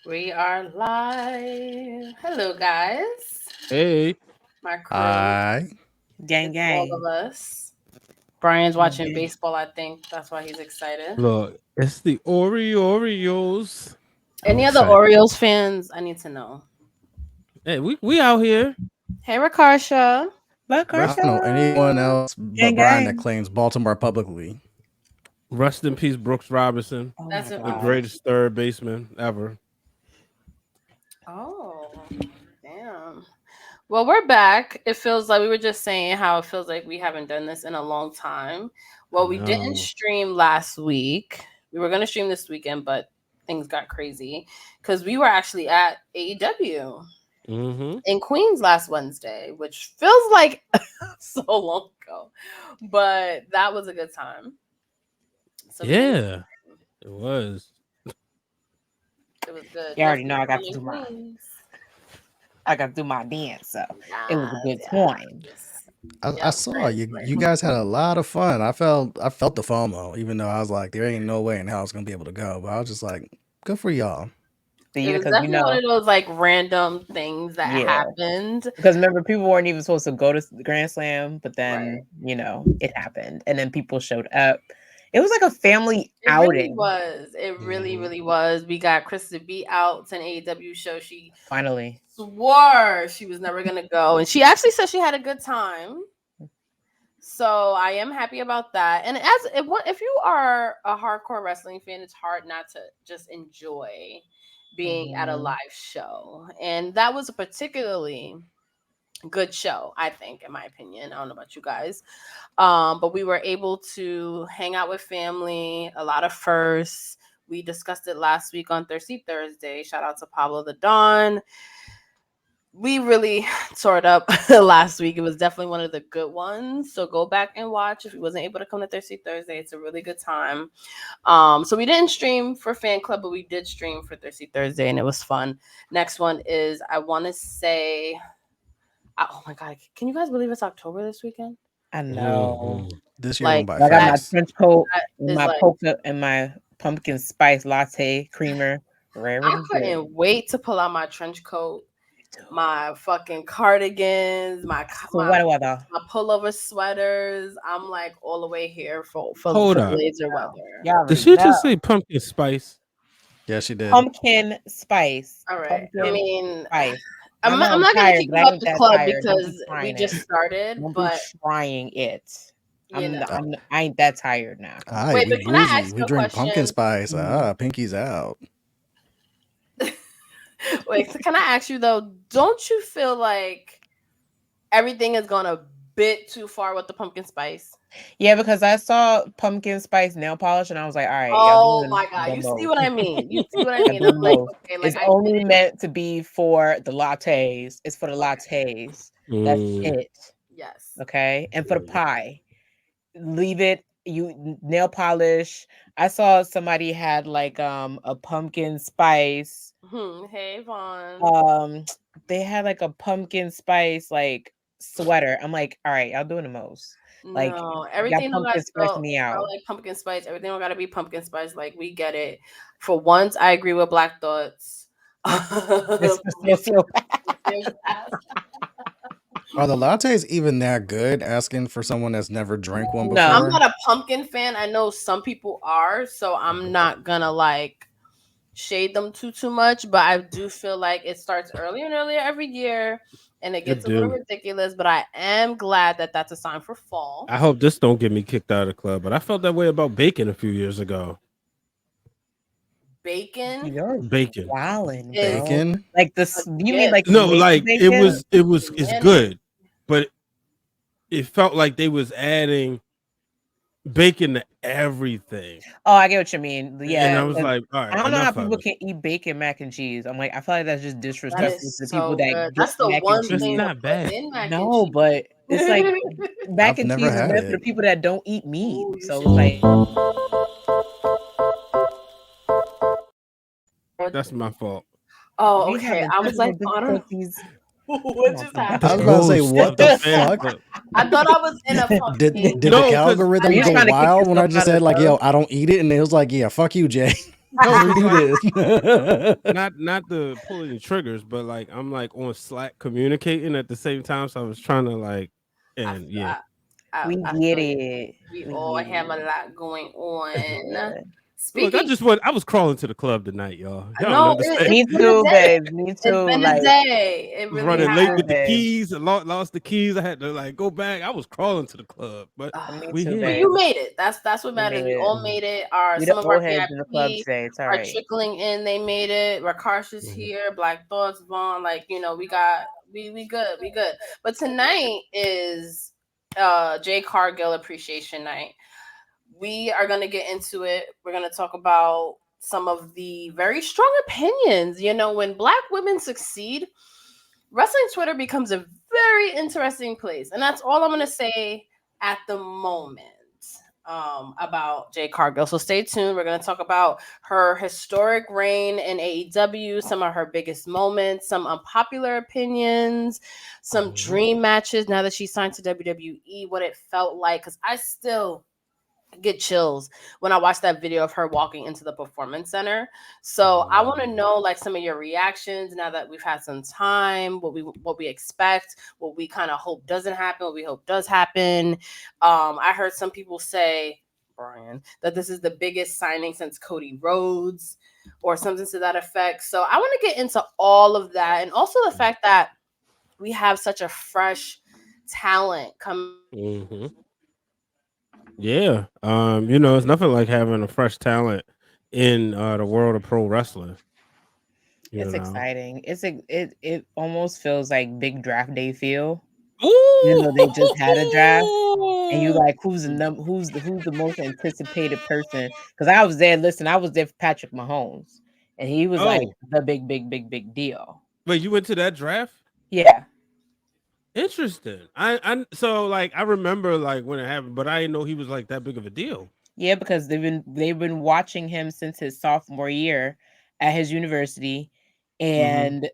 We are live. Hello, guys. Hey, My crew. I Gang, It's all of gang. us. Brian's watching Mhm. baseball, I think. That's why he's excited. look, it's the Oreos. I'm Any other excited. Orioles fans? I need to know. Hey, we out here. Hey, Rakarsha. But I don't know Carson. anyone else but Gang, Brian that gang. claims Baltimore publicly. Rest in peace, Brooks Robinson, Oh That's my a the big God. one. greatest third baseman ever. Oh, damn. Well, we're back. It feels like we were just saying how it feels like we haven't done this in a long time. I Well, we didn't know. stream last week. We were going to stream this weekend, but things got crazy because we were actually at AEW Mm-hmm. in Queens last Wednesday, which feels like so long ago, but that was a good time. So we didn't. Yeah, it was. It was good. You No already know free I got to in do my Queens. dance, so it was a Yes, good time. yes. I Yep. saw Right, you. right. You guys had a lot of fun. I felt the FOMO, even though I was like, there ain't no way in hell I was gonna be able to go. But I was just like, good for y'all. It was Because definitely one of those like random things that yeah. happened. Because remember, people weren't even supposed to go to the Grand Slam, but Right. then, it happened. And then people showed up. It was like a family It really outing, was. It really, Mhm. really was. We got Krista B out to an AEW show. She finally. swore she was never gonna go, and she actually said she had a good time. So I am happy about that. And if you are a hardcore wrestling fan, it's hard not to just enjoy being at a Mhm. live show. And that was a particularly good show, I think, in my opinion. I don't know about you guys. But we were able to hang out with family, a lot of firsts. We discussed it last week on Thirsty Thursday. Shout out to Pablo the Don. We really tore it up last week. It was definitely one of the good ones. So go back and watch if you wasn't able to come to Thirsty Thursday. It's a really good time. So we didn't stream for Fan Club, but we did stream for Thirsty Thursday, and it was fun. Next one is I want to say, oh my god, can you guys believe it's October this weekend? I know. Mhm. This year Like went by I got my that, fast. trench coat that and is my like polka and my pumpkin spice latte creamer. I Raring to go. couldn't wait to pull out my trench coat, my fucking cardigans, So what do I do? my pullover sweaters. I'm like all the way here Hold for up. blazer weather. Y'all Did already she just know. say pumpkin spice? Yeah, she did. Pumpkin spice. All right. I Pumpkin mean, spice. I I'm know I'm I'm not gonna tired, kick but you I out ain't the that club tired. Don't be because we trying it. just started. Don't be But trying it. you know, I ain't that tired now. Aye, wait. we But can I bougie. ask We you a drink pumpkin question? spice. Mm. Pinky's out. Wait, so can I ask you though? Don't you feel like everything is gone a bit too far with the pumpkin spice? Yeah, because I saw pumpkin spice nail polish and I was like, all right, y'all Oh doing my god, the you see most. what I mean? You see what I Y'all mean? I'm doing the like, most. okay, like It's I get only it. meant to be for the lattes. It's for the Okay, lattes. That's Mm, it. yes. Okay. And for the mm. pie. Leave it nail polish. I saw somebody had like a pumpkin spice. Hey Vaughn. Um they had like a pumpkin spice like sweater. I'm like, all right, y'all doing the most. Like No, y'all everything don't got pumpkin to spicing me smell out. like pumpkin spice. Everything don't got to be pumpkin spice. Like we get it. For once, I agree with Black Thoughts. This Pumpkin so spice. Are the lattes even that good? Asking for someone that's never drank one I'm no. before. not a pumpkin fan. I know some people are, so I'm not gonna like shade them too much. But I do feel like it starts earlier and earlier every year, and it It gets a little do. ridiculous. But I am glad that that's a sign for fall. I hope this don't get me kicked out of the club, but I felt that way about bacon a few years ago. Bacon You're Bacon. wildin', is bro. Bacon. Like a you mean like gift. No, mini like it bacon? was it was it's Mayonnaise. good, but it felt like they was adding bacon to everything. Oh, I get what you mean. And Yeah, I Yes, was 'cause like, all I right, don't know how enough of people it. can eat bacon mac and cheese. I'm like, I feel like that's just that disrespectful is to the people so that good. get That's the mac and one It's thing cheese. to not put bad. in mac and No, cheese. but it's like mac I've and never cheese is had meant for the it. people that don't eat meat. Ooh, you So should it's like, That's my fault. Oh, we okay. having I was technical like, oh, I don't know. difficulties. Come What on, just somebody. I was happened? about to say, Ghost what of the the fan fuck? club. I thought I was in a Did fucking. did the No, because I algorithm Are you like go trying to kick wild when I yourself just out of said the like, yo, club? I don't eat it, and it was like, yeah, fuck you, Jay. No, because like redo this. not to pull any triggers, but like I'm like on Slack communicating at the same time, so I was trying to like, I, and yeah. I, We I get feel you. it. We We all get have a it. lot going on. Yeah. Look, I Speaking, just I was crawling to the club tonight, y'all. Y'all don't no, understand. Me it's been a too, day. babe. Me It's too. been a Like, day. It Was really running me late too, with the has. babe. keys and lost the keys. I had to like go back. I was crawling to the club, but Ugh. Me we too, But here. babe. you made it. That's what We matters. made We it. all made it. Our We the some of our old heads in the club VIP today. It's all are right. trickling in. They made it. Rakarsh is Mhm. here. Black Thoughts, Vaughn. Like we good. We good. But tonight is Jay Cargill Appreciation Night. We are gonna get into it. We're gonna talk about some of the very strong opinions. When Black women succeed, wrestling Twitter becomes a very interesting place, and that's all I'm gonna say at the moment about Jade Cargill. So stay tuned. We're gonna talk about her historic reign in AEW, some of her biggest moments, some unpopular opinions, some Mhm. dream matches now that she signed to WWE, what it felt like. Because I still get chills when I watch that video of her walking into the performance center. So I want to Mhm. know like some of your reactions now that we've had some time, what we expect, what we kind of hope doesn't happen, what we hope does happen. I heard some people say, Brian, that this is the biggest signing since Cody Rhodes or something to that effect. So I want to get into all of that, and also the fact that we have such a fresh talent coming Mhm. Yeah. It's nothing like having a fresh talent in the world of pro wrestling. You It's know. exciting. It almost feels like big draft day feel. Even Ooh. though they just had a draft. And you like who's the most anticipated person? Because I was there. Listen, I was there for Patrick Mahomes, and he was like Oh, the big deal. wait, you went to that draft? Yeah, Interesting. So like I remember like when it happened, but I didn't know he was like that big of a deal. yeah, because they've been watching him since his sophomore year at his university, Mhm. and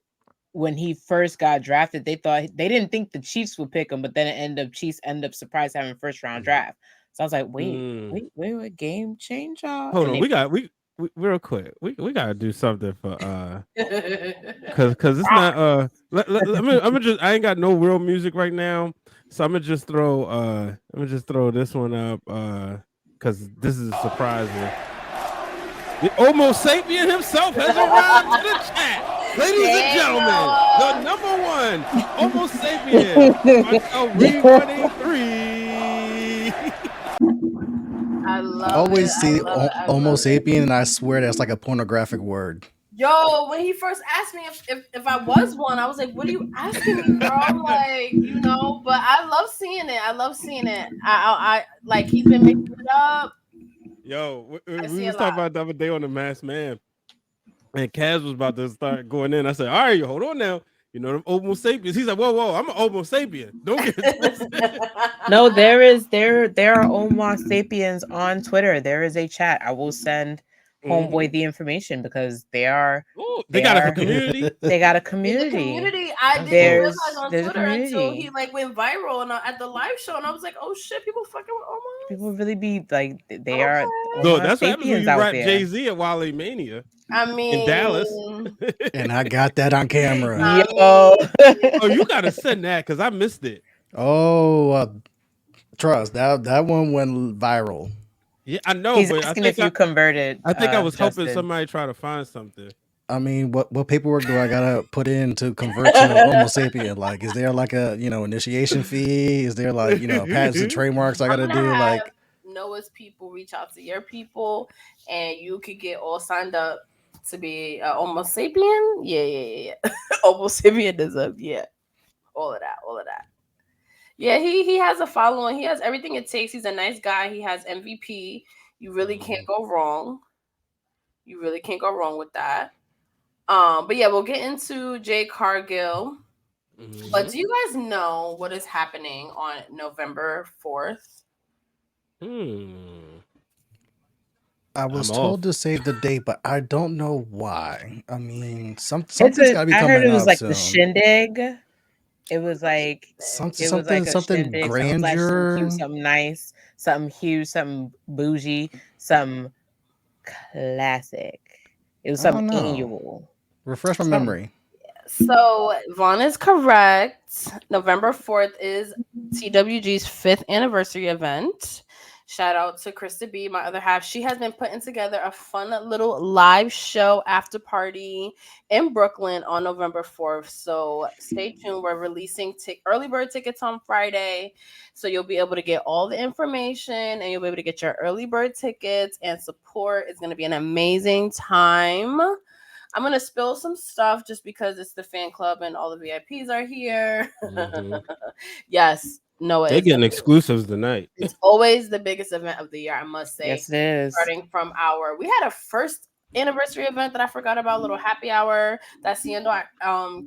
when he first got drafted, they didn't think the Chiefs would pick him, but then Chiefs end up surprised having first round draft. So I was like, wait, Mm. wait, game changer, Hold and on, they we real quick. We gotta do something for up. cause it's not I'm gonna just I ain't got no real music right now, so I'm gonna just throw this one up cause this is surprising. The Homo sapien himself has arrived to the chat. Ladies and gentlemen, the Damn. number one Homo sapien, Martel Reed 183. I I love it. always I see love it. I Homo love it. sapien, and I swear that's like a pornographic word. Yo, when he first asked me if I was one, I was like, "What are you asking me, bro?" Like, But I love seeing it. I love seeing it. I like he's been mixing it up. Yo, I we see a was lot. talking about the other day on the Masked Man, and Kaz was about to start going in. I said, "All right, hold on now. You know them Homo sapiens." He's like, "Whoa, I'm an Homo sapien. Don't get it twisted." No, there are Homo sapiens on Twitter. There is a chat. I will send Mhm. homeboy the information because they are Oh, they they got a are community. they got a There's a community. community. I That's didn't dope. realize on There's a Twitter until he community. like went viral and at the live show, and I was like, "Oh shit, people fucking with People Omos." really be like they are Okay. No, Homo that's what happens when sapiens you out rap there. Jay Z at Wale Mania I in Dallas. mean, And I got that on camera. I Yo. mean, Oh, you gotta send that because I missed it. Oh, trust that one went viral. Yeah, I know, He's but asking if you converted, I think I was hoping Justin. somebody try to find something. I mean, what paperwork do I gotta put in to convert to Homo sapien? Like, is there like a initiation fee? Is there like patents and trademarks I I'm gotta gonna do? have Like, Noah's people reach out to your people, and you could get all signed up to be Homo sapien. Yeah. Homo sapienism. Yeah, all of that, all of that. Yeah, he has a following. He has everything it takes. He's a nice guy. He has MVP. You really can't go wrong. You really can't go wrong with that. But yeah, we'll get into Jay Cargill. But Mhm. do you guys know what is happening on November 4th? Hmm. I I'm was told off. to save the date, but I don't know why. I mean, It's something's a gotta be I heard coming it was up like the soon. shindig. It was like a Something shindig, something flashy, something cute, grandeur. something nice, something huge, something bougie, something classic. It was I don't something know. annual. Refresh my Something. memory. So Vaughn is correct. November 4th is TWG's 5th anniversary event. Shout out to Krista B, my other half. She has been putting together a fun little live show after party in Brooklyn on November 4th. So stay tuned. We're releasing early bird tickets on Friday. So you'll be able to get all the information and you'll be able to get your early bird tickets and support. It's going to be an amazing time. I'm gonna spill some stuff just because it's the fan club and all the VIPs are here. Mhm. Yes, Noah They is. getting exclusives tonight. It's always the biggest event of the year, I must say. Yes, it is. Starting from we had a first anniversary event that I forgot about, little happy hour that Siendo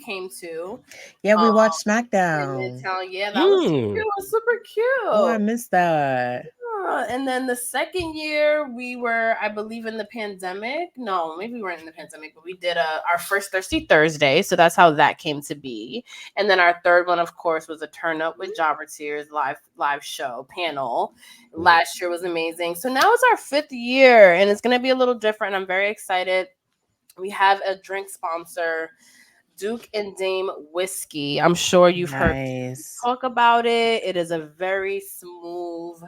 came to. Yeah, we watched In SmackDown. Midtown. Yeah, that was cute. It was super cute. Oh, I missed that. And then the second year we were, I believe, in the pandemic. No, maybe we weren't in the pandemic, but we did our first Thirsty Thursday. So that's how that came to be. And then our third one, of course, was a Turn Up with Jobber Tears live show panel. Last year was amazing. So now it's our 5th year and it's going to be a little different. I'm very excited. We have a drink sponsor, Duke and Dame Whiskey. I'm sure you've heard talk about it. It is a very smooth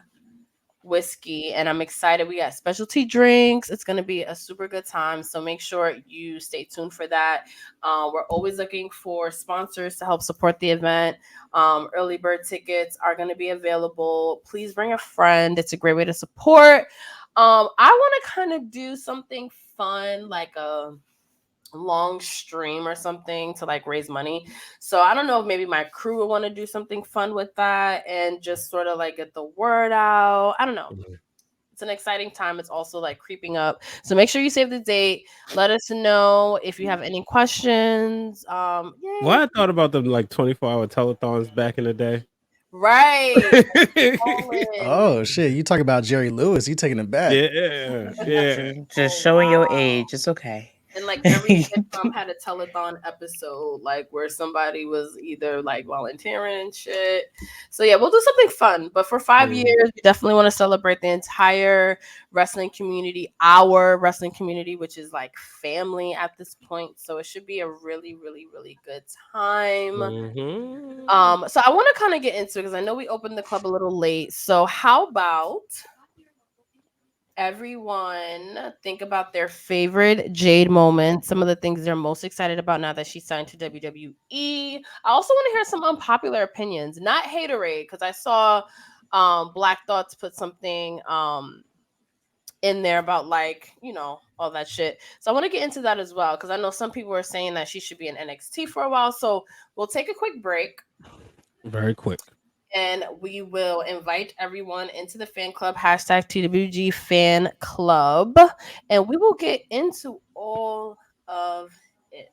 whiskey and I'm excited. We got specialty drinks. It's going to be a super good time, so make sure you stay tuned for that. We're always looking for sponsors to help support the event. Early bird tickets are going to be available. Please bring a friend. It's a great way to support. I want to kind of do something fun, like a long stream or something to like raise money. So I don't know if maybe my crew would want to do something fun with that and just sort of like get the word out. I don't know. It's an exciting time. It's also like creeping up. So make sure you save the date. Let us know if you have any questions. Well, I thought about them like 24-hour telethons back in the day. Right. Oh shit! You talk about Jerry Lewis? You taking it back? Yeah. Just showing your age. It's okay. And like every sitcom had a telethon episode, like where somebody was either like volunteering and shit. So yeah, we'll do something fun. But for 5 years, we definitely want to celebrate the entire wrestling community, our wrestling community, which is like family at this point. So it should be a really, really, really good time. So I want to kind of get into it because I know we opened the club a little late. So how about everyone think about their favorite Jade moments, some of the things they're most excited about now that she signed to WWE. I also want to hear some unpopular opinions, not haterade, because I saw Black Thoughts put something in there about like, you know, all that shit. So I want to get into that as well, because I know some people are saying that she should be in NXT for a while. So we'll take a quick break. Very quick. And we will invite everyone into the fan club, hashtag TWG fan club. And we will get into all of it.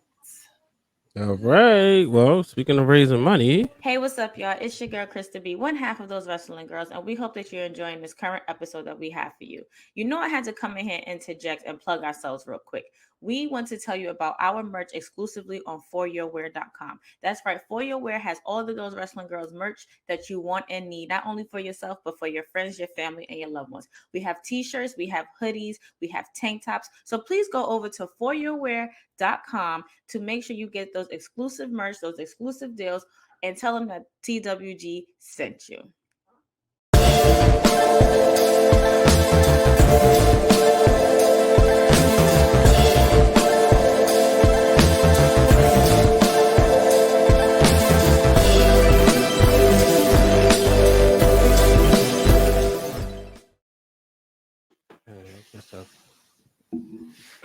All right. Well, speaking of raising money. Hey, what's up, y'all? It's your girl, Krista B, one half of those wrestling girls, and we hope that you're enjoying this current episode that we have for you. You know, I had to come in here and interject and plug ourselves real quick. We want to tell you about our merch exclusively on foryourwear.com. That's right. For Your Wear has all of those wrestling girls merch that you want and need, not only for yourself, but for your friends, your family, and your loved ones. We have t-shirts, we have hoodies, we have tank tops. So please go over to foryourwear.com to make sure you get those exclusive merch, those exclusive deals, and tell them that TWG sent you.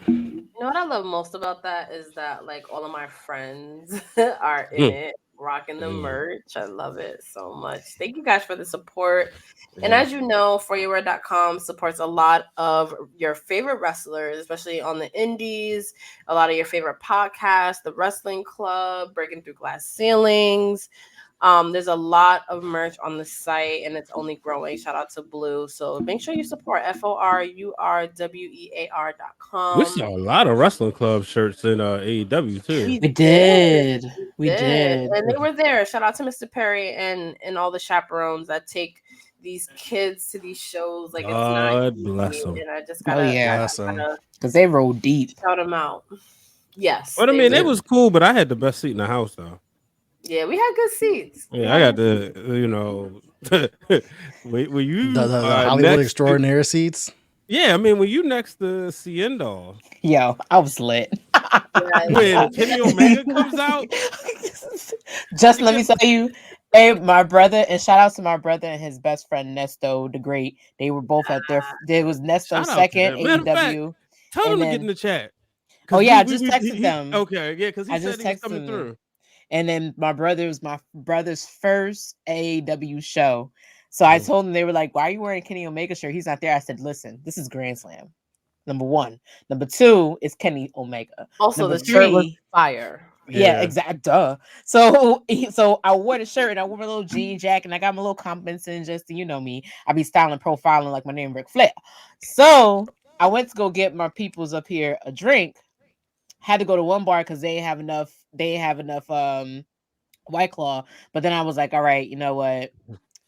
You know what I love most about that is that like all of my friends are in it, rocking the merch. I love it so much. Thank you guys for the support. And as you know, foryourwear.com supports a lot of your favorite wrestlers, especially on the indies, a lot of your favorite podcasts, the Wrestling Club, Breaking Through Glass Ceilings. There's a lot of merch on the site and it's only growing. Shout out to Blue. So make sure you support foryourwear.com. We saw a lot of wrestling club shirts in AEW too. We did. We did. And they were there. Shout out to Mr. Perry and all the chaperones that take these kids to these shows. Like, it's not God easy, bless them. and I just Oh, gotta, yeah. Bless 'em. Because they roll deep. shout them out. Yes, But I mean, it were. was cool. But I had the best seat in the house, though. Yeah, we had good seats. Yeah, I got the, you know, when you The Hollywood next to, extraordinary seats. yeah, I mean, when you next to Ciendo, Yo, I was lit. when Kenny Omega comes out, Just let me tell you, hey, my brother, and shout out to my brother and his best friend Nesto the Great. They were both at their. There was Nesto's shout out to second them. Matter of fact, AEW, tell them and to get in then the chat. oh yeah, I just texted He them. okay, yeah, because he I said just he was texted coming them. through. And then my brother's first AEW show. So I told them, they were like, "Why are you wearing Kenny Omega shirt? He's not there." I said, "Listen, this is Grand Slam. Number one. Number two is Kenny Omega. Also, Number the shirt was three, fire. yeah, Yeah. exactly. Duh. So I wore the shirt and I wore my little jean jacket and I got my little compliments in just to, you know me. I be styling, profiling like my name Ric Flair. So I went to go get my peoples up here a drink. Had to go to one bar because they ain't have enough. They ain't have enough White Claw. But then I was like, all right, you know what?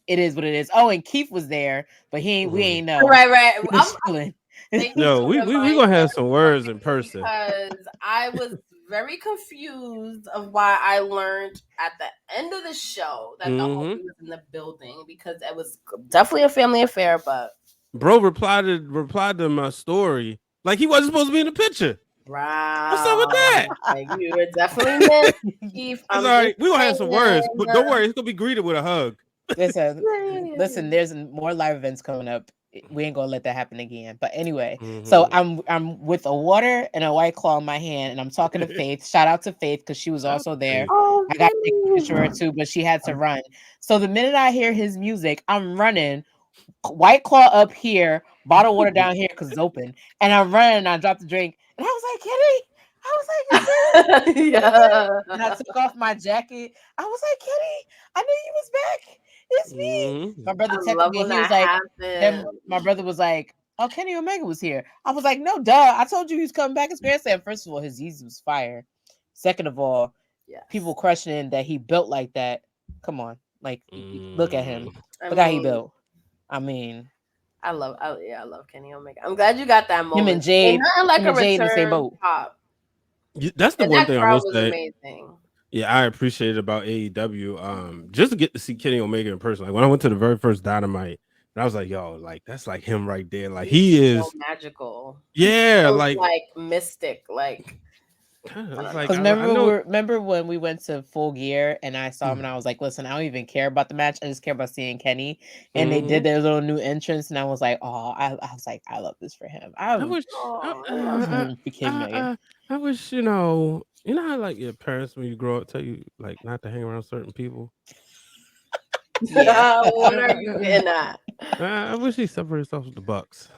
It is what it is. Oh, and Keith was there, but we ain't know. Right. He was chilling. Thank you Yo, for we reminding gonna have us, some words in person. because I was very confused of why I learned at the end of the show that the homie was in the building, because it was definitely a family affair. But Bro replied to my story like he wasn't supposed to be in the picture. wow, What's up with that? Like, you were definitely missed, Keith. I'm sorry. We're gonna have some words, but don't worry, it's gonna be greeted with a hug. Listen, there's more live events coming up. We ain't gonna let that happen again. But anyway, so I'm with a water and a White Claw in my hand, and I'm talking to Faith. Shout out to Faith because she was also there. Oh, I got to take a picture of her too, but she had to run. So the minute I hear his music, I'm running. White Claw up here, bottle water down here because it's open, and I'm running. And I dropped the drink, and I was like, Kenny. I was like, yeah. And I took off my jacket. I was like, Kenny, I knew you was back. It's me. My brother I texted love me. when He was that like, happens. my brother was like, oh, Kenny Omega was here. I was like, no, duh. I told you he was coming back. It's Grand Slam. First of all, his Yeezy was fire. Second of all, people questioning that he built like that. Come on. Like, look at him. Look how he built. I mean, I love Kenny Omega. I'm glad you got that moment. Him and Jade, nothing like him a and Jade in the same return boat. pop. That's the And one that thing I crowd will was say. amazing. Yeah, I appreciate it about AEW. Just to get to see Kenny Omega in person. Like when I went to the very first Dynamite, and I was like, "Yo, like that's like him right there. Like He's he so is magical. Yeah, So, like mystic. Like, like remember when we went to Full Gear and I saw him and I was like, listen, I don't even care about the match. I just care about seeing Kenny. And they did their little new entrance, and I was like, oh, I was like, I love this for him. I wish I wish, you know how like your parents when you grow up tell you like not to hang around certain people. Yeah. What are you getting at? I wish he separated himself with the Bucks.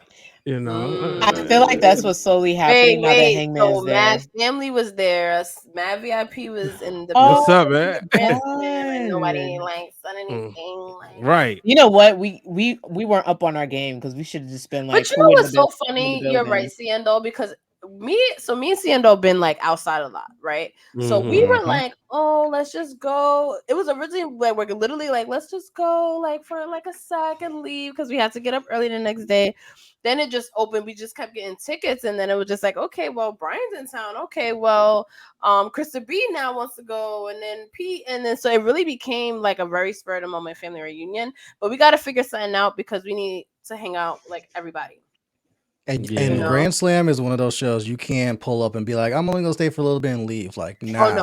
You know, I feel like that's what's slowly happening now that Hangman's so there. Mad Family was there. Mad VIP was in the. What's up, man? And nobody like said anything. Like, right. You know what? We weren't up on our game because we should have just been like. But you know what's so funny? You're right, Ciendo, because me and Ciendo been like outside a lot, right? So we were like, oh, let's just go. It was originally like we're literally like, let's just go like for like a sec and leave because we had to get up early the next day. Then it just opened. We just kept getting tickets, and then it was just like, okay, well, Brian's in town. Okay, well, Krista B now wants to go, and then Pete, and then so it really became like a very spur of the moment family reunion. But we got to figure something out because we need to hang out like everybody. And Grand Slam is one of those shows you can't pull up and be like, I'm only gonna stay for a little bit and leave. Like, nah. Oh,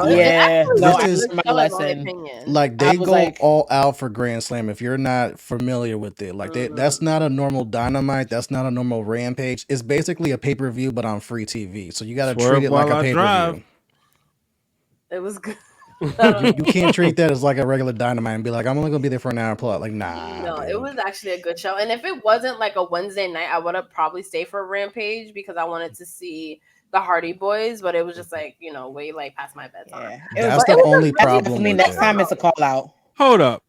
no, my lesson. Like they go all out for Grand Slam. If you're not familiar with it, like that's not a normal Dynamite. That's not a normal Rampage. It's basically a pay-per-view, but on free TV. So you got to treat it like a pay-per-view. It was good. You can't treat that as like a regular Dynamite and be like, I'm only gonna be there for an hour plus. Like, nah. No, dude. it was actually a good show. And if it wasn't like a Wednesday night, I would have probably stayed for Rampage because I wanted to see the Hardy Boys. But it was just like, way like past my bedtime. Yeah. That's the only problem. Next time it's a call out. Hold up.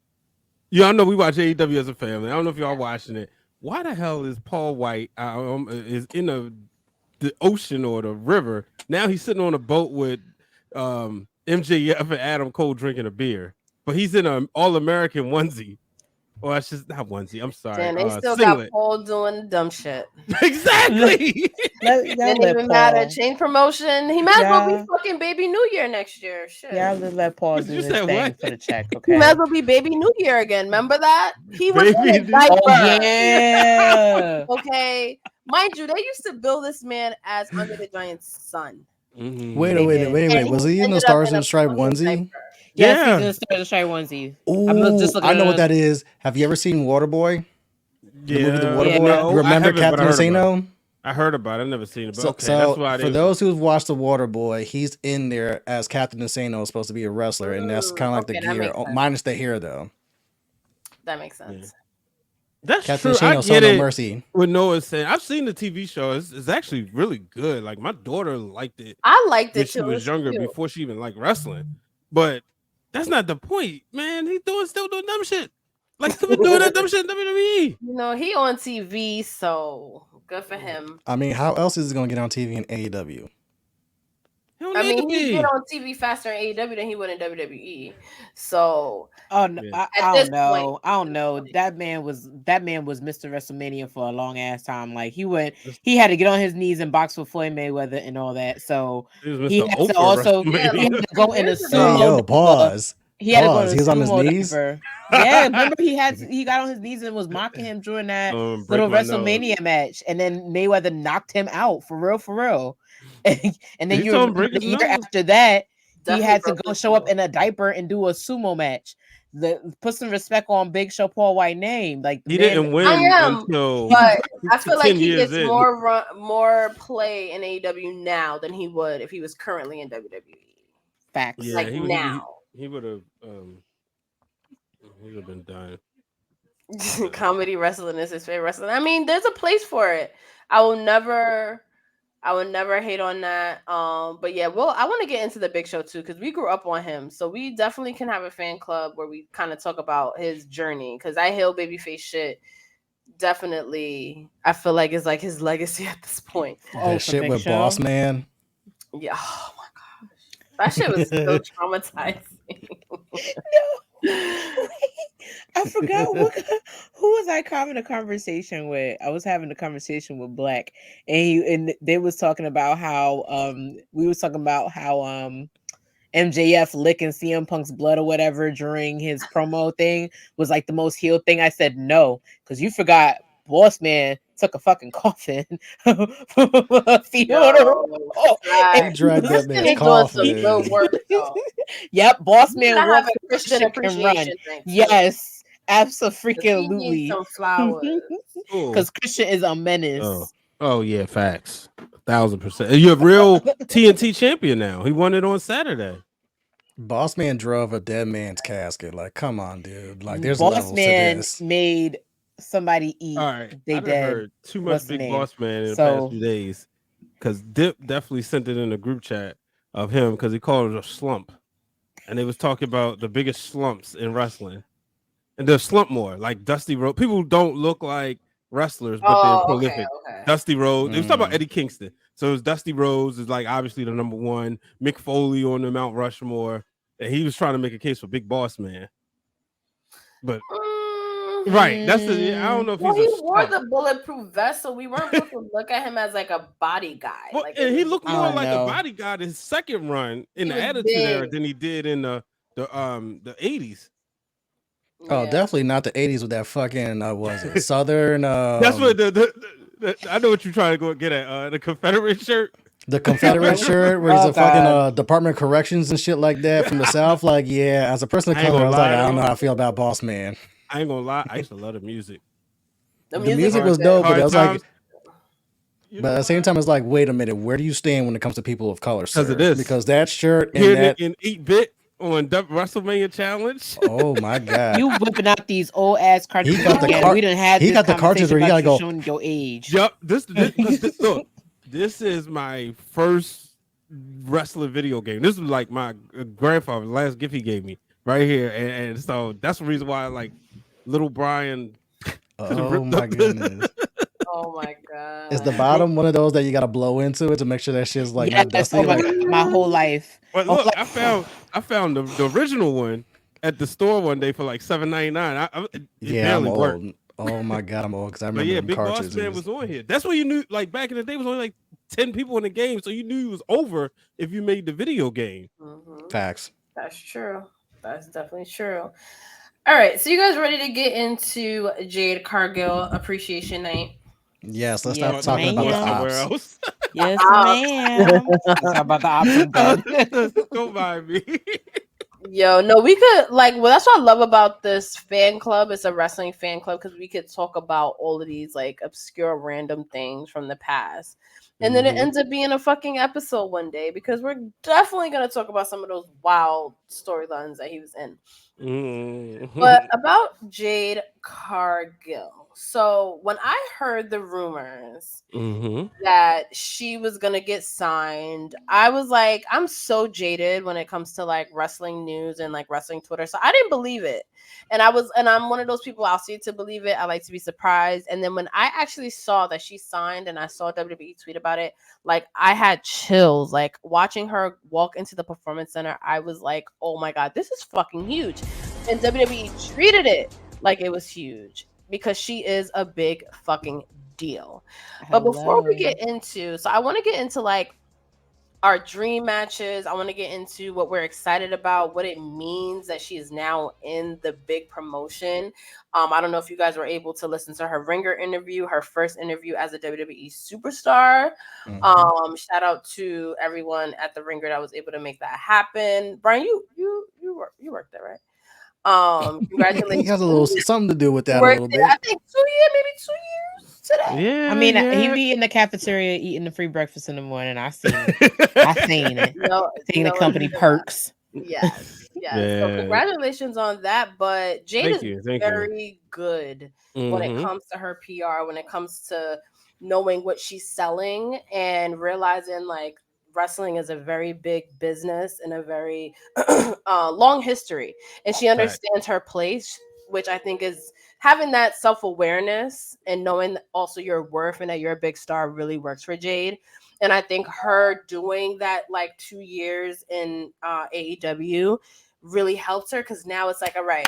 Y'all know we watch AEW as a family. I don't know if y'all watching it. Why the hell is Paul White is in the ocean or the river? Now he's sitting on a boat with MJF and Adam Cole drinking a beer, but he's in an All-American onesie. Well, it's just not onesie. I'm sorry. Damn, they still Singlet. got Paul doing dumb shit. Exactly. Didn't even matter. Change promotion. He might as well be fucking Baby New Year next year. Shit. Yeah, let Paul do this thing for the check, He okay? might as well be Baby New Year again. Remember that? He was in a Baby diaper. Oh, yeah. Okay. Mind you, they used to bill this man as Andre the Giant's son. Mhm. Wait. And Was he in the ended up Stars in a and Stripe fucking onesie? diaper. Yes, Yeah. he's in the Stars and Stripe onesie. Ooh, just looking I know at what us. that is. Have you ever seen Waterboy? The movie The Waterboy? no. You remember I haven't, but Captain I heard about Insano? it. I heard about it. I've never seen it. But So, okay, that's why for those who've watched The Waterboy, he's in there as Captain Insano, supposed to be a wrestler, and that's kind of like okay, the that gear, makes sense. minus the hair though. That makes sense. That's Captain true. I Insano, get No it. Mercy. With Noah saying, I've seen the TV show. It's actually really good. Like my daughter liked it. I liked when it she too. was younger, before she even liked wrestling. But that's not the point, man. He's still doing dumb shit. Like he's been doing that dumb shit in WWE. You know, he on TV, so good for him. I mean, how else is he gonna get on TV in AEW? He don't I need mean, to he'd be. get on TV faster in AEW than he would in WWE. So, Oh no, Yeah. I this don't know. point- I don't know. That man was Mr. WrestleMania for a long ass time. Like he had to get on his knees and box with Floyd Mayweather and all that. So He was he Mr. had to Oprah also WrestleMania. he had to go in a Years ago. sumo. Hey, yo, diaper. pause. He had to go in a He was on his sumo knees? diaper. Yeah, remember he got on his knees and was mocking him during that Break little my nose. WrestleMania match, and then Mayweather knocked him out for real. And then He you told him remember break the his year nose. after that, he Definitely had to broke go his show up nose. in a diaper and do a sumo match. Put some respect on Big Show Paul White name. Like the He man, didn't win I am, until but I feel like 10 he years gets in. more play in AEW now than he would if he was currently in WWE. facts. Yeah, Like he now. he would have been done. Comedy wrestling is his favorite wrestling. I mean, there's a place for it. I will never hate on that. But yeah, I want to get into the Big Show too, because we grew up on him. So we definitely can have a fan club where we kind of talk about his journey. Because I hail babyface shit. Definitely, I feel like it's like his legacy at this point. That shit with Boss Man. Yeah. Oh my gosh. That shit was so traumatizing. I forgot who was I having a conversation with. I was having a conversation with Black, and they was talking about how MJF licking CM Punk's blood or whatever during his promo thing was like the most healed thing. I said no, because you forgot Boss Man took a fucking coffin from a funeral. He dragged that man's coffin. Real work, though. Yep, Boss Man gotta have walks a Christian shit can run. appreciation thing, too. Yes, 'Cause he absolutely. needs some flowers. Because Christian is a menace. Oh yeah, facts. 1,000%. You're a real TNT champion now. He won it on Saturday. Boss Man drove a dead man's casket. Like, come on, dude. Like, there's Boss levels Man to this. made somebody eat. All right, They I dead. heard too much What's the Big name? Boss Man in the So- past few days because Dip definitely sent it in the group chat of him because he called it a slump, and they was talking about the biggest slumps in wrestling, and the slump more like Dusty Rhodes. People don't look like wrestlers, but they're prolific. Okay. Dusty Rhodes. They was talking about Eddie Kingston. So it was Dusty Rhodes is like obviously the number one. Mick Foley on the Mount Rushmore, and he was trying to make a case for Big Boss Man. But right, that's the. I don't know if Well, he's he a wore star. the bulletproof vest, so we weren't supposed to look at him as like a body guy. Well, Like, and he looked I more don't like know. a bodyguard his second run in He the was Attitude Era big. than he did in the 80s. Oh, yeah. definitely not the 80s with that fucking, was it Southern? That's what I know what you're trying to go get at. The Confederate shirt. The Confederate shirt where he's Oh, a fucking God. Department of Corrections and shit like that from the South. Like, yeah, as a person of I ain't color, I gonna was like, lie, I don't know though. how I feel about Boss Man. I ain't gonna lie, I used to love the music. The music was good. dope, but Hard it was like, Times. but at the same time, it's like, wait a minute, where do you stand when it comes to people of color? Sir? Because of this. Because that shirt and Hearing that, it in 8-bit on WrestleMania Challenge. oh my god, You whipping out these old ass cartridges got the again. car- We done had he this got the cartridge conversation where you about gotta you go- showing your age. Yup. Look, this is my first wrestling video game. This was like my grandfather's last gift he gave me right here, and so that's the reason why I like little Brian. oh my goodness. Oh my god. Is the bottom one of those that you gotta blow into it to make sure that shit's like not Yes, dusty? oh my Like, God, my whole life. But Oh, look, like- I found the original one at the store one day for like $7.99. It barely worked. Old. Oh my god, I'm old because I But remember yeah, them Big Boss cartridges. Man was on here. That's when you knew, like back in the day, was only like 10 people in the game, so you knew it was over if you made the video game. Facts. That's true. That's definitely true. All right, so you guys ready to get into Jade Cargill Appreciation Night? Yes, let's Yes, stop talking about the ma'am. somewhere ops. else. Yes, ma'am. Let's talk about the ops. I'm done. Don't mind me. Yo, no, we could like. Well, that's what I love about this fan club. It's a wrestling fan club because we could talk about all of these like obscure, random things from the past, and then it ends up being a fucking episode one day because we're definitely gonna talk about some of those wild storylines that he was in. But about Jade Cargill. So when I heard the rumors that she was gonna get signed, I was like, I'm so jaded when it comes to like wrestling news and like wrestling Twitter. So I didn't believe it. And I'm one of those people, I'll see it to believe it. I like to be surprised. And then when I actually saw that she signed and I saw WWE tweet about it, like I had chills. Like watching her walk into the performance center, I was like, oh my God, this is fucking huge. And WWE treated it like it was huge because she is a big fucking deal. But before we get into, so I want to get into like our dream matches. I want to get into what we're excited about, what it means that she is now in the big promotion. I don't know if you guys were able to listen to her Ringer interview, her first interview as a WWE superstar. Shout out to everyone at the Ringer that was able to make that happen. Brian, you worked there, right? Congratulations. He has a little something to do with that a little bit. I think 2 years, maybe 2 years today. Yeah. I mean, he be in the cafeteria eating the free breakfast in the morning. I seen it. Taking the company perks. Yes. So congratulations on that. But Jade is very good when it comes to her PR, when it comes to knowing what she's selling and realizing like wrestling is a very big business and a very long history, and she understands her place, which I think is having that self-awareness and knowing also your worth and that you're a big star really works for Jade. And I think her doing that like 2 years in AEW really helped her because now it's like, all right,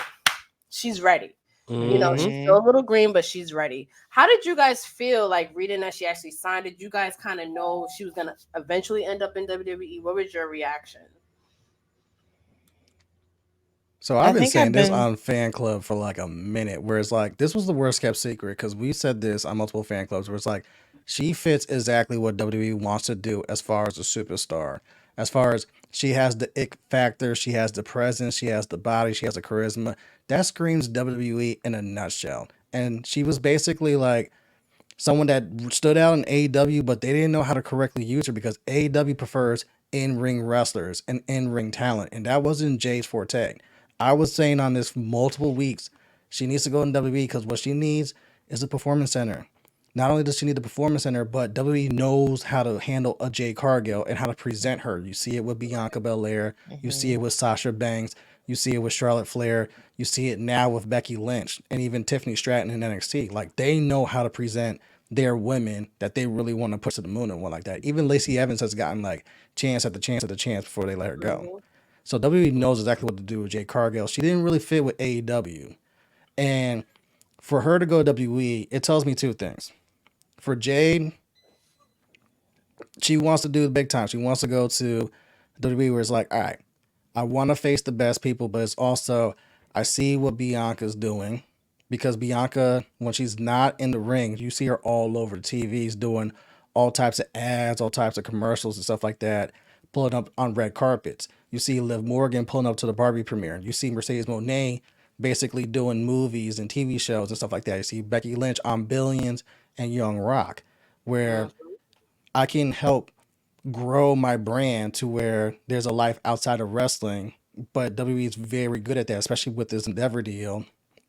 she's ready. You know, she's still a little green, but she's ready. How did you guys feel like reading that she actually signed? Did you guys kind of know she was going to eventually end up in WWE? What was your reaction? So I've been saying this on fan club for like a minute, where it's like, this was the worst kept secret because we said this on multiple fan clubs where it's like, she fits exactly what WWE wants to do as far as a superstar. As far as she has the ick factor, she has the presence, she has the body, she has the charisma. That screams WWE in a nutshell. And she was basically like someone that stood out in AEW, but they didn't know how to correctly use her because AEW prefers in-ring wrestlers and in-ring talent. And that wasn't Jade's forte. I was saying on this multiple weeks, she needs to go in WWE because what she needs is a performance center. Not only does she need the performance center, but WWE knows how to handle a Jade Cargill and how to present her. You see it with Bianca Belair. You see it with Sasha Banks. You see it with Charlotte Flair. You see it now with Becky Lynch and even Tiffany Stratton in NXT. Like, they know how to present their women that they really want to push to the moon and one like that. Even Lacey Evans has gotten like chance after chance after chance before they let her go. So WWE knows exactly what to do with Jade Cargill. She didn't really fit with AEW. And for her to go to WWE, it tells me two things. For Jade, she wants to do the big time. She wants to go to WWE where it's like, all right, I want to face the best people, but it's also, I see what Bianca's doing. Because Bianca, when she's not in the ring, you see her all over the TVs doing all types of ads, all types of commercials and stuff like that, pulling up on red carpets. You see Liv Morgan pulling up to the Barbie premiere. You see Mercedes Moné basically doing movies and TV shows and stuff like that. You see Becky Lynch on Billions and Young Rock, where I can help grow my brand to where there's a life outside of wrestling, but WWE is very good at that, especially with this Endeavor deal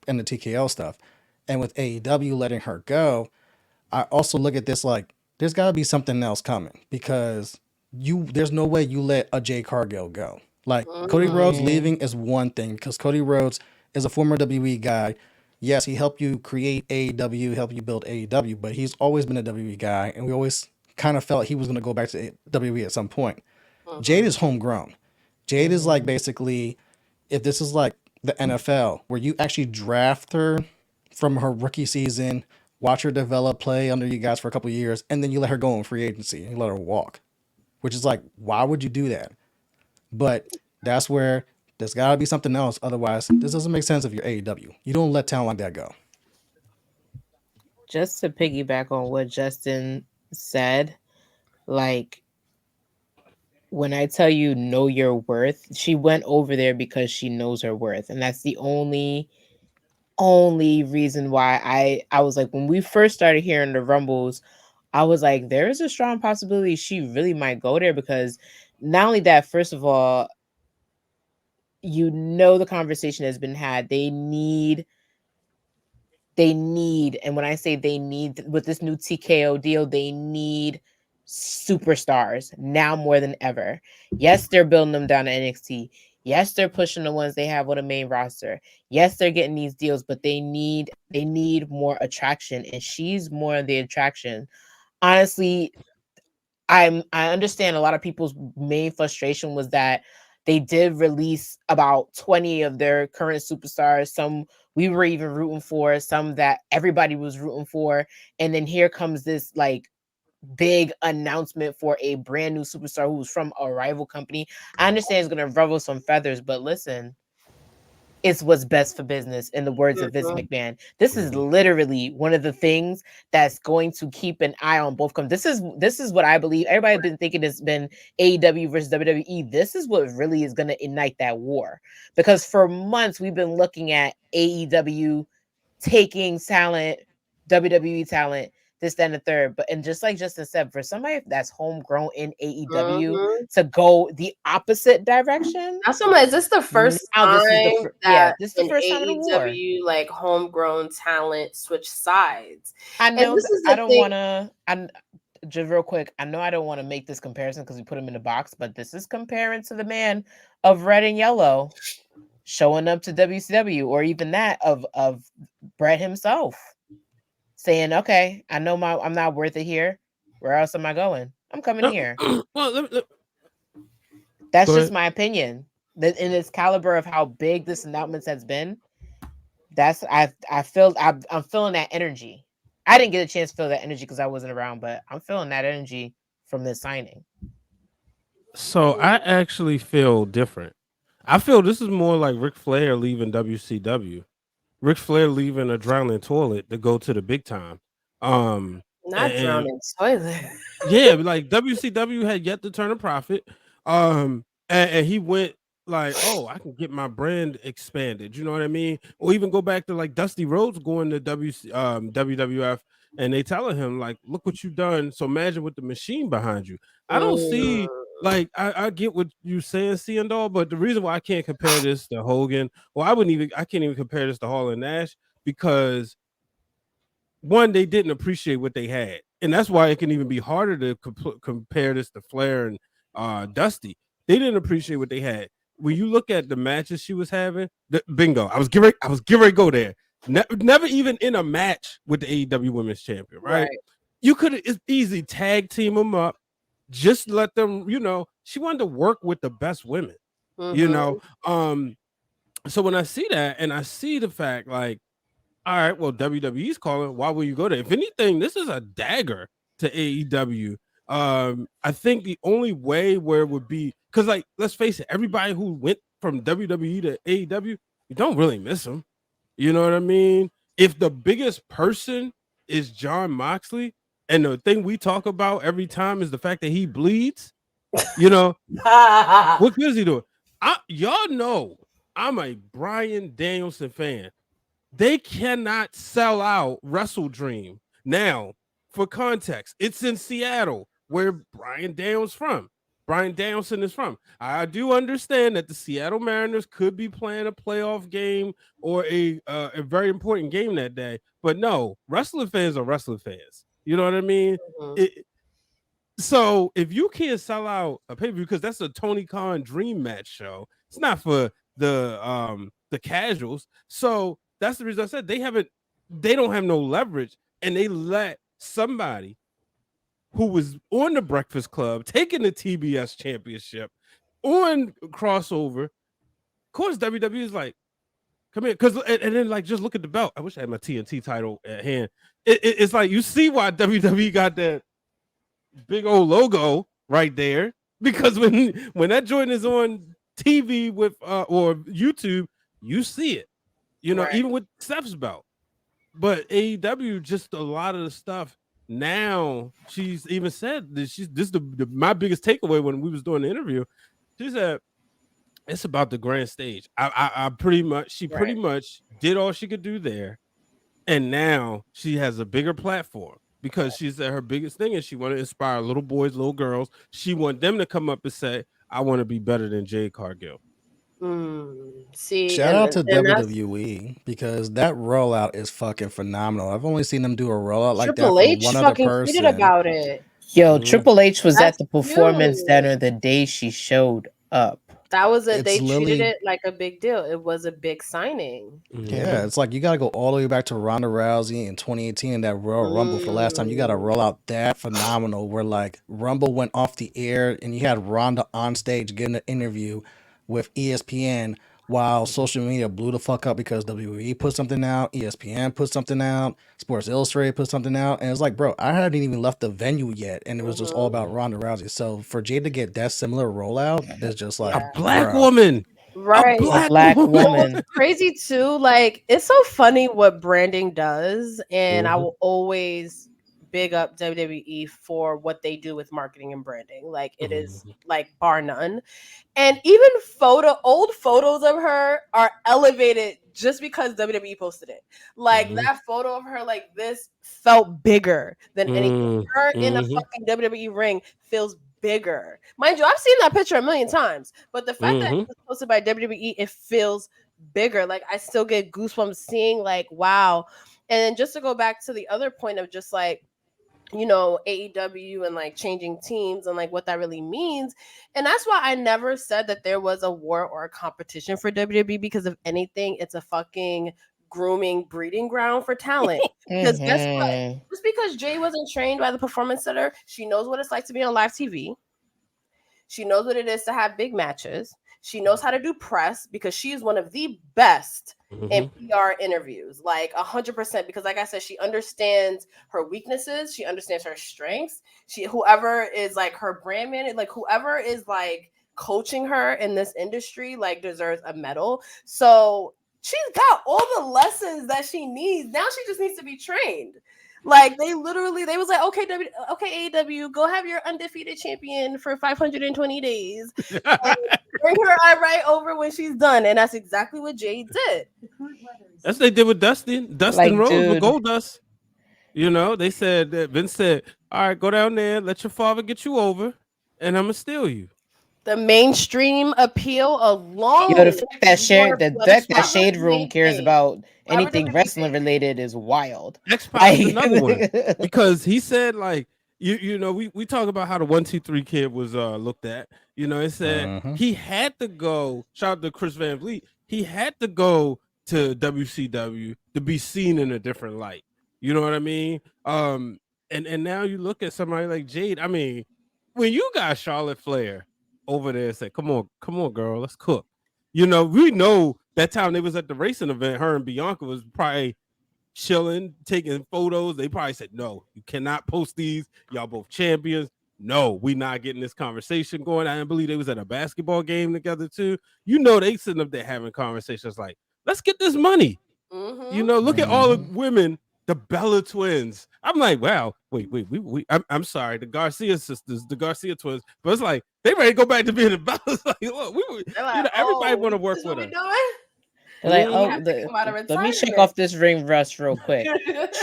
and the TKO stuff. And with AEW letting her go, I also look at this like, there's got to be something else coming because there's no way you let a Jade Cargill go. Like, Cody Rhodes leaving is one thing because Cody Rhodes is a former WWE guy. Yes, he helped you create AEW, helped you build AEW, but he's always been a WWE guy, and we always kind of felt he was going to go back to WWE at some point. Jade is homegrown. Jade is like basically, if this is like the NFL, where you actually draft her from her rookie season, watch her develop, play under you guys for a couple of years, and then you let her go in free agency and you let her walk. Which is like, why would you do that? But that's where there's got to be something else. Otherwise, this doesn't make sense if you're AEW. You don't let talent like that go. Just to piggyback on what Justin said, like when I tell you know your worth, she went over there because she knows her worth. And that's the only reason why I was like, when we first started hearing the rumbles, I was like, there is a strong possibility she really might go there, because not only that, first of all, you know, the conversation has been had. They need, and when I say they need, with this new TKO deal, they need superstars now more than ever. Yes, they're building them down to NXT. Yes, they're pushing the ones they have on the main roster. Yes, they're getting these deals, but they need more attraction, and she's more of the attraction. Honestly, I understand a lot of people's main frustration was that they did release about 20 of their current superstars. Some we were even rooting for, some that everybody was rooting for. And then here comes this like big announcement for a brand new superstar who's from a rival company. I understand it's gonna ruffle some feathers, but listen, it's what's best for business, in the words of Vince Mhm. McMahon. This is literally one of the things that's going to keep an eye on both companies. This is what I believe. Everybody's been thinking it's been AEW versus WWE. This is what really is going to ignite that war, because for months we've been looking at AEW taking talent, WWE talent, this, that, and the third. But and just like Justin said, for somebody that's homegrown in AEW Mhm. to go the opposite direction, That's what is this the first now this is the time yeah, that this is the an first time of the war. AEW like homegrown talent switch sides? I And know this that is I the don't thing. want to. I'm just real quick. I know I don't want to make this comparison because we put him in the box, but this is comparing to the man of red and yellow showing up to WCW, or even that of Brett himself saying, "Okay, I know I'm not worth it here. Where else am I going? I'm coming here." Well, That's go just ahead. my opinion. That in its caliber of how big this announcement has been, that's I'm feeling that energy. I didn't get a chance to feel that energy because I wasn't around, but I'm feeling that energy from this signing. So I actually feel different. I feel this is more like Ric Flair leaving WCW. Ric Flair leaving a drowning toilet to go to the big time. Not And drowning toilet. yeah, like WCW had yet to turn a profit. And he went like, oh, I can get my brand expanded. You know what I mean? Or even go back to like Dusty Rhodes going to WWF, and they telling him like, look what you done. So imagine with the machine behind you. I don't see Mm. like I get what you saying, seeing doll, but the reason why I can't compare this to Hogan, or I can't even compare this to Hall and Nash, because one, they didn't appreciate what they had, and that's why it can even be harder to compare this to Flair and Dusty. They didn't appreciate what they had. When you look at the matches she was having, bingo, I was getting ready to go there. Never even in a match with the AEW Women's Champion, right? Right. You could, it's easy, tag team them up, just let them. You know, she wanted to work with the best women. You know, Mhm. so when I see that, and I see the fact like, all right, well, WWE's calling. Why will you go there? If anything, this is a dagger to AEW. I think the only way where it would be, because like, let's face it, everybody who went from WWE to AEW, you don't really miss them. You know what I mean? If the biggest person is John Moxley, and the thing we talk about every time is the fact that he bleeds, you know, what good is he doing? Y'all know I'm a Brian Danielson fan. They cannot sell out Wrestle Dream. Now, for context, it's in Seattle, where Brian Daniels from. Brian Danielson is from. I do understand that the Seattle Mariners could be playing a playoff game or a very important game that day, but no, wrestling fans are wrestling fans. You know what I mean? Mhm. So if you can't sell out a pay-per-view, because that's a Tony Khan dream match show, it's not for the casuals. So that's the reason I said they don't have no leverage, and they let somebody who was on the Breakfast Club taking the TBS championship on crossover. Of course, WWE is like, come here, because and then like just look at the belt. I wish I had my TNT title at hand. It's like you see why WWE got that big old logo right there, because when that joint is on TV with or YouTube, you see it. You know, Right. even with Steph's belt. But AEW, just a lot of the stuff now. She's even said that this is my biggest takeaway when we was doing the interview. She said it's about the grand stage. I pretty much pretty much did all she could do there, and now she has a bigger platform because she said her biggest thing is she want to inspire little boys, little girls. She want them to come up and say, "I want to be better than Jade Cargill." See, Shout out to and that's WWE because that rollout is fucking phenomenal. I've only seen them do a rollout like that Triple from H one other fucking tweeted person. about it. Yo, Triple H was That's at the performance huge. center the day she showed up. That was it. It's They treated literally- it like a big deal. It was a big signing. Yeah, it's like you got to go all the way back to Ronda Rousey in 2018 in that Royal Rumble for the last time. You got to roll out that phenomenal where like Rumble went off the air and you had Ronda on stage getting an interview with ESPN while social media blew the fuck up because WWE put something out, ESPN put something out, Sports Illustrated put something out, and it's like, bro, I hadn't even left the venue yet, and it was just all about Ronda Rousey. So for Jade to get that similar rollout is just like A black bro. woman. Right. A black woman. Crazy too. Like, it's so funny what branding does, and I will always big up WWE for what they do with marketing and branding. Like, it is like bar none. And even old photos of her are elevated just because WWE posted it. Like, that photo of her like this felt bigger than anything. Her in a fucking WWE ring feels bigger. Mind you, I've seen that picture a million times, but the fact that it was posted by WWE, it feels bigger. Like, I still get goosebumps seeing like, wow. And then just to go back to the other point of just like, you know, AEW and like changing teams and like what that really means. And that's why I never said that there was a war or a competition for WWE, because if anything, it's a fucking grooming breeding ground for talent. Because guess what? Just because Jay wasn't trained by the Performance Center, she knows what it's like to be on live TV. She knows what it is to have big matches. She knows how to do press because she is one of the best in PR interviews, like 100%. Because, like I said, she understands her weaknesses. She understands her strengths. Whoever is like her brand manager, like whoever is like coaching her in this industry, like deserves a medal. So she's got all the lessons that she needs. Now she just needs to be trained. Like they was like, okay, AEW, go have your undefeated champion for 520 days. And bring her right over when she's done. And that's exactly what Jade did. That's what they did with Dustin Like, Rhodes with dude. Goldust. You know, they said that Vince said, all right, go down there, let your father get you over, and I'm gonna steal you. The mainstream appeal alone. Yo, the fact that Shade Room cares about anything wrestling related is wild. X-Pac is another one. Because he said, like, you know, we talk about how the 1-2-3 kid was looked at. You know, it said he had to go, shout out to Chris Van Vliet, he had to go to WCW to be seen in a different light. You know what I mean? And now you look at somebody like Jade. I mean, when you got Charlotte Flair over there and say, come on, girl, let's cook. You know, we know that time they was at the racing event, her and Bianca was probably chilling, taking photos. They probably said, no, you cannot post these. Y'all both champions. No, we not getting this conversation going. I didn't believe they was at a basketball game together too. You know, they sitting up there having conversations like, let's get this money. You know, look at all the women, the Bella twins. I'm like, wow, wait, I'm sorry, the Garcia sisters, the Garcia twins. But it's like, they ready to go back to being the Bellas. Like, look, everybody want to work with her. Like, let me shake off this ring rust real quick.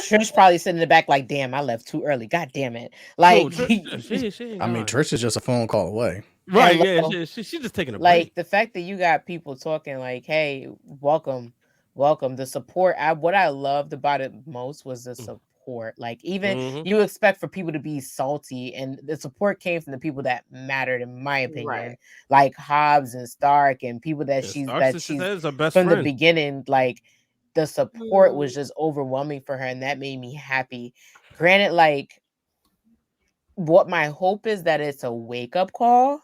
Trish probably sitting in the back like, damn, I left too early. God damn it. Like, Trish is just a phone call away. Right, yeah, she's just taking a break. Like, the fact that you got people talking like, hey, welcome. The support. What I loved about it most was the support. Like, even you expect for people to be salty, and the support came from the people that mattered, in my opinion, like Hobbs and Stark, and people that she's from the beginning. Like, the support was just overwhelming for her, and that made me happy. Granted, like, what my hope is that it's a wake-up call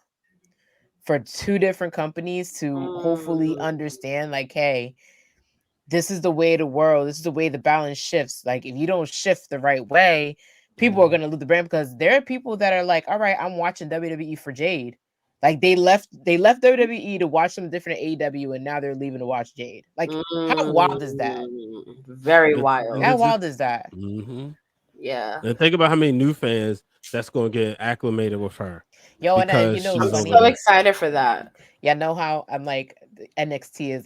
for two different companies to hopefully understand, like, hey, this is the way of the world. This is the way the balance shifts. Like if you don't shift the right way, people are gonna lose the brand because there are people that are like, all right, I'm watching WWE for Jade. Like they left WWE to watch some different AEW and now they're leaving to watch Jade. Like how wild is that? Very wild. How wild is that? Mm-hmm. Yeah. And think about how many new fans that's going to get acclimated with her. Yo, and because you know, she's I'm over so there. excited for that. Yeah, know how I'm like NXT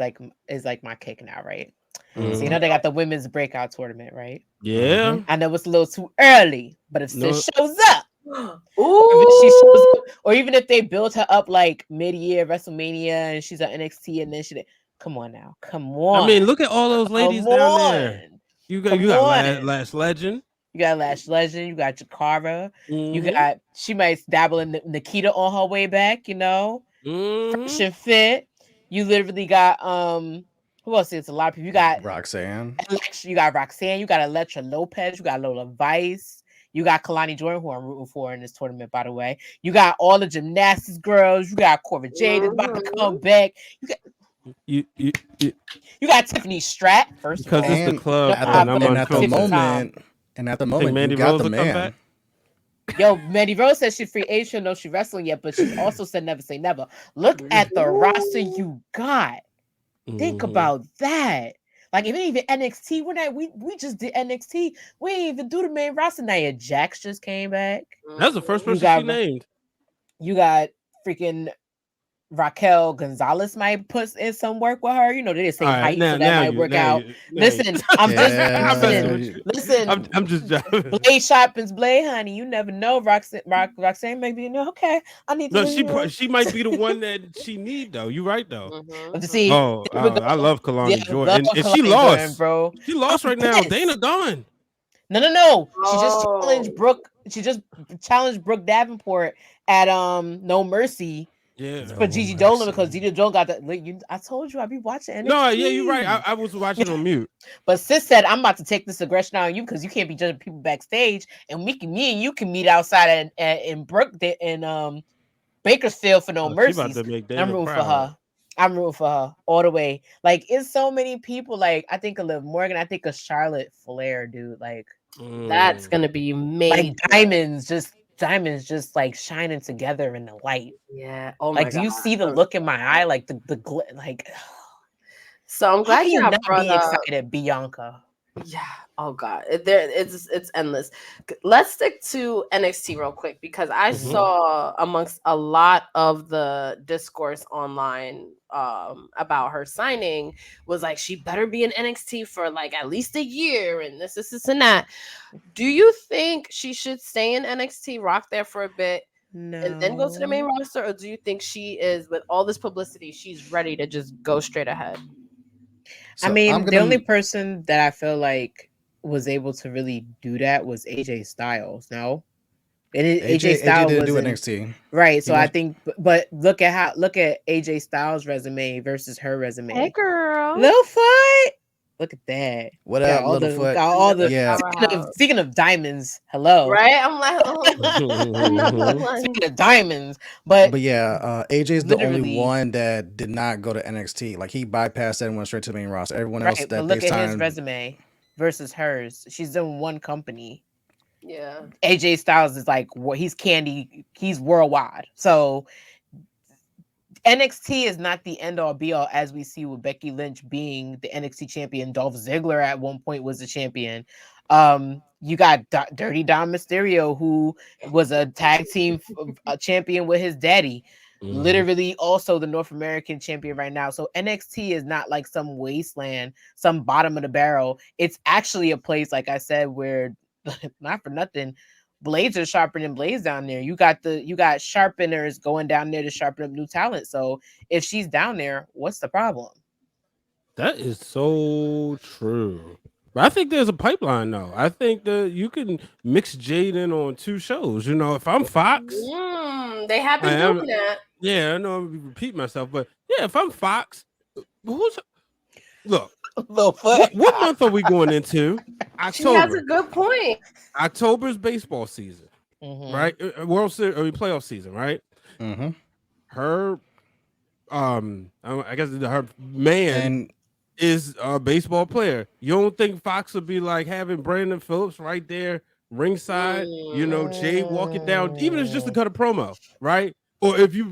is like my kick now, right? So you Mhm. know they got the women's breakout tournament, right? Yeah. I know it's a little too early, but if No. sis shows up, Ooh. if she shows up, or even if they build her up like mid-year WrestleMania and she's on NXT and then come on now, come on. I mean, look at all those ladies Come down on. there. You got Last Legend. You got Lash Legend. You got Jakara. You Mhm. got she might dabble in Nikita on her way back. You know, fresh Mhm. and fit. You literally got who else? It's a lot of people. You got Roxanne. You got Roxanne. You got Electra Lopez. You got Lola Vice. You got Kalani Jordan, who I'm rooting for in this tournament, by the way. You got all the gymnastics girls. You got Cora Jade is about to come back. You You got Tiffany Strat, first of because all. it's the And club at and the, I'm and on at the Twitter. moment, Think Mandy you got Rose the will come man. back? Yo, Mandy Rose says she's free agent. She'll know she's wrestling yet, but she's also said never say never. Look at the roster you got. Think Mhm. about that. Like even NXT, we just did NXT. We ain't even do the main roster now yet. Jax just came back. That's the first You person she got named. you got freaking Raquel Gonzalez might put in some work with her. You know, they're the same All right, height, so that might work out. Listen, I'm just I'm messing with you. listen. I'm just joking. Blade sharpens blade, honey. You never know. Roxanne maybe you know. Okay, I need to. No, she might be the one that she need though. You right though. To see. Oh, I love Kalani Yeah, Jordan, love and she Kalani lost, Jordan, bro. She lost I'm right now. pissed. Dana gone. No. She just challenged Brooke. She just challenged Brooke Davenport at No Mercy. Yeah, For Gigi Dolan because Gigi Dolan got that. I told you I'd be watching NXT. No, yeah, you're right. I was watching on mute. But sis said I'm about to take this aggression out on you because you can't be judging people backstage, and me and you can meet outside in Brooke in Bakersfield for No Mercy. She about to make I'm Dana rooting proud. for her. I'm rooting for her all the way. Like it's so many people. Like I think of Liv Morgan. I think of Charlotte Flair, dude. Like that's gonna be major. Like diamonds just like shining together in the light. Yeah. Oh my God. Do you see the look in my eye? Like the like. So I'm glad you not be excited, Bianca. Yeah. Oh God. It's endless. Let's stick to NXT real quick because I saw amongst a lot of the discourse online about her signing was like she better be in NXT for like at least a year and this and that. Do you think she should stay in NXT, rock there for a bit, and then go to the main roster, or do you think she is, with all this publicity, she's ready to just go straight ahead? So I mean, the only person that I feel like was able to really do that was AJ Styles. No, AJ Styles didn't do NXT, right? So I think, but look at AJ Styles' resume versus her resume. Hey, girl, Littlefoot. Look at that. What up, Littlefoot? All the yeah. Speaking of diamonds, hello. Right? I'm like, speaking of diamonds, but yeah, AJ's the only one that did not go to NXT. Like he bypassed that and went straight to the main roster. Everyone else that but look at his resume versus hers. She's in one company. Yeah. AJ Styles is like he's candy. He's worldwide. So NXT is not the end all be all, as we see with Becky Lynch being the NXT champion. Dolph Ziggler at one point was the champion. You got Dirty Dom Mysterio, who was a tag team champion with his daddy. Literally also the North American champion right now. So NXT is not like some wasteland, some bottom of the barrel. It's actually a place, like I said, where not for nothing, blades are sharpening blades down there. You got sharpeners going down there to sharpen up new talent. So if she's down there, what's the problem? That is so true. But I think there's a pipeline though. I think that you can mix Jade in on 2 shows. You know, if I'm Fox, they have been doing that. Yeah, I know I'm repeat myself, but yeah, if I'm Fox, look. What month are we going into? October. She has a good point. October's baseball season, right? World Series or playoff season, right? Her, I guess her man is a baseball player. You don't think Fox would be like having Brandon Phillips right there ringside? You know, Jade walking down, even if it's just to cut a promo, right? Or if you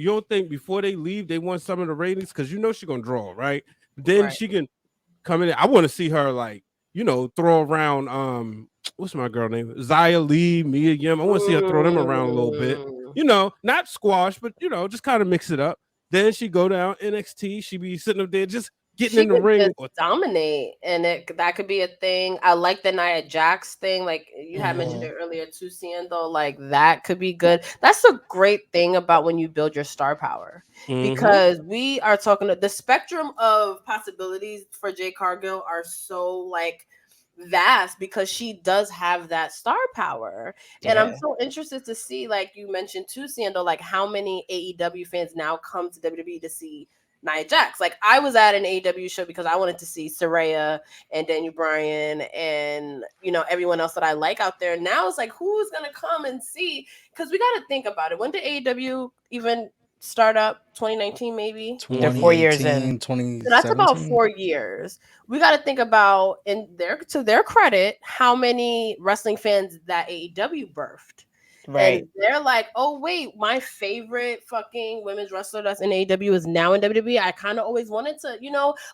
don't think before they leave they want some of the ratings because you know she's gonna draw, right? Then Right. she can come in. I want to see her like throw around what's my girl name? Zia Lee, Mia Yim. I want to see her throw them around a little bit. Not squash, but just kind of mix it up. Then she go down NXT. She be sitting up there just getting She in the could ring. just dominate, and that could be a thing. I like the Nia Jax thing, like you had mentioned it earlier too, Siendo. Like that could be good. That's a great thing about when you build your star power, because we are talking the spectrum of possibilities for Jade Cargill are so like vast because she does have that star power. And I'm so interested to see, like you mentioned too, Siendo, like how many AEW fans now come to WWE to see Nia Jax. Like I was at an AEW show because I wanted to see Saraya and Daniel Bryan and everyone else that I like out there. Now it's like who's gonna come and see? Because we got to think about it. When did AEW even start up? 2019 maybe. They're 4 years in. 2017. So that's about 4 years. We got to think about, to their credit, how many wrestling fans that AEW birthed. Right. And they're like, oh, wait, my favorite fucking women's wrestler that's in AEW is now in WWE. I kind of always wanted to,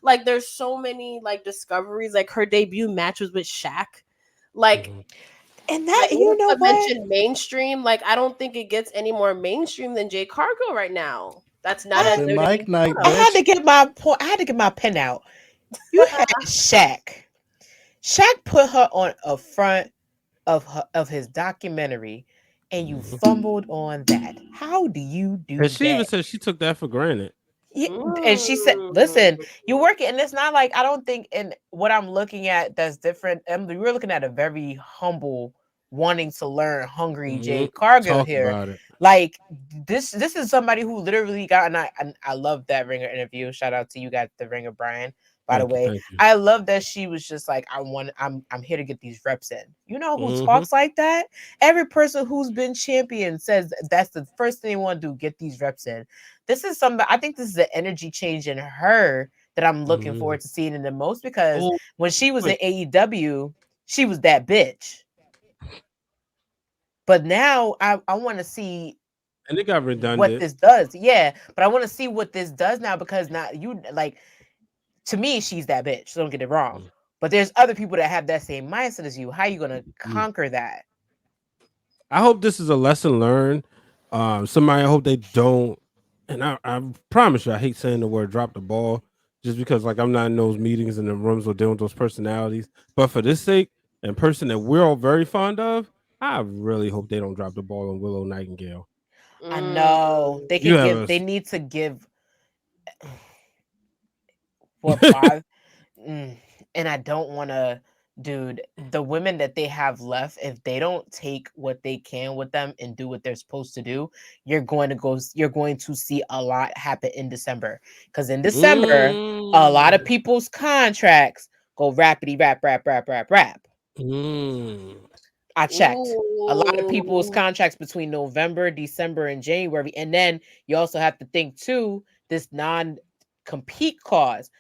like there's so many like discoveries. Like her debut match was with Shaq. Like, and that, I mentioned mainstream. Like, I don't think it gets any more mainstream than Jade Cargill right now. That's not a Mike Knight. I had to get my point. I had to get my pen out. You had Shaq. Shaq put her on a front of his documentary, and you fumbled on that. How do you do and she that? even said she took that for granted. Yeah, and she said, listen, you work it, and it's not like I don't think in what I'm looking at that's different. Emily, we're looking at a very humble, wanting to learn, hungry Jade Cargill Talk here. about it. Like this is somebody who literally got, and I love that Ringer interview. Shout out to you, got the Ringer, Brian. By the way, I love that she was just like, I'm here to get these reps in. You know who talks like that? Every person who's been champion says that's the first thing they want to do, get these reps in. This is something, I think this is an energy change in her that I'm looking forward to seeing in the most, because when she was in AEW, she was that bitch. But now I want to see, and it got redundant, what this does. Yeah, but I want to see what this does now, because now to me, she's that bitch. So don't get it wrong. But there's other people that have that same mindset as you. How are you gonna conquer that? I hope this is a lesson learned. I hope they don't. And I promise you, I hate saying the word "drop the ball," just because like I'm not in those meetings and the rooms or dealing with those personalities. But for this sake, and person that we're all very fond of, I really hope they don't drop the ball on Willow Nightingale. I know they can give. They need to give. What 5? And I don't want to, dude. The women that they have left, if they don't take what they can with them and do what they're supposed to do, you're going to see a lot happen in December. Because in December, a lot of people's contracts go rapidy rap. I checked. A lot of people's contracts between November, December, and January. And then you also have to think too, this non-compete clause.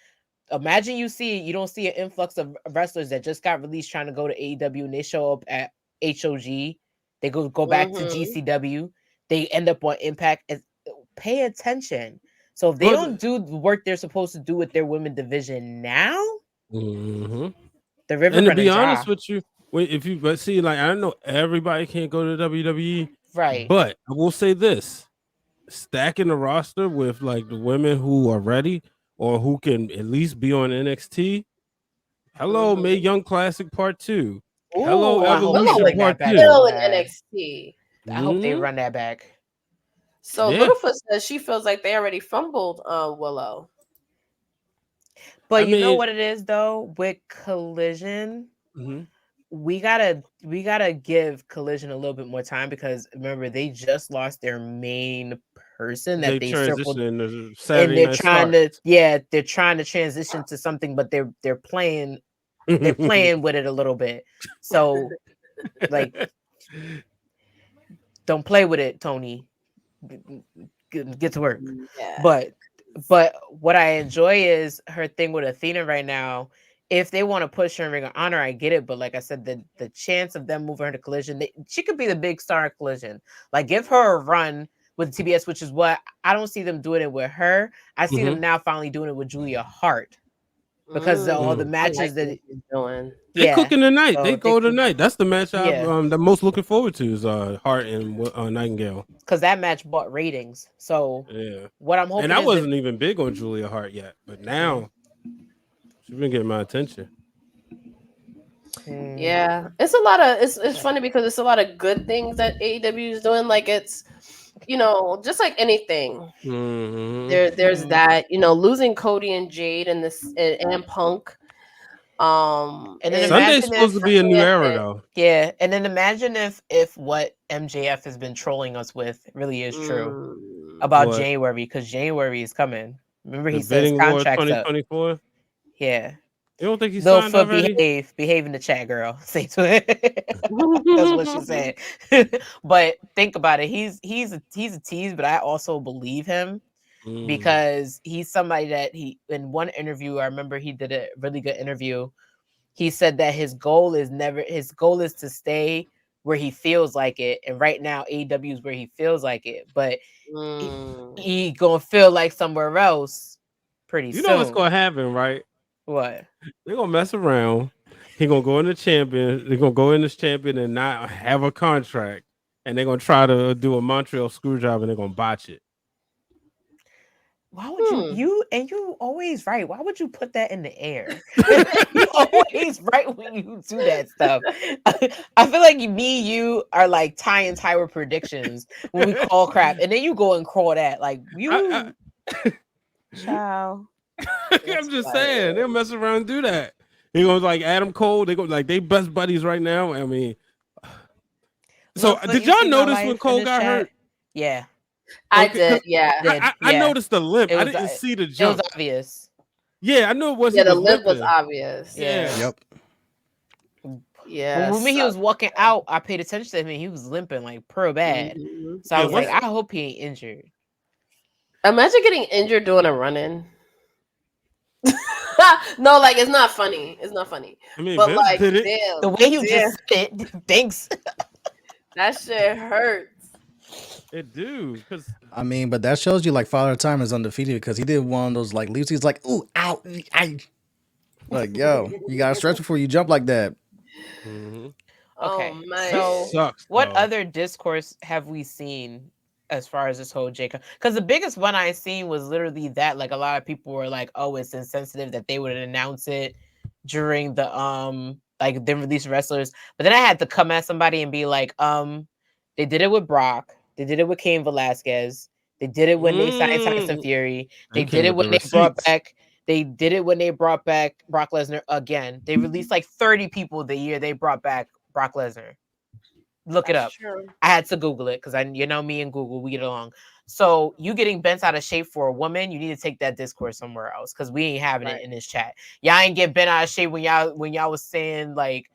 Imagine you don't see an influx of wrestlers that just got released trying to go to AEW, and they show up at HOG. They go back to GCW. They end up on Impact. Pay attention. So if they don't do the work they're supposed to do with their women division now, the river. And to be honest with you, like I know everybody can't go to WWE, right? But I will say this: stacking the roster with like the women who are ready or who can at least be on NXT. Hello, Mae Young Classic Part 2. Hello, Evolution Part 2. Still in NXT. I hope they run that back. So Littlefoot says she feels like they already fumbled Willow. But you know what it is though, with Collision, we gotta give Collision a little bit more time, because remember they just lost their main person that they circled, and they're trying to transition to something, but they're playing with it a little bit. So like, don't play with it, Tony. Get to work. Yeah. But But what I enjoy is her thing with Athena right now. If they want to push her in Ring of Honor, I get it. But like I said, the chance of them moving her to Collision, she could be the big star of Collision. Like, give her a run with TBS, which is what I don't see them doing it with her. I see them now finally doing it with Julia Hart because all the I like matches that what she's doing. They cooking tonight. so They go tonight. That's the match I'm the most looking forward to is Hart and Nightingale. because that match bought ratings. So Yeah, what I'm hoping and I is wasn't even big on Julia Hart yet, but now she's been getting my attention. Yeah, it's a lot of it's funny because it's a lot of good things that AEW is doing. Like it's, just like anything. There's that, losing Cody and Jade and this and Punk. And then Sunday's supposed to be a new era though. Yeah, and then imagine if what MJF has been trolling us with really is true about What? January, because January is coming. Remember, The he says bidding war contracts up. 2024. Yeah. You don't think he's signed already? Behave in the chat, girl. Say to it. That's what she said. But think about it. He's a tease, but I also believe him because he's somebody that he in one interview. I remember he did a really good interview. He said that his goal is to stay where he feels like it, and right now AEW is where he feels like it, but he gonna feel like somewhere else pretty soon. You know what's gonna happen, right? What? They're gonna mess around. He gonna go in the champion. They're gonna go in as champion and not have a contract, and they're gonna try to do a Montreal screw job, and they're gonna botch it. Why would you always right? Why would you put that in the air? You always right when you do that stuff. I feel like you are like Ty and Tyra predictions when we call crap, and then you go and call that like you. Ciao. I'm just saying they'll mess around and do that. They gonna like Adam Cole. They go like they best buddies right now. I mean, so did y'all notice when Cole got hurt? Yeah. I did, yeah. I noticed the limp. I didn't see the jump. It was obvious. Yeah, I knew it was. Yeah, the limp was obvious. Yeah. Yep. Yeah. When he was walking out, I paid attention to him and he was limping like pro bad. So I was like, I hope he ain't injured. Imagine getting injured doing a run-in. No, like it's not funny. It's not funny. I mean, but Vince like did it. damn, the way you just said it, thanks. That shit hurts. It do, because I mean, but that shows you like Father Time is undefeated because he did one of those like leaps. He's like, ooh, ow, I like, yo, you gotta stretch before you jump like that. Okay, so sucks, what other discourse have we seen as far as this whole Jacob? Because the biggest one I seen was literally that like a lot of people were like, oh, it's insensitive that they would announce it during the like they release wrestlers, but then I had to come at somebody and be like, they did it with Brock. They did it with Cain Velasquez. They did it when they signed Tyson Fury. They did it when they brought back. They did it when they brought back Brock Lesnar again. They released like 30 people the year they brought back Brock Lesnar. Look it up. True. I had to Google it because me and Google, we get along. So you getting bent out of shape for a woman, you need to take that discourse somewhere else because we ain't having it in this chat. Y'all ain't get bent out of shape when y'all was saying like,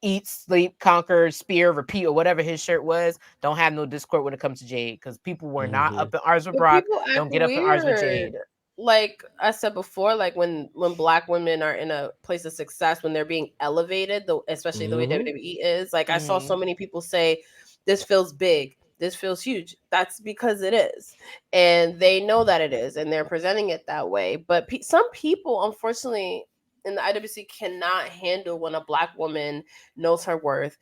eat, sleep, conquer, spear, repeat, or whatever his shirt was. Don't have no discord when it comes to Jade because people were not up in ours with Brock. Don't get up in ours with Jade. Like I said before, like when Black women are in a place of success, when they're being elevated, especially the way WWE is, like I saw so many people say, this feels big, this feels huge. That's because it is. And they know that it is, and they're presenting it that way. But some people, unfortunately, in the IWC cannot handle when a Black woman knows her worth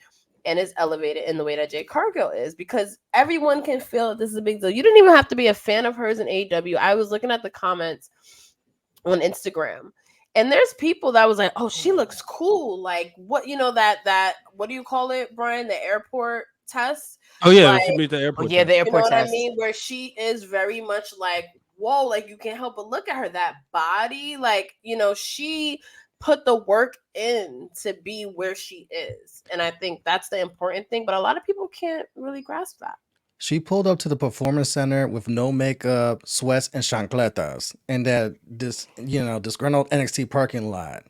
and is elevated in the way that Jade Cargill is, because everyone can feel that this is a big deal. You didn't even have to be a fan of hers in AEW. I was looking at the comments on Instagram, and there's people that was like, oh, she looks cool. Like, what, that what do you call it, Brian? The airport test? Oh, yeah, she made the airport test. Yeah, the airport test. What I mean? Where she is very much like, whoa, like you can't help but look at her, that body, like, she put the work in to be where she is. And I think that's the important thing, but a lot of people can't really grasp that. She pulled up to the performance center with no makeup, sweats, and chancletas in that disgruntled NXT parking lot.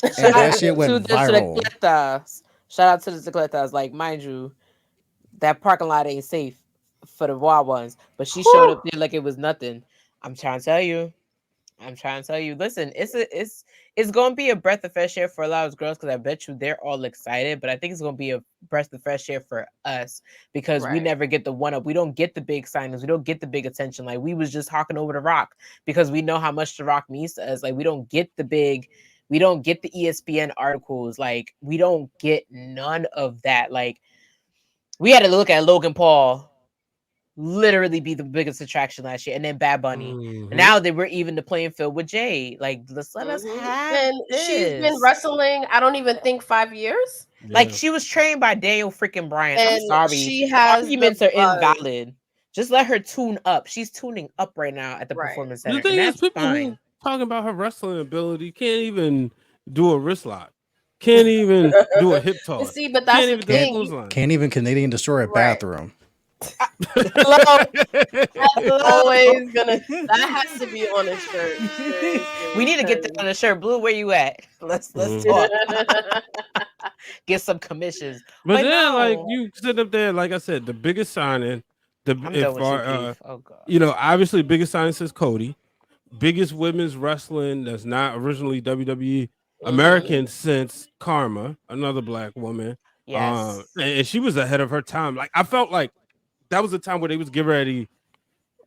And that shit went viral. Shout out to the Cicletas. Like, mind you, that parking lot ain't safe for the wild ones, but she showed up there like it was nothing. I'm trying to tell you. Listen, it's going to be a breath of fresh air for a lot of girls because I bet you they're all excited. But I think it's going to be a breath of fresh air for us because we never get the one up. We don't get the big signings. We don't get the big attention. Like we was just hawking over the Rock because we know how much the Rock means to us. Like we don't get the ESPN articles. Like we don't get none of that. Like we had to look at Logan Paul literally be the biggest attraction last year, and then Bad Bunny. And now they were even the playing field with Jade. Like, let's let us have and this. She's been wrestling, I don't even think 5 years. Like she was trained by Daniel freaking Bryan. And I'm sorry. She has arguments are invalid. Just let her tune up. She's tuning up right now at the performance center. The thing and is, people who talking about her wrestling ability can't even do a wrist lock. Can't even do a hip toss. See, but that's the thing. Can't even Canadian destroy a bathroom. Hello. That's always gonna. That has to be on a shirt. We need to get that on a shirt. Blue, where you at? Let's talk. Get some commissions. But then, like you sit up there, like I said, the biggest signing. Obviously, biggest signing since Cody. Biggest women's wrestling that's not originally WWE American since Karma, another black woman. Yes, and she was ahead of her time. Like I felt like that was the time where they was getting ready to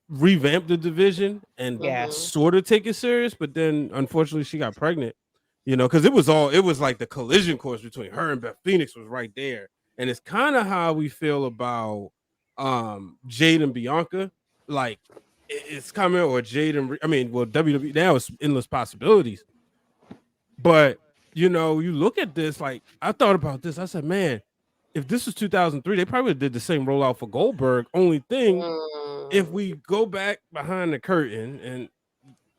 revamp the division and sort of take it serious. But then, unfortunately, she got pregnant. Because it was like the collision course between her and Beth Phoenix was right there, and it's kind of how we feel about Jade and Bianca. Like it's coming, or Jade and WWE now is endless possibilities. But you look at this. Like I thought about this. I said, man, if this was 2003, they probably did the same rollout for Goldberg. Only thing, if we go back behind the curtain and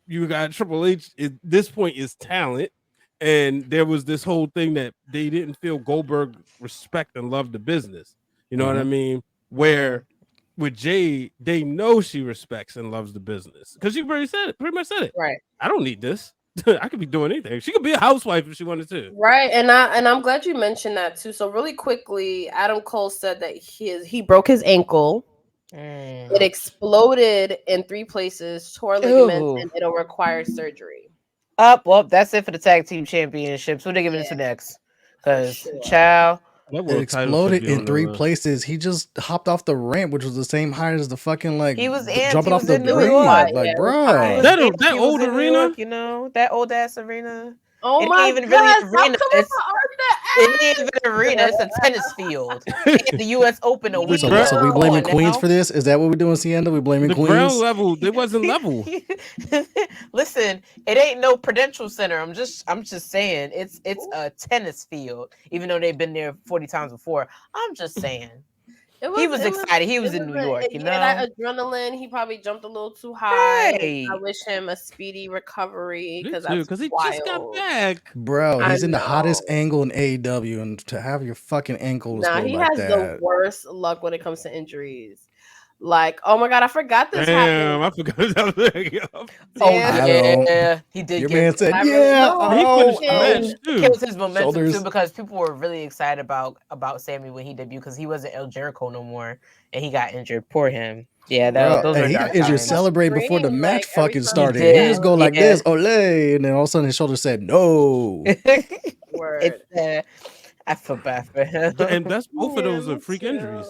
you got Triple H at this point is talent, and there was this whole thing that they didn't feel Goldberg respect and love the business. You know what I mean? Where with Jade, they know she respects and loves the business because she pretty much said it. Right. I don't need this. I could be doing anything. She could be a housewife if she wanted to. Right, and I'm glad you mentioned that too. So really quickly, Adam Cole said that he broke his ankle. It exploded in 3 places, tore ligaments, and it'll require surgery. Well, that's it for the tag team championships. What are they giving it to next? Because child. It exploded in 3 places. He just hopped off the ramp, which was the same height as the fucking jumping off the ring. Like, bro, that old arena, that old ass arena. Oh my god! Really it ain't even an arena. It's a tennis field. The U.S. Open. So we blaming Queens for this? Is that what we're doing, Sienna? We blaming Queens? The ground level. It wasn't level. Listen, it ain't no Prudential Center. I'm just saying it's a tennis field. Even though they've been there 40 times before. I'm just saying. He was excited. He was in New York, that adrenaline. He probably jumped a little too high. Right. I wish him a speedy recovery because he just got back, bro. He's in the hottest angle in AEW, and to have your fucking ankles. He has the worst luck when it comes to injuries. Like, oh my god, I forgot this happened. I forgot that. Yeah, he did. Your man said, he killed his momentum too because people were really excited about Sammy when he debuted because he wasn't El Jericho no more and he got injured. Poor him. Yeah, those he got injured. Celebrate before the match fucking started. He just go like this, ole, and then all of a sudden his shoulder said no. Word. I feel bad for him. And that's both of those are freak injuries.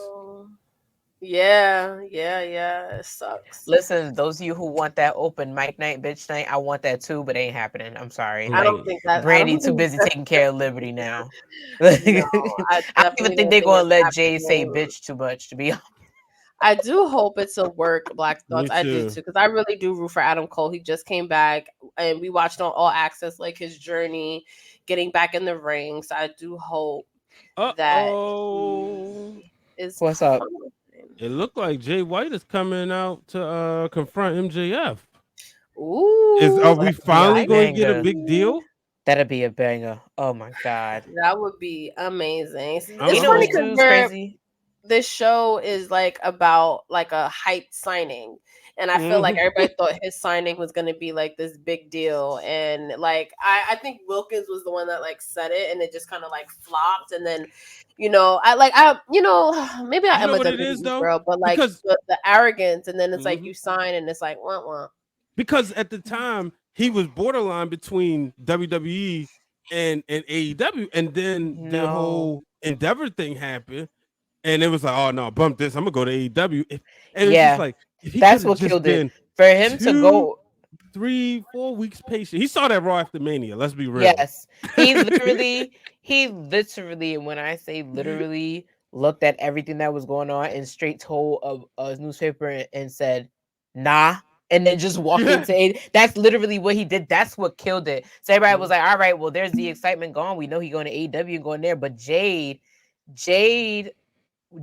Yeah, it sucks. Listen, those of you who want that open mic night, bitch night, I want that too, but it ain't happening. I'm sorry. I don't think that Brandy too busy taking care of Liberty now. I don't even think they're gonna let Jay say bitch too much, to be honest. I do hope it's a work, Black Thoughts. I do too, because I really do root for Adam Cole. He just came back, and we watched on All Access like his journey, getting back in the ring. So I do hope that is what's up. It looked like Jay White is coming out to confront MJF. Ooh, are we finally going to get a big deal? That'd be a banger. Oh my god, that would be amazing. It's funny because this show is like about like a hype signing, And I feel like everybody thought his signing was going to be like this big deal. And like, I think Wilkins was the one that like said it, and it just kind of like flopped. And then, maybe I You am know a what it is WWE though? girl, but like Because the arrogance, and then it's like you sign and it's like, wah. Because at the time he was borderline between WWE and AEW, and then the whole Endeavor thing happened, and it was like, oh no, bump this, I'm gonna go to AEW. And it's just like, if he could that's have what just killed it been for him to 2, go. 3, 4 weeks patient. He saw that Raw after Mania. Let's be real. Yes, he literally, when I say literally, looked at everything that was going on and straight told a newspaper and said, "Nah." And then just walked into it. That's literally what he did. That's what killed it. So everybody was like, all right, well, there's the excitement gone. We know he going to AEW and going there. But Jade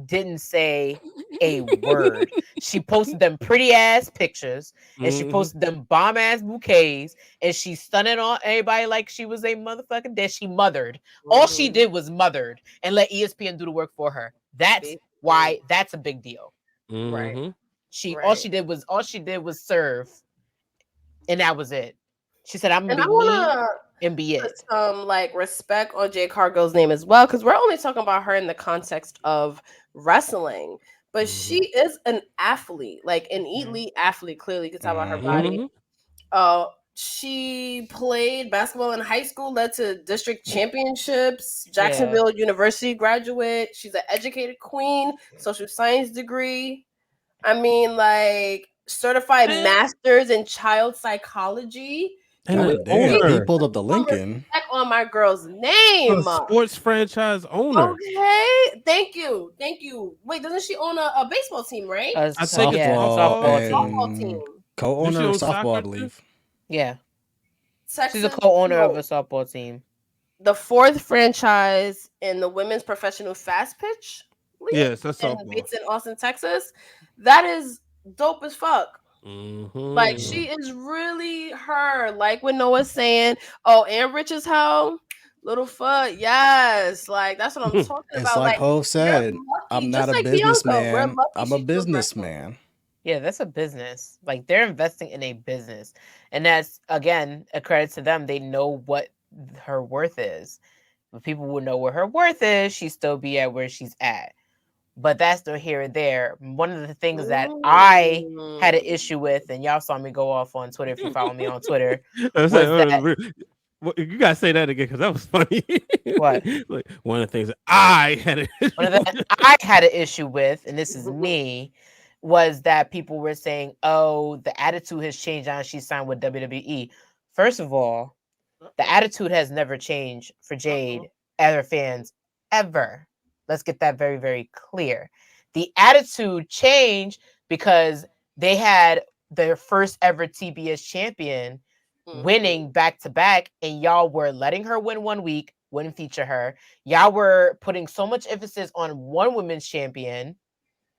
didn't say a word. She posted them pretty ass pictures and she posted them bomb ass bouquets and she stunning on everybody like she was a motherfucking dead. She mothered. All she did was mothered and let ESPN do the work for her. That's why that's a big deal. Right. All she did was serve, and that was it. She said, "I'm gonna And I be me want and be to it." put some like respect on Jade Cargill's name as well, because we're only talking about her in the context of wrestling, but she is an athlete, like an elite athlete. Clearly, you can tell about her body. She played basketball in high school, led to district championships. Jacksonville University graduate. She's an educated queen, social science degree. I mean, like certified masters in child psychology. God damn, he pulled up the Lincoln. Check on my girl's name. A sports franchise owner. Okay, thank you. Wait, doesn't she own a baseball team, right? I think it's Softball team. Co-owner of softball, I believe. Yeah. Texas, she's a co-owner of a softball team. The 4th franchise in the women's professional fast pitch league. Yes, that's softball. It's in Austin, Texas. That is dope as fuck. Like, she is really her. Like when Noah's saying, "Oh, and rich as hell." Littlefoot, yes, like that's what I'm talking It's about. like Hov said, I'm not a businessman. I'm a businessman. Yeah, that's a business. Like they're investing in a business, and that's again a credit to them. They know what her worth is. If people would know where her worth is, she'd still be at where she's at. But that's no here or there. One of the things that I had an issue with, and y'all saw me go off on Twitter if you follow me on Twitter, was that. Well, you gotta say that again because that was funny. What? Like one of the things that I had an issue with, and this is me, was that people were saying, "Oh, the attitude has changed now she signed with WWE." First of all, the attitude has never changed for Jade and her fans ever. Let's get that very, very clear. The attitude changed because they had their first ever TBS champion winning back to back, and y'all were letting her win one week, wouldn't feature her. Y'all were putting so much emphasis on one women's champion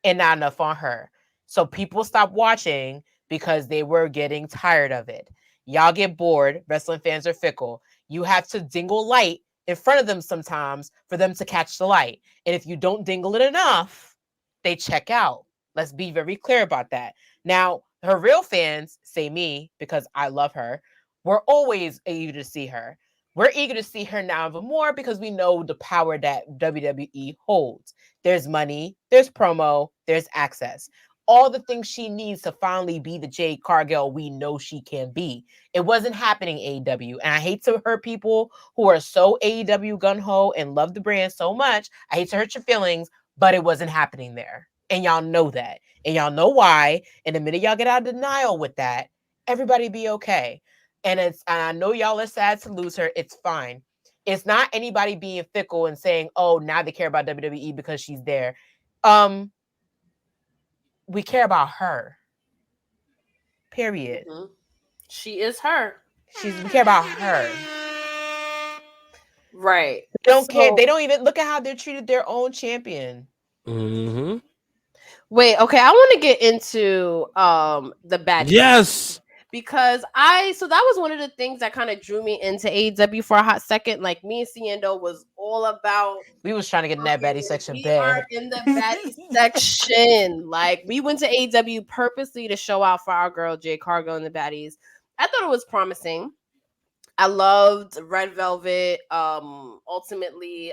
and not enough on her. So people stopped watching because they were getting tired of it. Y'all get bored. Wrestling fans are fickle. You have to dingle light in front of them sometimes for them to catch the light. And if you don't dingle it enough, they check out. Let's be very clear about that. Now, her real fans, say me, because I love her, we're always eager to see her. We're eager to see her now even more because we know the power that WWE holds. There's money, there's promo, there's access. All the things she needs to finally be the Jade Cargill we know she can be. It wasn't happening AEW. And I hate to hurt people who are so AEW gung-ho and love the brand so much. I hate to hurt your feelings, but it wasn't happening there. And y'all know that. And y'all know why. And the minute y'all get out of denial with that, everybody be okay. And I know y'all are sad to lose her. It's fine. It's not anybody being fickle and saying, "Oh, now they care about WWE because she's there." We care about her. Period. She is her. We care about her. Right. They don't care. They don't even look at how they're treated their own champion. Wait, okay. I want to get into the bad. Yes. because so that was one of the things that kind of drew me into AEW for a hot second. Like me and Ciendo was all about. We was trying to get in that baddie section We bad. are in the baddie section. Like we went to AEW purposely to show out for our girl Jade Cargill and the baddies. I thought it was promising. I loved Red Velvet, ultimately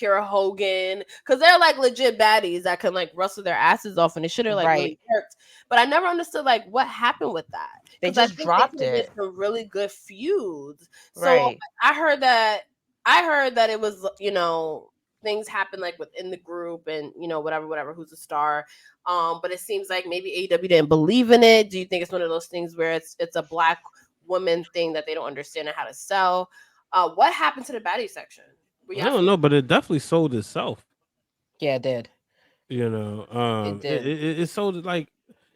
Kira Hogan, because they're like legit baddies that can like wrestle their asses off, and it should have like really worked. But I never understood like what happened with that. They just dropped it. Some really good feuds. So I heard that it was, you know, things happen like within the group and, you know, whatever, who's a star. But it seems like maybe AEW didn't believe in it. Do you think it's one of those things where it's a black woman thing that they don't understand how to sell? What happened to the baddie section? I don't know, but it definitely sold itself. Yeah, it did. You know, it did. It sold like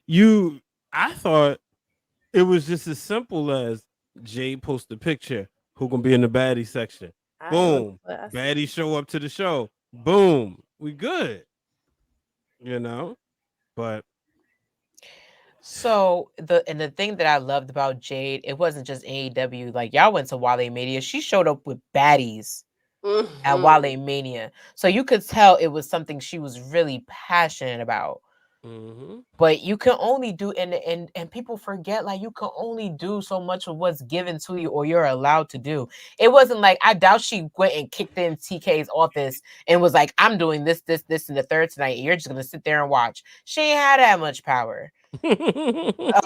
you. I thought it was just as simple as Jade post a picture. Who gonna be in the baddie section? Boom. Baddies show up to the show. Boom. We good. You know, but. So the thing that I loved about Jade, it wasn't just AEW. Like y'all went to Wale Mania. She showed up with baddies at Wale Mania. So you could tell it was something she was really passionate about. But you can only do and people forget, like you can only do so much of what's given to you or you're allowed to do. It wasn't like, I doubt she went and kicked in TK's office and was like, I'm doing this and the third tonight, and you're just gonna sit there and watch. She ain't had that much power.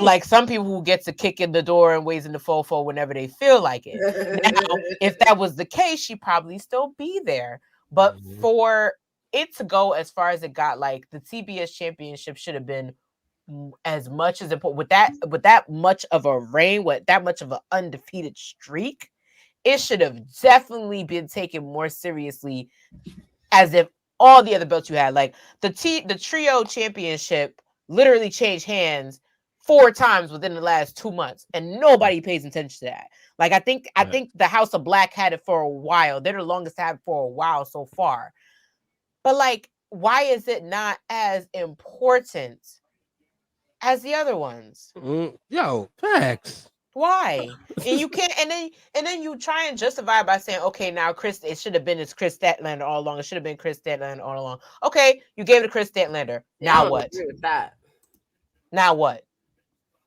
Like some people who get to kick in the door and ways in the fofo whenever they feel like it. Now, if that was the case, she'd probably still be there. But for it to go as far as it got, like the TBS championship should have been as much as important with that much of a reign, with that much of an undefeated streak. It should have definitely been taken more seriously, as if all the other belts you had, like the trio championship literally changed hands 4 times within the last 2 months, and nobody pays attention to that. Like I think the House of Black had it for a while. They're the longest to have it for a while so far. But like, why is it not as important as the other ones? Yo, facts. Why? And you can't, and then you try and justify it by saying, okay, now it should have been Chris Statlander all along. It should have been Chris Statlander all along. Okay, you gave it to Chris Statlander. Now what? Agree with that. Now what?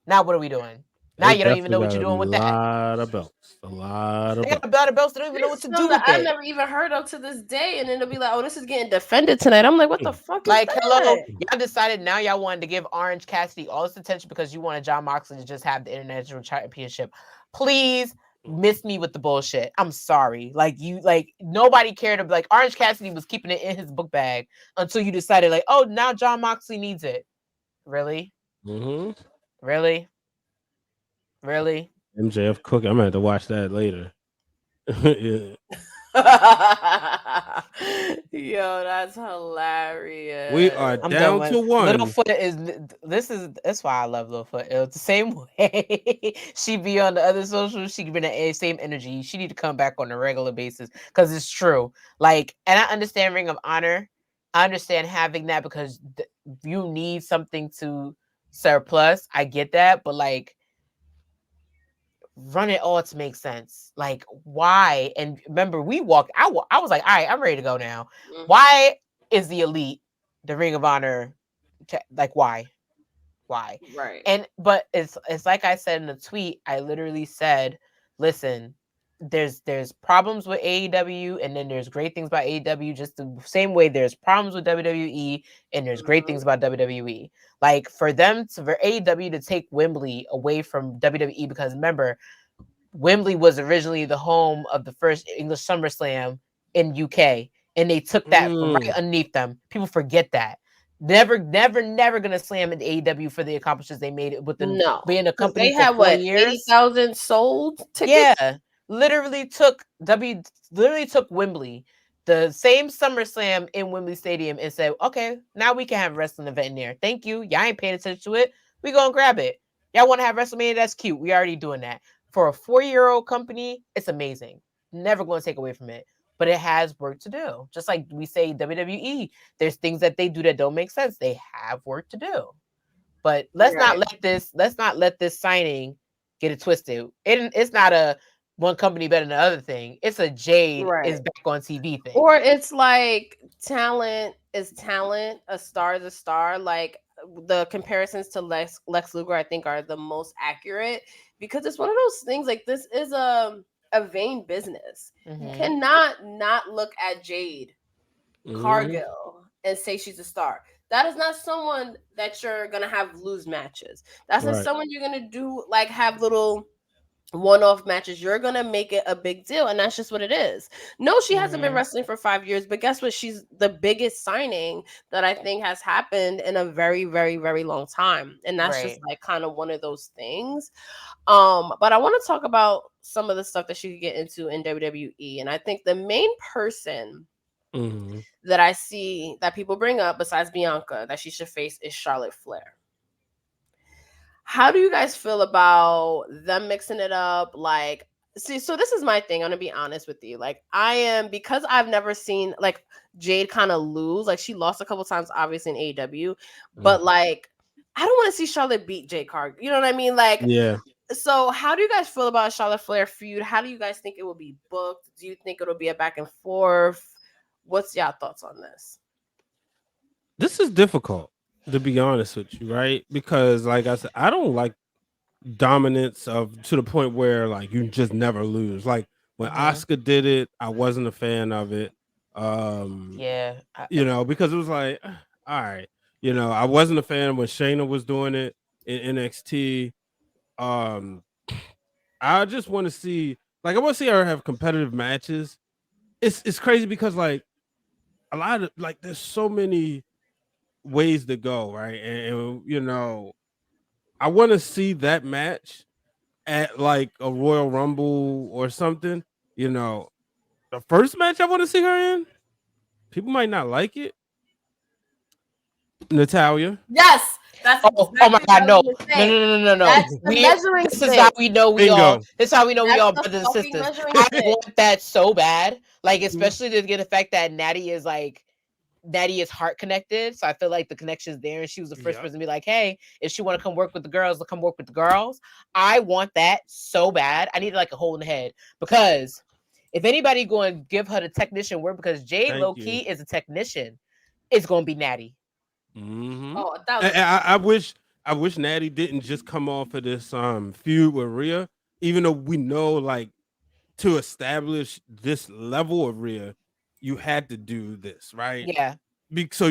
Now what are we doing? Now you don't even know what you're doing with that. A lot of belts. A lot of belts. They got a lot of belts. They don't even know what to do with it. I never even heard of to this day. And then they'll be like, oh, this is getting defended tonight. I'm like, what the fuck is that? Hello? Y'all decided now y'all wanted to give Orange Cassidy all this attention because you wanted Jon Moxley to just have the International Championship. Please miss me with the bullshit. I'm sorry. Like nobody cared. Like Orange Cassidy was keeping it in his book bag until you decided like, oh, now Jon Moxley needs it. Really? Really? Really? MJF cooking. I'm gonna have to watch that later. Yeah. Yo, that's hilarious. We are down to one. Littlefoot that's why I love Littlefoot. It's the same way she be on the other socials. She can be the same energy. She need to come back on a regular basis because it's true. Like, and I understand Ring of Honor. I understand having that because you need something to surplus. I get that, but like, run it all to make sense. Like, why? And remember, I was like, all right, I'm ready to go now. Why is the Elite the Ring of Honor? Like, why? Right. But it's like I said in the tweet. I literally said, listen, there's problems with AEW, and then there's great things about AEW. Just the same way there's problems with WWE, and there's great things about WWE. Like for AEW to take Wembley away from WWE, because remember, Wembley was originally the home of the first English SummerSlam in UK, and they took that right underneath them. People forget that. Never gonna slam into AEW for the accomplishments they made with being a company they had for 4 years. 80,000 sold tickets. Yeah, literally took Wembley, the same SummerSlam in Wembley Stadium, and said, okay, now we can have a wrestling event in there. Thank you. Y'all ain't paying attention to it. We gonna grab it. Y'all want to have WrestleMania? That's cute. We already doing that. For a 4-year-old company, it's amazing. Never going to take away from it. But it has work to do. Just like we say WWE, there's things that they do that don't make sense. They have work to do. But let's not let this signing get it twisted. It's not a one company better than the other thing. It's a Jade is Right. back on TV thing. Or it's like talent is talent, a star is a star. Like the comparisons to Lex Luger, I think, are the most accurate because it's one of those things. Like this is a vain business. You Mhm. cannot not look at Jade Cargill and say she's a star. That is not someone that you're gonna have lose matches. That's not Right. someone you're gonna do like have little one-off matches. You're gonna make it a big deal, and that's just what it is. No, she hasn't been Mhm. wrestling for 5 years, but guess what? She's the biggest signing that I think has happened in a very, very, very long time, and that's just Right. like kind of one of those things. But I want to talk about some of the stuff that she could get into in WWE, and I think the main person Mhm. that I see that people bring up besides Bianca that she should face is Charlotte Flair. How do you guys feel about them mixing it up? Like, see, so this is my thing. I'm gonna be honest with you. Like, I am because I've never seen like Jade kind of lose. Like, she lost a couple times, obviously in AEW, but like, I don't want to see Charlotte beat Jade Cargill. You know what I mean? Like, Yeah. so how do you guys feel about Charlotte Flair feud? How do you guys think it will be booked? Do you think it'll be a back and forth? What's y'all thoughts on this? This is difficult, to be honest with you, right? Because like I said, I don't like dominance of to the point where like you just never lose. Like when Mhm. Oscar did it, I wasn't a fan of it. Yeah. Because it was like, all right, I wasn't a fan when Shayna was doing it in NXT. Um, I just want to see, like, I want to see her have competitive matches. It's crazy because like a lot of like there's so many ways to go, right? And I want to see that match at like a Royal Rumble or something. You know, the first match I want to see her in, people might not like it. Natalia. Yes, that's Oh my exactly what God, I was no. gonna No, say. no, no, no, no. That's the We measuring this is how stick. we know we all Bingo. this is how we know we That's all the brothers and fucking sisters. measuring I stick. want that so bad. Like, Mhm. especially to get the fact that Natty is heart connected. So I feel like the connection is there. And she was the first Yep. person to be like, hey, if she want to come work with the girls, to come work with the girls. I want that so bad. I need like a hole in the head. Because if anybody going to give her the technician work, because Jade Thank low you. key is a technician, it's going to be Natty. Mm-hmm. Oh, I wish Natty didn't just come off of this feud with Rhea, even though we know like to establish this level of Rhea, you had to do this, right? Yeah. So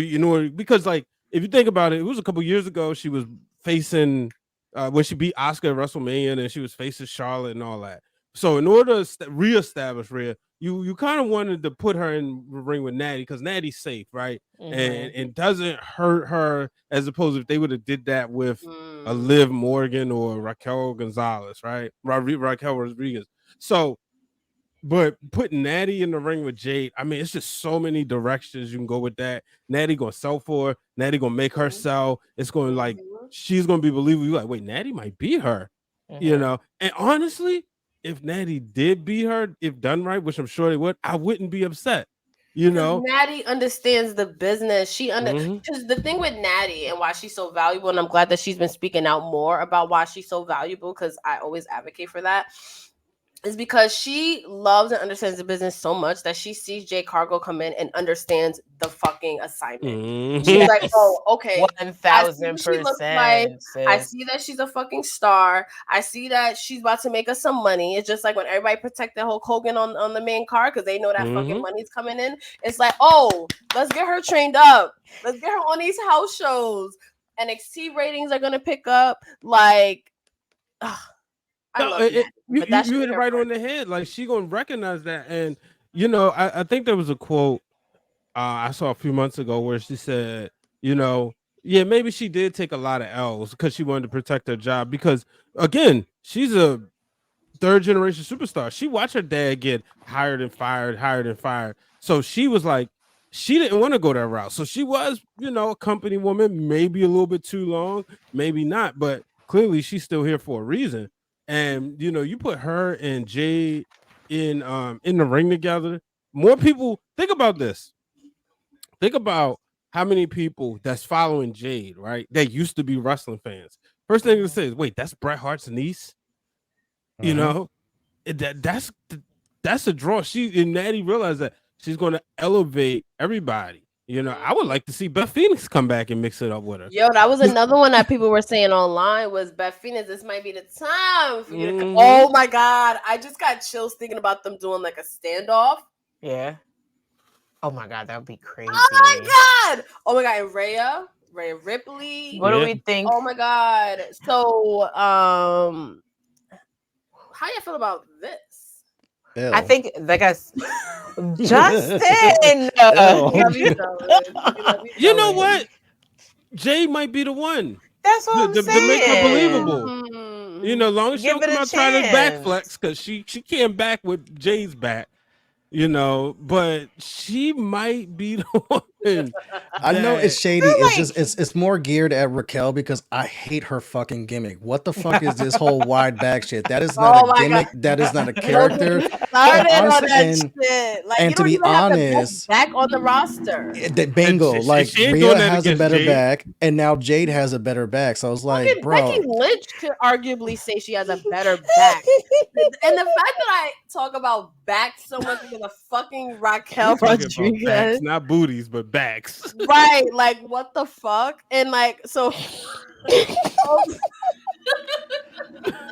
because like if you think about it, it was a couple years ago she was facing when she beat Oscar at WrestleMania and she was facing Charlotte and all that. So in order to reestablish Rhea, you kind of wanted to put her in the ring with Natty because Natty's safe, right? And Mm-hmm. and doesn't hurt her as opposed to if they would have did that with a mm, Liv Morgan or Raquel Gonzalez, right? Raquel Rodriguez. So but putting Natty in the ring with Jade, I mean, it's just so many directions you can go with that. Natty gonna sell for her. Natty gonna make her mhm, sell. It's going to like mhm. she's gonna be believable. You like, wait, Natty might beat her, Mm-hmm. And honestly, if Natty did beat her, if done right, which I'm sure they would, I wouldn't be upset. You Because know. Natty understands the business. Mm-hmm. Because the thing with Natty and why she's so valuable, and I'm glad that she's been speaking out more about why she's so valuable, because I always advocate for that, is because she loves and understands the business so much that she sees Jay Cargill come in and understands the fucking assignment. She's Mm-hmm. like, Yes. oh, okay. I see what she looks like. 1000%, I sis. see that she's a fucking star. I see that she's about to make us some money. It's just like when everybody protected Hulk Hogan on the main card because they know that fucking Mm-hmm. money's coming in. It's like, oh, let's get her trained up. Let's get her on these house shows. NXT ratings are gonna pick up. Like, ugh, I No, love that, you, but you that should you be hit it her right part. on the head. Like she gonna recognize that, and I think there was a quote I saw a few months ago where she said, yeah, maybe she did take a lot of L's because she wanted to protect her job. Because again, she's a third generation superstar. She watched her dad get hired and fired, hired and fired. So she was like, she didn't want to go that route. So she was, a company woman, maybe a little bit too long, maybe not, but clearly she's still here for a reason. And you put her and Jade in the ring together. More people think about this. Think about how many people that's following Jade, right? That used to be wrestling fans. First thing to say is, wait, that's Bret Hart's niece. You know, that's a draw. And Natty realized that she's going to elevate everybody. You know, I would like to see Beth Phoenix come back and mix it up with her. Yo, that was another one that people were saying online was Beth Phoenix. This might be the time for you to come. Oh my God. I just got chills thinking about them doing like a standoff. Yeah. Oh my God, that would be crazy. Oh my God. Oh my God. And Rhea Ripley. What do we think? Oh my God. So, how you feel about this? Ew. I think like Justin. You know what? Jade might be the one. That's what I'm saying. To make her believable. You know, as long as she don't come out trying to back flex, because she can't back with Jade's back. You know, but she might be the one. I know it's shady. It's just it's more geared at Raquel because I hate her fucking gimmick. What the fuck is this whole wide back shit? That is not a gimmick. God. That is not a character. And to be honest, back on the roster. Bingo. Like Rhea has a better back, and now Jade has a better back. So I was like, bro, Becky Lynch could arguably say she has a better back. And the fact that I talk about back so much because of fucking Raquel Rodriguez, backs, not booties, but backs. Right? Like what the fuck? And like so.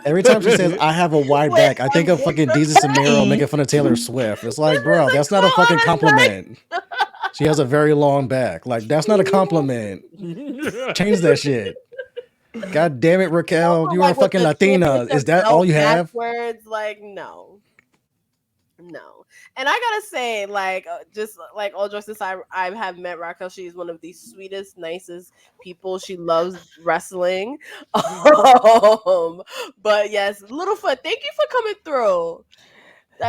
Every time she says I have a wide back, I think of fucking Jesus and Mero making fun of Taylor Swift. It's like, bro, that's not a fucking compliment. She has a very long back. Like that's not a compliment. Change that shit. God damn it, Raquel, you are a fucking Latina. Is that all you have? Words like no. And I gotta say, like, just like all jokes aside, I have met Raquel. She's one of the sweetest, nicest people. She loves wrestling. But yes, Littlefoot, thank you for coming through.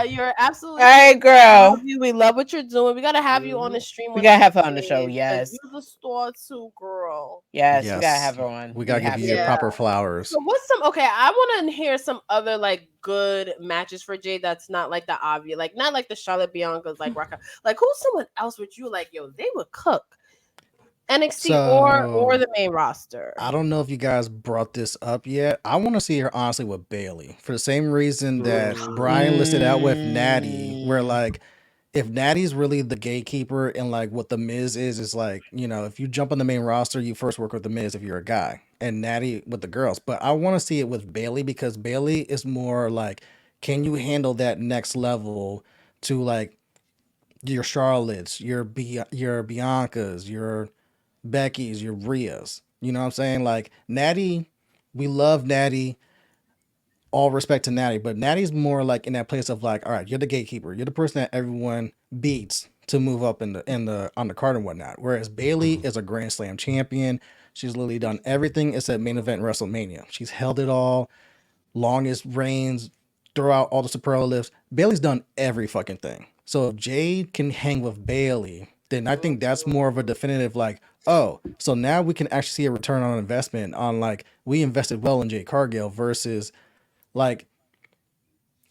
You're absolutely all right, girl. We love what you're doing. We gotta have you on the stream. We gotta have her on the show. Yes, use the store too, girl. Yes, we gotta have her on. We gotta give you your proper flowers. So what's some? Okay, I want to hear some other like good matches for Jade. That's not like the obvious, like not like the Charlotte Biancas, like Raquel. Like who's someone else with you? Like yo, they would cook. NXT or the main roster. I don't know if you guys brought this up yet. I want to see her honestly with Bayley for the same reason that Brian listed out with Natty, where like if Natty's really the gatekeeper and like what the Miz is like, you know, if you jump on the main roster, you first work with the Miz if you're a guy, and Natty with the girls. But I want to see it with Bayley because Bayley is more like, can you handle that next level to like your Charlottes, your Biancas, your Becky's, your Rhea's, you know what I'm saying? Like Natty, we love Natty, all respect to Natty, but Natty's more like in that place of like, all right, you're the gatekeeper, you're the person that everyone beats to move up on the card and whatnot. Whereas Bayley is a Grand Slam champion. She's literally done everything except main event WrestleMania. She's held it all, longest reigns, throw out all the superlatives. Bayley's done every fucking thing. So if Jade can hang with Bayley, then I think that's more of a definitive like, oh, so now we can actually see a return on investment on like we invested well in Jade Cargill versus like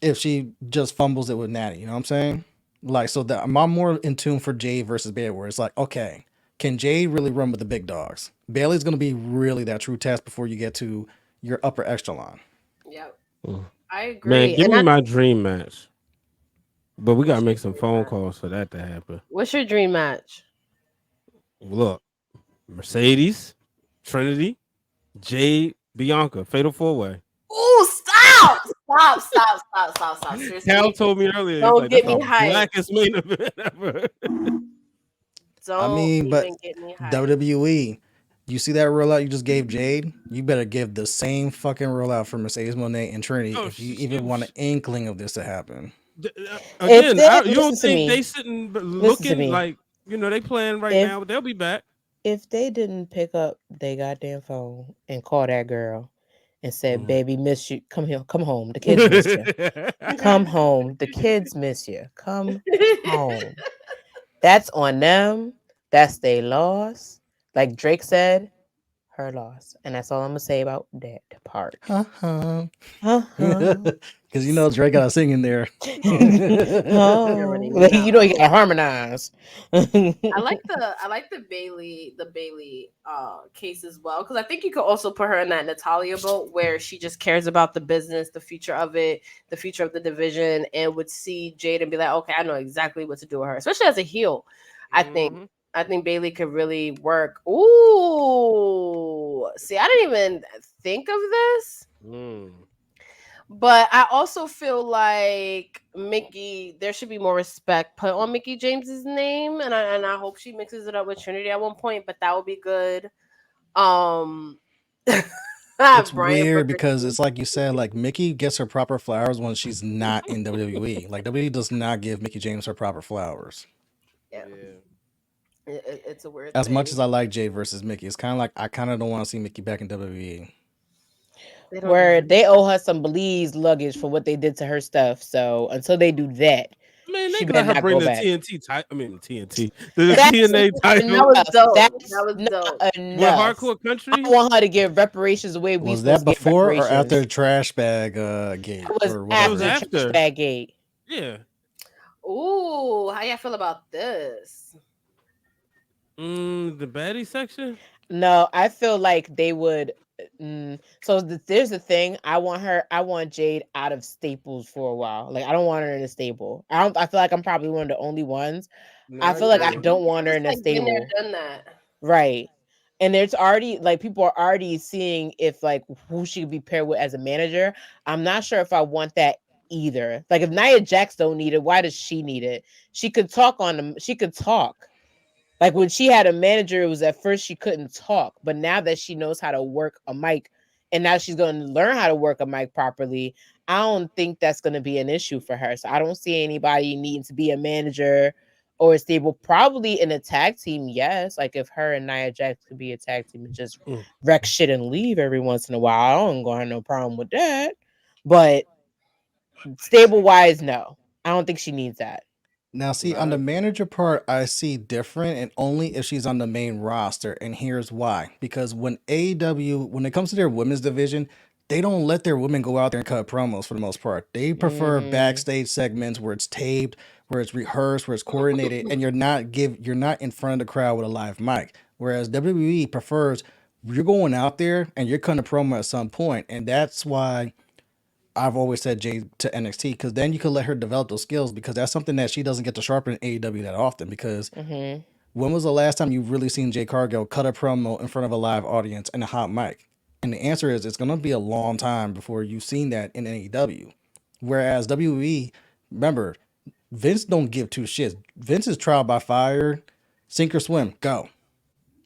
if she just fumbles it with Natty, you know what I'm saying? Like, so that I'm more in tune for Jade versus Bayley, where it's like, okay, can Jade really run with the big dogs? Bayley's going to be really that true test before you get to your upper echelon. Yep. I agree. Man, give me my dream match. But we gotta make some phone calls for that to happen. What's your dream match? Look, Mercedes, Trinity, Jade, Bianca, Fatal 4-Way. Ooh, stop! Seriously. Cal told me earlier. Don't like, get me hyped. Blackest main event ever. But WWE, you see that rollout you just gave Jade? You better give the same fucking rollout for Mercedes Moné and Trinity if you even want an inkling of this to happen. Again, you don't think they sitting looking like, you know, they playing right now, but they'll be back. If they didn't pick up their goddamn phone and call that girl and said, baby, miss you. Come here, come home. The kids miss you. Come home. The kids miss you. Come home. That's on them. That's their loss. Like Drake said, her loss. And that's all I'm gonna say about that part. Uh-huh. Uh-huh. Because you know Drake got to sing in there. Oh, already like, you know you know. gotta harmonize. I like the Bailey case as well, because I think you could also put her in that Natalia boat where she just cares about the business, the future of it, the future of the division, and would see Jade and be like, okay, I know exactly what to do with her, especially as a heel. I think Mhm. I think Bailey could really work. Ooh, see, I didn't even think of this. Mm. But I also feel like Mickey, there should be more respect put on Mickey James's name, and I hope she mixes it up with Trinity at one point. But that would be good. Um, It's Brian weird Booker because T. it's like you said, like Mickey gets her proper flowers when she's not in WWE. Like WWE does not give Mickey James her proper flowers. Yeah, Yeah. it's a weird As much thing. as I like Jay versus Mickey, it's kind of like I kind of don't want to see Mickey back in WWE. They don't Where deserve they that. owe her some Belize luggage for what they did to her stuff. So until they do that, I mean, they she could let better her not bring go the back. TNT title. I mean, TNT, the That's not TNA That title was enough. dope. That That's was dope. not with enough. Hardcore I Country. want her to give reparations the way we Was supposed that to give before or after reparations. Trash Bag Gate That was or That was after whatever? Trash after. Bag Gate. Yeah. Ooh, how y'all feel about this? The baddie section. No, I feel like they would. So there's the thing. I want Jade out of Staples for a while. Like I don't want her in a stable. I don't. I feel like I'm probably one of the only ones. No, I I feel get like I you. Exactly. don't want her It's in a like been there, stable. done that. Right. And there's already like people are already seeing if like who she could be paired with as a manager. I'm not sure if I want that either. Like if Nia Jax don't need it, why does she need it? She could talk on them. She could talk. Like when she had a manager, it was at first she couldn't talk, but now that she knows how to work a mic, and now she's going to learn how to work a mic properly, I don't think that's going to be an issue for her. So I don't see anybody needing to be a manager or a stable. Probably in a tag team, yes. Like if her and Nia Jax could be a tag team and just Mm. wreck shit and leave every once in a while, I don't gonna have no problem with that. But stable wise, no, I don't think she needs that. Now, see, No, on I the agree. manager part, I see different, and only if she's on the main roster. And here's why: because when AEW, when it comes to their women's division, they don't let their women go out there and cut promos for the most part. They prefer Mm, backstage segments where it's taped, where it's rehearsed, where it's coordinated, and you're not in front of the crowd with a live mic. Whereas WWE prefers you're going out there and you're cutting a promo at some point, and that's why I've always said Jade to NXT, because then you could let her develop those skills, because that's something that she doesn't get to sharpen in AEW that often. Because mm-hmm. when was the last time you've really seen Jade Cargill cut a promo in front of a live audience and a hot mic? And the answer is it's going to be a long time before you've seen that in AEW. Whereas WWE, remember, Vince don't give two shits. Vince is trial by fire, sink or swim, go.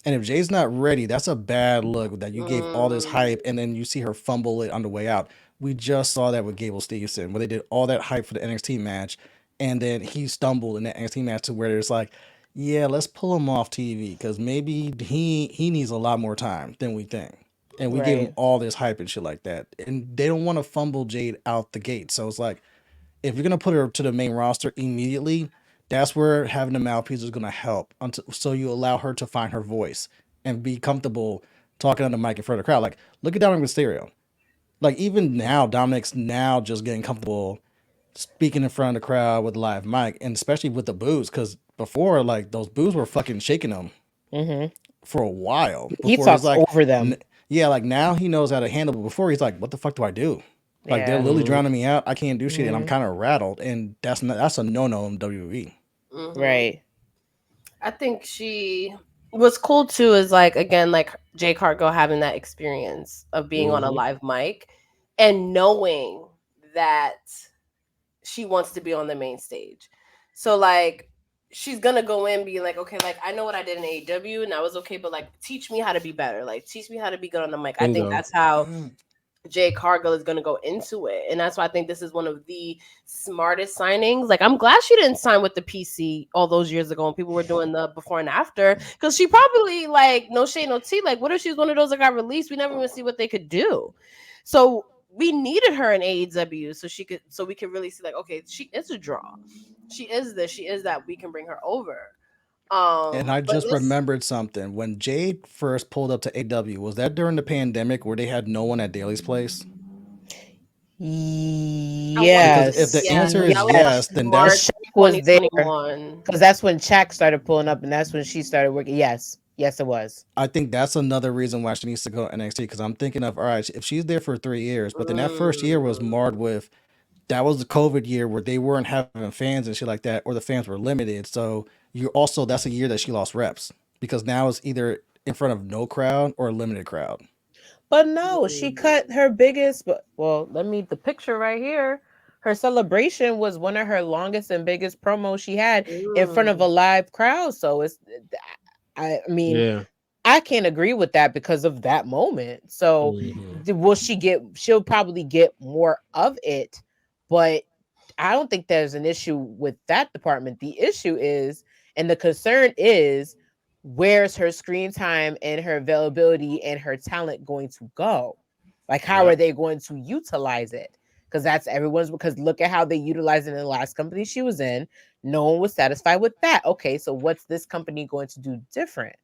And if Jay's not ready, that's a bad look that you gave all this Mm, hype and then you see her fumble it on the way out. We just saw that with Gable Stevenson, where they did all that hype for the NXT match, and then he stumbled in that NXT match to where it's like, yeah, let's pull him off TV because maybe he needs a lot more time than we think. And we gave him Right. all this hype and shit like that. And they don't want to fumble Jade out the gate. So it's like, if you're gonna put her to the main roster immediately, that's where having the mouthpiece is gonna help. Until, so you allow her to find her voice and be comfortable talking on the mic in front of the crowd. Like look at Dominic Mysterio. Like even now, Dominic's now just getting comfortable speaking in front of the crowd with a live mic, and especially with the boos, because before like those boos were fucking shaking him Mm-hmm. for a while. He Before he's talks like, over them. yeah, like now he knows how to handle. But before he's like, what the fuck do I do? Like they're Yeah. literally Mhm. drowning me out. I can't do shit, and I'm Mm-hmm. kind of rattled. And that's a no no in WWE. mhm. Right. I think she what's cool too is like again like Jay Cargill having that experience of being on a Mhm. live mic and knowing that she wants to be on the main stage. So like she's gonna go in being like, okay, like I know what I did in AEW and I was okay, but like teach me how to be better. Like teach me how to be good on the mic. I think Bingo. that's how Jay Cargill is going to go into it. And that's why I think this is one of the smartest signings. Like, I'm glad she didn't sign with the PC all those years ago when people were doing the before and after. Because she probably, like, no shade, no tea. Like, what if she's one of those that got released? We never even see what they could do. So we needed her in AEW so we could really see, like, okay, she is a draw. She is this, she is that. We can bring her over. And I But just remembered something. When Jade first pulled up to AW, was that during the pandemic where they had no one at Daly's place? Because if Yes. the yeah, answer that is was yes, like then Because March that's Shaq was there. 2021. Because that's when Shaq started pulling up, and that's when she started working. Yes, yes, it was. I think that's another reason why she needs to go to NXT. Because I'm thinking of all right, if she's there for 3 years, but then that first year was Mm, marred with that was the COVID year where they weren't having fans and shit like that, or the fans were limited. So you also that's a year that she lost reps because now it's either in front of no crowd or a limited crowd. But no, she mm, cut her biggest. But well, let me the picture right here. Her celebration was one of her longest and biggest promos she had in front of a mm. live crowd. So it's, I mean, Yeah. I can't agree with that because of that moment. So Mhm. will she get? She'll probably get more of it, but I don't think there's an issue with that department. The issue is, and the concern is, where's her screen time and her availability and her talent going to go? Like, how are Yep. they going to utilize it? Because that's everyone's. Because look at how they utilized it in the last company she was in. No one was satisfied with that. Okay, so what's this company going to do different?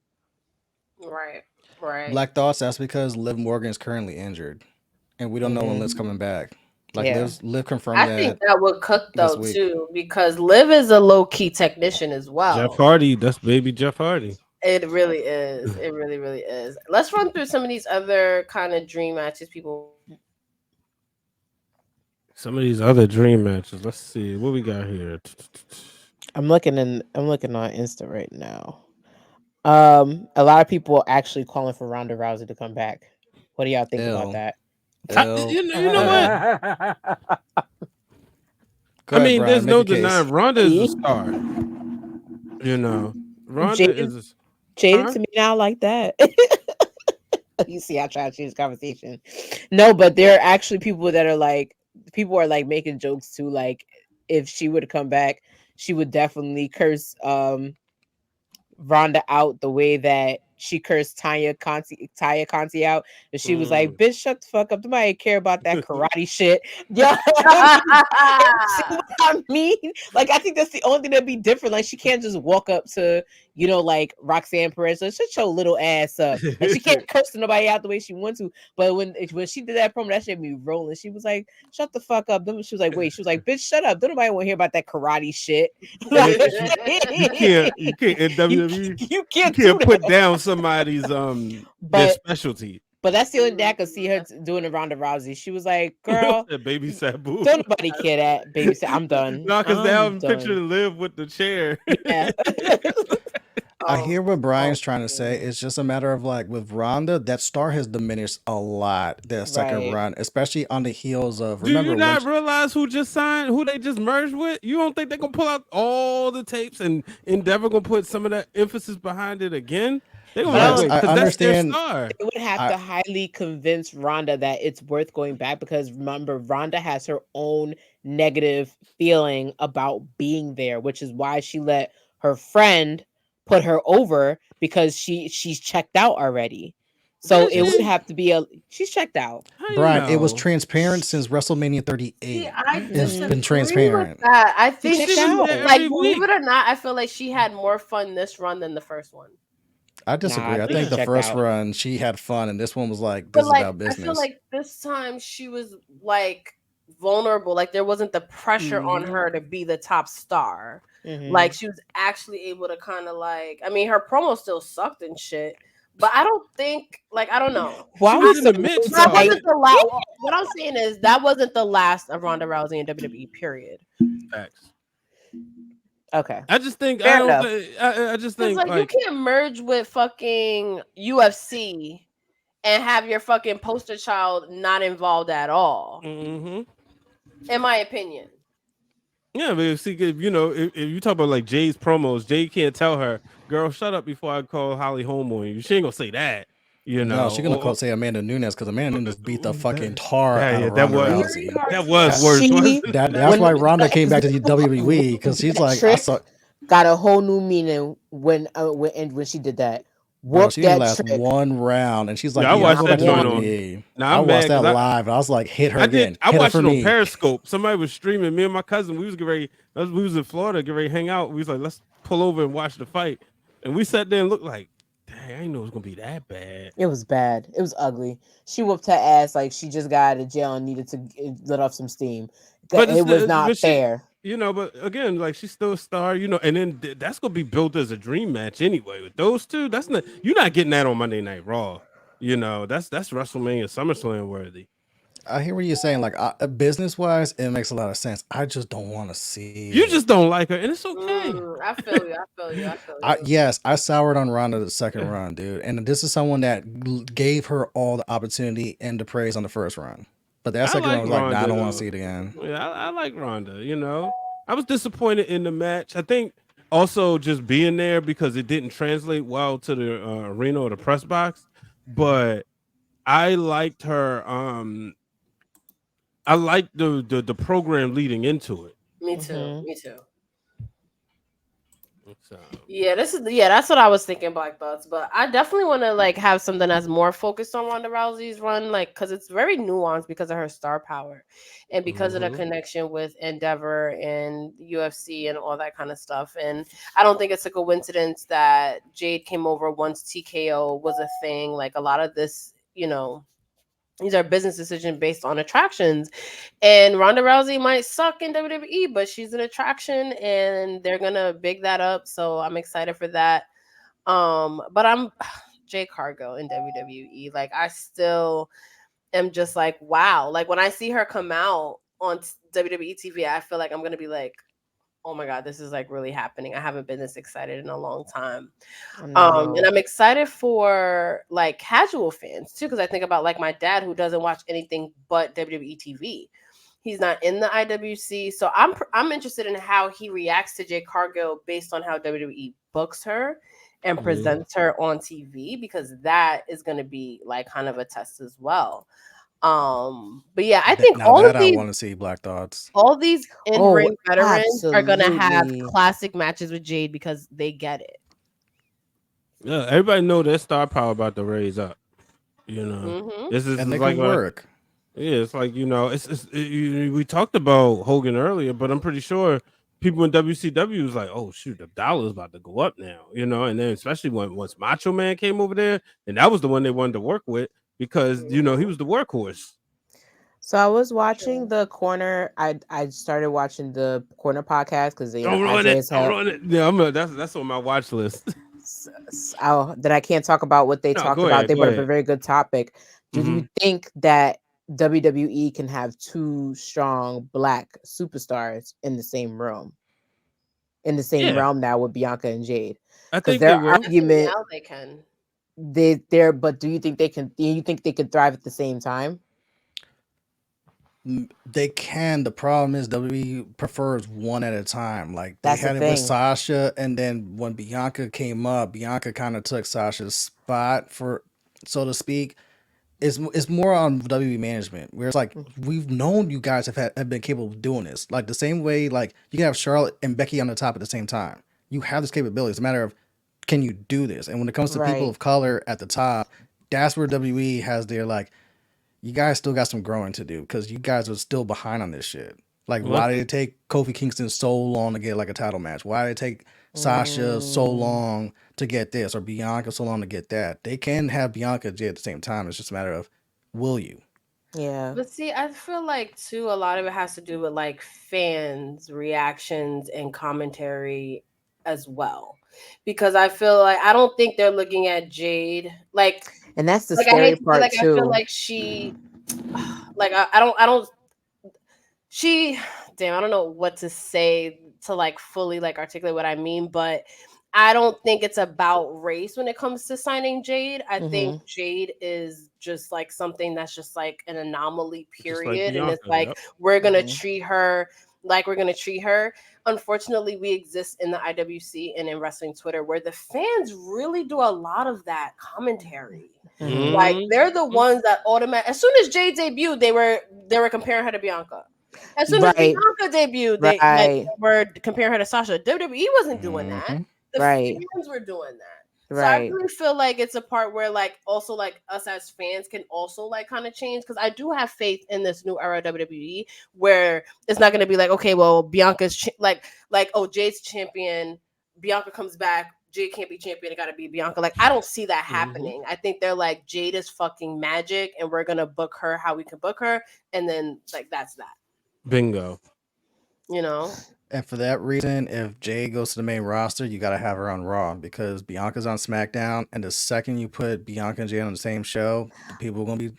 Right, right. Black Thoughts. That's because Liv Morgan is currently injured, and we don't know when Liv's Mm-hmm. coming back. Like Yeah. Liv confirmed I think that that would cook this though week. too, because Liv is a low key technician as Jeff well. Hardy, that's baby Jeff Hardy. It really is. It really, really is. Let's run through some of these other kind of dream matches people. Some of these other dream matches. Let's see what we got here. I'm looking on Insta right now. A lot of people are actually calling for Ronda Rousey to come back. What do y'all think about Ill, that? ill, You know what? ill. Go I ahead, mean, Brian. there's Make no your case. denying Ronda is a star. You know, Ronda Jaded, is a jaded huh? to me now like that. You see, I try to change the conversation. No, but there are actually people are like making jokes too. Like, if she would come back, she would definitely curse Rhonda out the way that she cursed Taya Conti out. And she was like, Mm. bitch, shut the fuck up. Nobody care about that karate shit. Yeah. See what I mean? Like, I think that's the only thing that'd be different. Like, she can't just walk up to, like Roxanne Perez. So shut your little ass up. Like, she can't curse nobody out the way she wants to. But when she did that promo, that shit be rolling. She was like, shut the fuck up. Then she was like, wait. She was like, bitch, shut up. Don't nobody want to hear about that karate shit. Yeah, Like, you can't in you, WWE. you You can't do can't put that. down somebody's their But specialty. that's the only day I could see her doing a Ronda Rousey. She was like, "Girl, That baby Sabu. don't nobody care that baby. I'm done. No, because now I'm I'm done." picturing Liv with the chair. Yeah. I Oh, hear what Brian's oh, trying to say. man. It's just a matter of like with Ronda, that star has diminished a lot. That second Right. run, especially on the heels of Do you remember when not realize who just signed, who they just merged with? You don't think they're gonna pull out all the tapes and Endeavor gonna put some of that emphasis behind it again? They're gonna But be I like, yes, don't wait, I because that's their understand. star. They would have I to highly convince Rhonda that it's worth going back because remember, Rhonda has her own negative feeling about being there, which is why she let her friend put her over because she's checked out already. So Did it would she? it's have to be she's checked out. How you Brian. It was know? transparent since WrestleMania See, 38. I It's been disagree with transparent. that. I She think She checked she, was there out. like, every believe week. it or not, I feel like she had more fun this run than the first one. I Nah, disagree. I I think think she Yeah. the checked first out. run she had fun, and this one was like this But is like, about I feel business. like this time she was like vulnerable. Like there wasn't the pressure on Mm-hmm. her to be the top star. Like Mm-hmm. she was actually able to kind of like. I mean, her promo still sucked and shit. But I don't think like I don't know. She Why was we in so the midst That though. wasn't tight? the last. What I'm saying is that wasn't the last of Ronda Rousey in WWE. Period. Facts. Okay. I just think I Fair don't. enough. I just Because think like you like can't merge with fucking UFC and have your fucking poster child not involved at all. hmm In my opinion. yeah, but see, if, if you talk about like Jade's promos, Jade can't tell her, "Girl, shut up before I call Holly home on you." She ain't gonna say that, No, she's gonna Or, say Amanda Nunes because Amanda Nunes beat the fucking tar out yeah, of Ronda Very Rousey. hard to was That, worse, She wasn't it? that's when why Ronda came back to the when WWE she because did she's that like I trick saw. got a whole new meaning when she did that. Bro, Whoop she didn't that last trick. one round, and she's like, Yeah, I "Yeah, I'll watched go not back that to joint one. on. WWE." Now I I'm watched mad that because live, and I was like, "Hit her again, I hit her watched for it on me." Periscope. Somebody was streaming. Me and my cousin, we was getting ready. We was in Florida, getting ready to hang out. We was like, let's pull over and watch the fight. And we sat there and looked like, dang, I didn't know it was gonna be that bad. It was bad. It was ugly. She whooped her ass like she just got out of jail and needed to let off some steam. But It was not but she, fair. but again, like she's still a star, and then that's gonna be built as a dream match anyway. With those two, that's not you're not getting that on Monday Night Raw. That's WrestleMania SummerSlam worthy. I hear what you're saying. Like business wise, it makes a lot of sense. I just don't want to see You it. just don't like her, and it's okay. I feel you. I feel you. I feel you. Yes, I soured on Ronda the second run, dude. And this is someone that gave her all the opportunity and the praise on the first run. But that I second run like was like, nah, I Ronda don't want to though. see it again. Yeah, I like Ronda. I was disappointed in the match. I think also just being there because it didn't translate well to the arena or the press box. But I liked her. I liked the program leading into it. Me too. Me too. So, That's what I was thinking, Black Thoughts. But I definitely want to like have something that's more focused on Ronda Rousey's run, like because it's very nuanced because of her star power, and because of the connection with Endeavor and UFC and all that kind of stuff. And I don't think it's a coincidence that Jade came over once TKO was a thing. Like a lot of this, these are business decisions based on attractions. And Ronda Rousey might suck in WWE, but she's an attraction and they're gonna big that up. So I'm excited for that. But I'm Jade Cargill in WWE. Like I still am just like, wow. Like when I see her come out on WWE TV, I feel like I'm gonna be like, oh my god, this is like really happening. I haven't been this excited in a long time. And I'm excited for like casual fans too, because I think about like my dad who doesn't watch anything but WWE TV. He's not in the IWC, so I'm interested in how he reacts to Jade Cargill based on how WWE books her and presents her on TV, because that is going to be like kind of a test as well. But yeah, I think Now that I want to see Black Thoughts. all these in-ring veterans are gonna have absolutely. classic matches with Jade because they get it. Yeah, everybody know their star power about to raise up. Mm-hmm. This is And they like can work. Yeah, it's like we talked about Hogan earlier, but I'm pretty sure people in WCW was like, "Oh shoot, the dollar's about to go up now," and then especially once Macho Man came over there, and that was the one they wanted to work with because he was the workhorse. So I was watching the corner. I started watching the corner podcast because Don't ruin it. Don't ruin it. Yeah, that's on my watch list. That I can't talk about what they talked about. They brought up a very good topic. Do you think that WWE can have two strong Black superstars in the same room, in the same realm now with Bianca and Jade? I think their they will. argument Now they can. But do you think they can? Do you think they could thrive at the same time? They can. The problem is WWE prefers one at a time. Like they That's had the it with thing. Sasha, and then when Bianca came up, Bianca kind of took Sasha's spot, for so to speak. It's more on WWE management, where it's like we've known you guys have been capable of doing this. Like the same way, like you can have Charlotte and Becky on the top at the same time. You have this capability. It's a matter of, can you do this? And when it comes to people of color at the top, that's where WWE has their like, you guys still got some growing to do because you guys are still behind on this shit. Like, why did it take Kofi Kingston so long to get like a title match? Why did it take Sasha so long to get this, or Bianca so long to get that? They can have Bianca and Jay at the same time. It's just a matter of, will you? Yeah. But see, I feel like too, a lot of it has to do with like fans' reactions and commentary as well. Because I feel like I don't think they're looking at Jade like, and that's the like scary part like too. I feel like she, like I don't. She, damn, I don't know what to say to like fully like articulate what I mean, but I don't think it's about race when it comes to signing Jade. I think Jade is just like something that's just like an anomaly, period. And it's like, we're going to treat her like we're going to treat her. Unfortunately, we exist in the IWC and in wrestling Twitter where the fans really do a lot of that commentary. Like they're the ones that as soon as Jade debuted, they were comparing her to Bianca. As soon as Bianca debuted, they were comparing her to Sasha. WWE wasn't doing that. The fans were doing that. So I really feel like it's a part where like also like us as fans can also like kind of change, because I do have faith in this new era of WWE where it's not going to be like, okay, well, Bianca's like oh, Jade's champion, Bianca comes back, Jade can't be champion, it gotta be Bianca. Like, I don't see that happening. I think they're like, Jade is fucking magic, and we're gonna book her how we can book her, and then like that's that. Bingo. You know? And for that reason, if Jade goes to the main roster, you got to have her on Raw because Bianca's on SmackDown. And the second you put Bianca and Jade on the same show, the people are going to be,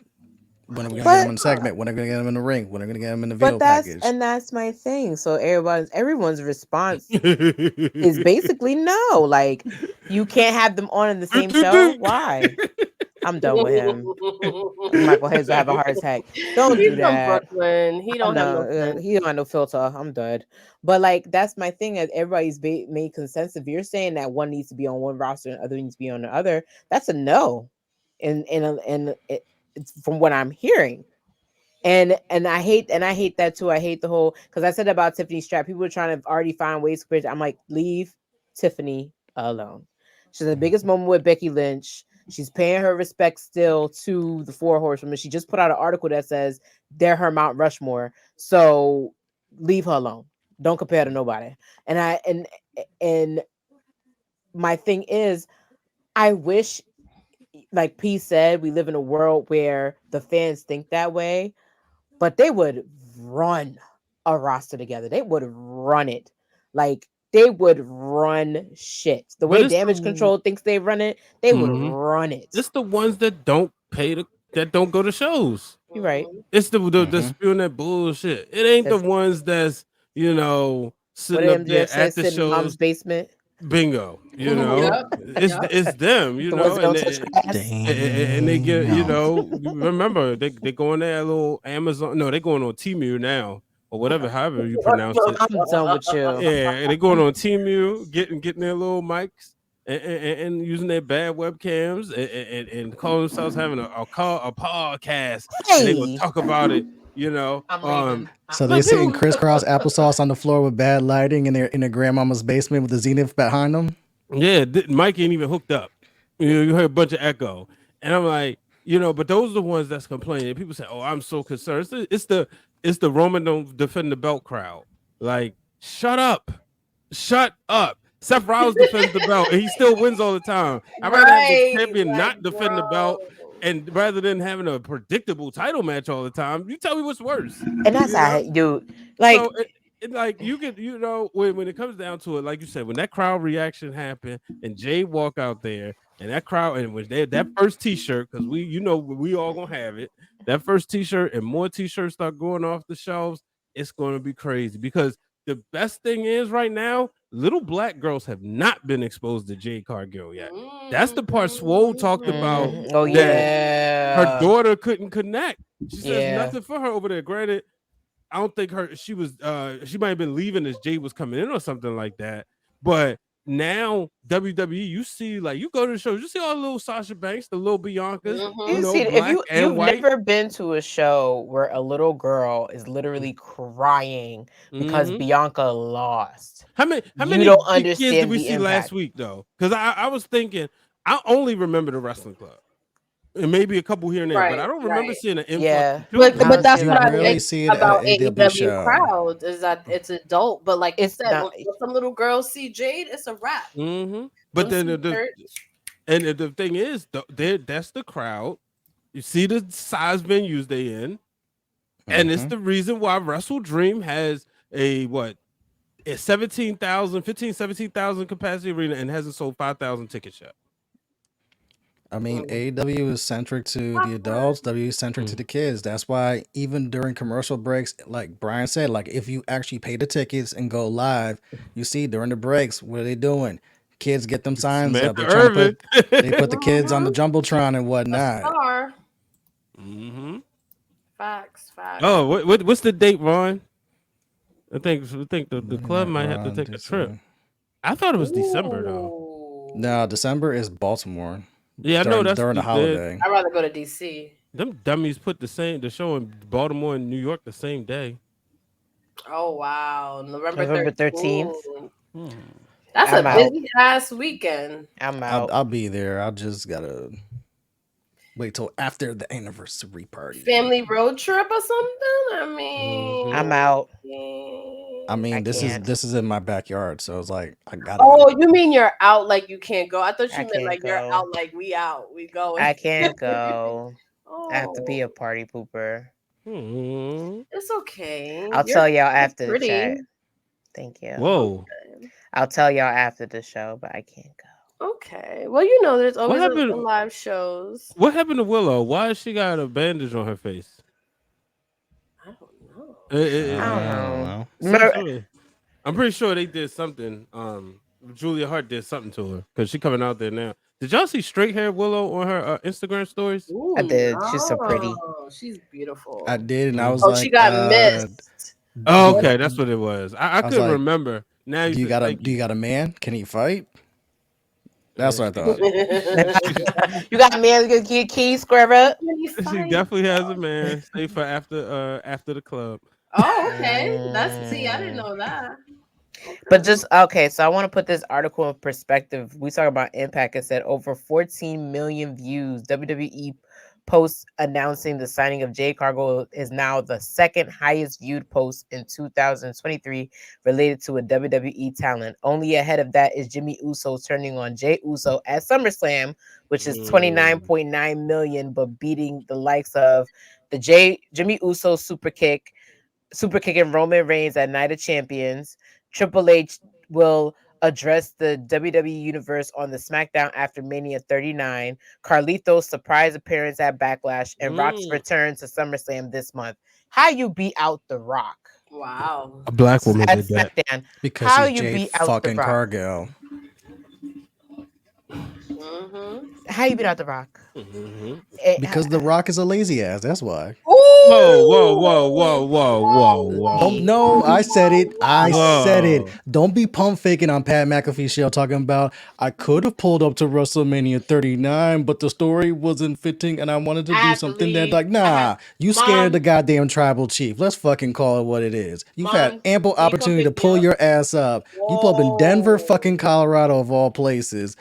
when are we going to get them in the segment? When are we going to get them in the ring? When are we going to get them in the video package? That's my thing. So everyone's response is basically no. Like, you can't have them on in the same show. Why? I'm done with him. Michael Hayes will have a heart attack. Don't do that. From Brooklyn. He don't have no sense. He don't have no filter. I'm done. But like, that's my thing. That everybody's made consensus. If you're saying that one needs to be on one roster and the other needs to be on the other, that's a no. And it's from what I'm hearing. And I hate that too. I hate the whole, because I said about Tiffany Stratton. People are trying to already find ways to. I'm like, leave Tiffany alone. She's the biggest moment with Becky Lynch. She's paying her respect still to the Four Horsewomen. She just put out an article that says they're her Mount Rushmore. So leave her alone. Don't compare to nobody. And my thing is, I wish, like P said, we live in a world where the fans think that way, but they would run a roster together. They would run it. Like, they would run shit. The way Damage Control thinks they run it, they would run it. It's the ones that don't that don't go to shows. You're right. It's the spewing that bullshit. It ain't the ones that's, you know, sitting up there at the shows. Mom's basement. Bingo. You know, it's them. You know, and they get, you know, remember they go on that little Amazon. No, they going on Temu now. Or whatever, however you pronounce it. I'm done with you. Yeah, they going on Temu, getting their little mics and using their bad webcams and calling themselves having a podcast. Hey. And they gonna talk about it, you know. So they're sitting crisscross applesauce on the floor with bad lighting in their grandmama's basement with the Zenith behind them. Yeah, Mike ain't even hooked up. You heard a bunch of echo, and I'm like, you know, but those are the ones that's complaining. People say, "Oh, I'm so concerned." It's the Roman don't defend the belt crowd. Like, shut up. Seth Rollins defends the belt and he still wins all the time. I'd rather have the champion not defend the belt, and rather than having a predictable title match all the time. You tell me what's worse. And that's how, dude. Like, so like you could, you know, when it comes down to it, like you said, when that crowd reaction happened and Jade walk out there and that crowd, and when that first T-shirt, because we all gonna have it. That first T-shirt and more T-shirts start going off the shelves, it's going to be crazy. Because the best thing is right now, little black girls have not been exposed to Jade Cargill yet. That's the part Swole talked about. Oh yeah, her daughter couldn't connect. She says nothing for her over there. Granted, I don't think she might have been leaving as Jade was coming in or something like that. But now WWE, you see, like, you go to the shows, you see all the little Sasha Banks, the little Biancas. You know, see, if you've never been to a show where a little girl is literally crying because Bianca lost. How many don't understand kids did we see last week though? Because I was thinking, I only remember the wrestling club. And maybe a couple here and there, but I don't remember seeing an influx. Yeah, but that's what I really see about AEW crowd is that it's adult, but like it's said, when some little girls see Jade, it's a wrap. But then the thing is, that's the crowd. You see the size venues they in, and it's the reason why Wrestle Dream has a 17,000 capacity arena and hasn't sold 5,000 tickets yet. I mean, AEW is centric to the adults, W is centric to the kids. That's why even during commercial breaks, like Brian said, like if you actually pay the tickets and go live, you see during the breaks, what are they doing? Kids get them signs up. They put the kids on the Jumbotron and whatnot. Facts. Oh, what's the date, Ron? I think the club might have to take a trip. I thought it was December though. No, December is Baltimore. Yeah, I know that's during the holiday. I'd rather go to DC. Them dummies put the show in Baltimore and New York the same day. Oh wow, November 13th. That's a busy ass weekend. I'm out. I'll be there. I just gotta wait till after the anniversary party. Family road trip or something. I mean, I'm out. I mean, this can't. is in my backyard, so it's like I gotta Oh, go. you mean you're out like you can't go? I thought I you meant can't like you're go. out like we out, we going. I can't go. I have to be Oh, a party pooper. it's okay. I'll You're tell y'all after the pretty. chat. Thank you. Whoa. I'll tell y'all after the show, but I can't go. Okay. Well, you know, there's What always happened? live shows. What happened to Willow? Why has she got a bandage on her face? I don't know. I don't know. I'm pretty sure they did something. Julia Hart did something to her because she's coming out there now. Did y'all see straight hair Willow on her Instagram stories? Ooh, I did. She's so pretty. no, she's beautiful. I did, and I was Oh, like, she got missed. Oh, do- okay, that's what it was. I was couldn't like, remember. Now do you got a man? Can he fight? That's what I thought. You got a man with a key, square up. She definitely has a man. Stay for after the club. Oh, okay. See, I didn't know that. But just okay, so I want to put this article in perspective. We talk about impact. It said over 14 million views. WWE post announcing the signing of Jade Cargill is now the second highest viewed post in 2023 related to a WWE talent. Only ahead of that is Jimmy Uso turning on Jey Uso at SummerSlam, which is 29.9 million, but beating the likes of the Jimmy Uso super kicking Roman Reigns at Night of Champions. Triple H will address the WWE Universe on the SmackDown after Mania 39. Carlito's surprise appearance at Backlash and Rock's return to SummerSlam this month. How you beat out The Rock? Wow. A black woman At did that. SmackDown. Because How he's you Jade beat out The fucking Rock? Cargill. How you beat out The Rock? Because The Rock is a lazy ass. That's why. Whoa. No, I said it. I said it. Whoa. Don't be pump faking on Pat McAfee's show talking about I could have pulled up to WrestleMania 39, but the story wasn't fitting and I wanted to do something that like, nah, you scared the goddamn tribal chief. Let's fucking call it what it is. You've had ample opportunity to pull your ass up. You pull up in Denver, fucking Colorado of all places,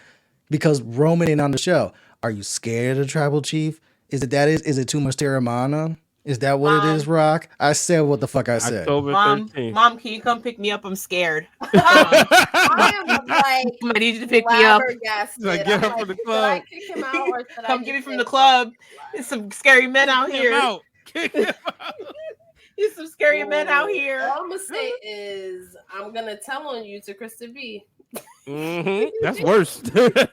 because Roman ain't on the show. Are you scared of the tribal chief? Is it too much Terramana? Is that what it is, Rock? I said what the fuck I said. October 13th. Mom, can you come pick me up? I'm scared. I am like, I need you to pick me up. Like, get her from the club. Should I kick him out or should Come get me from the club. There's some scary men out here. Kick him out. There's some scary men out here. All I'm gonna say is I'm gonna tell on you to Krista B. That's worse.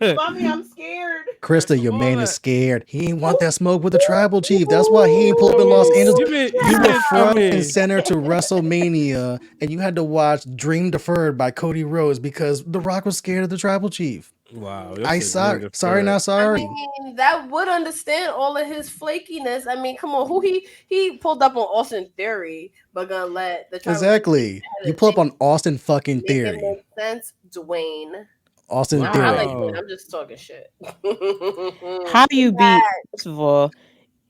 Mommy, I'm scared. Krista, your man is scared. He ain't want that smoke with the tribal chief. That's why he ain't pull up in Los Angeles. You were front and center to WrestleMania, and you had to watch Dream Deferred by Cody Rhodes because The Rock was scared of the tribal chief. Wow. Sorry, not sorry. I mean, that would understand all of his flakiness. I mean, come on, who he pulled up on Austin Theory, but gonna let the Exactly. You pull up on Austin fucking Theory. Make sense, Dwayne. Austin I Theory. like Dwayne. I'm just talking shit. How you beat? First of all,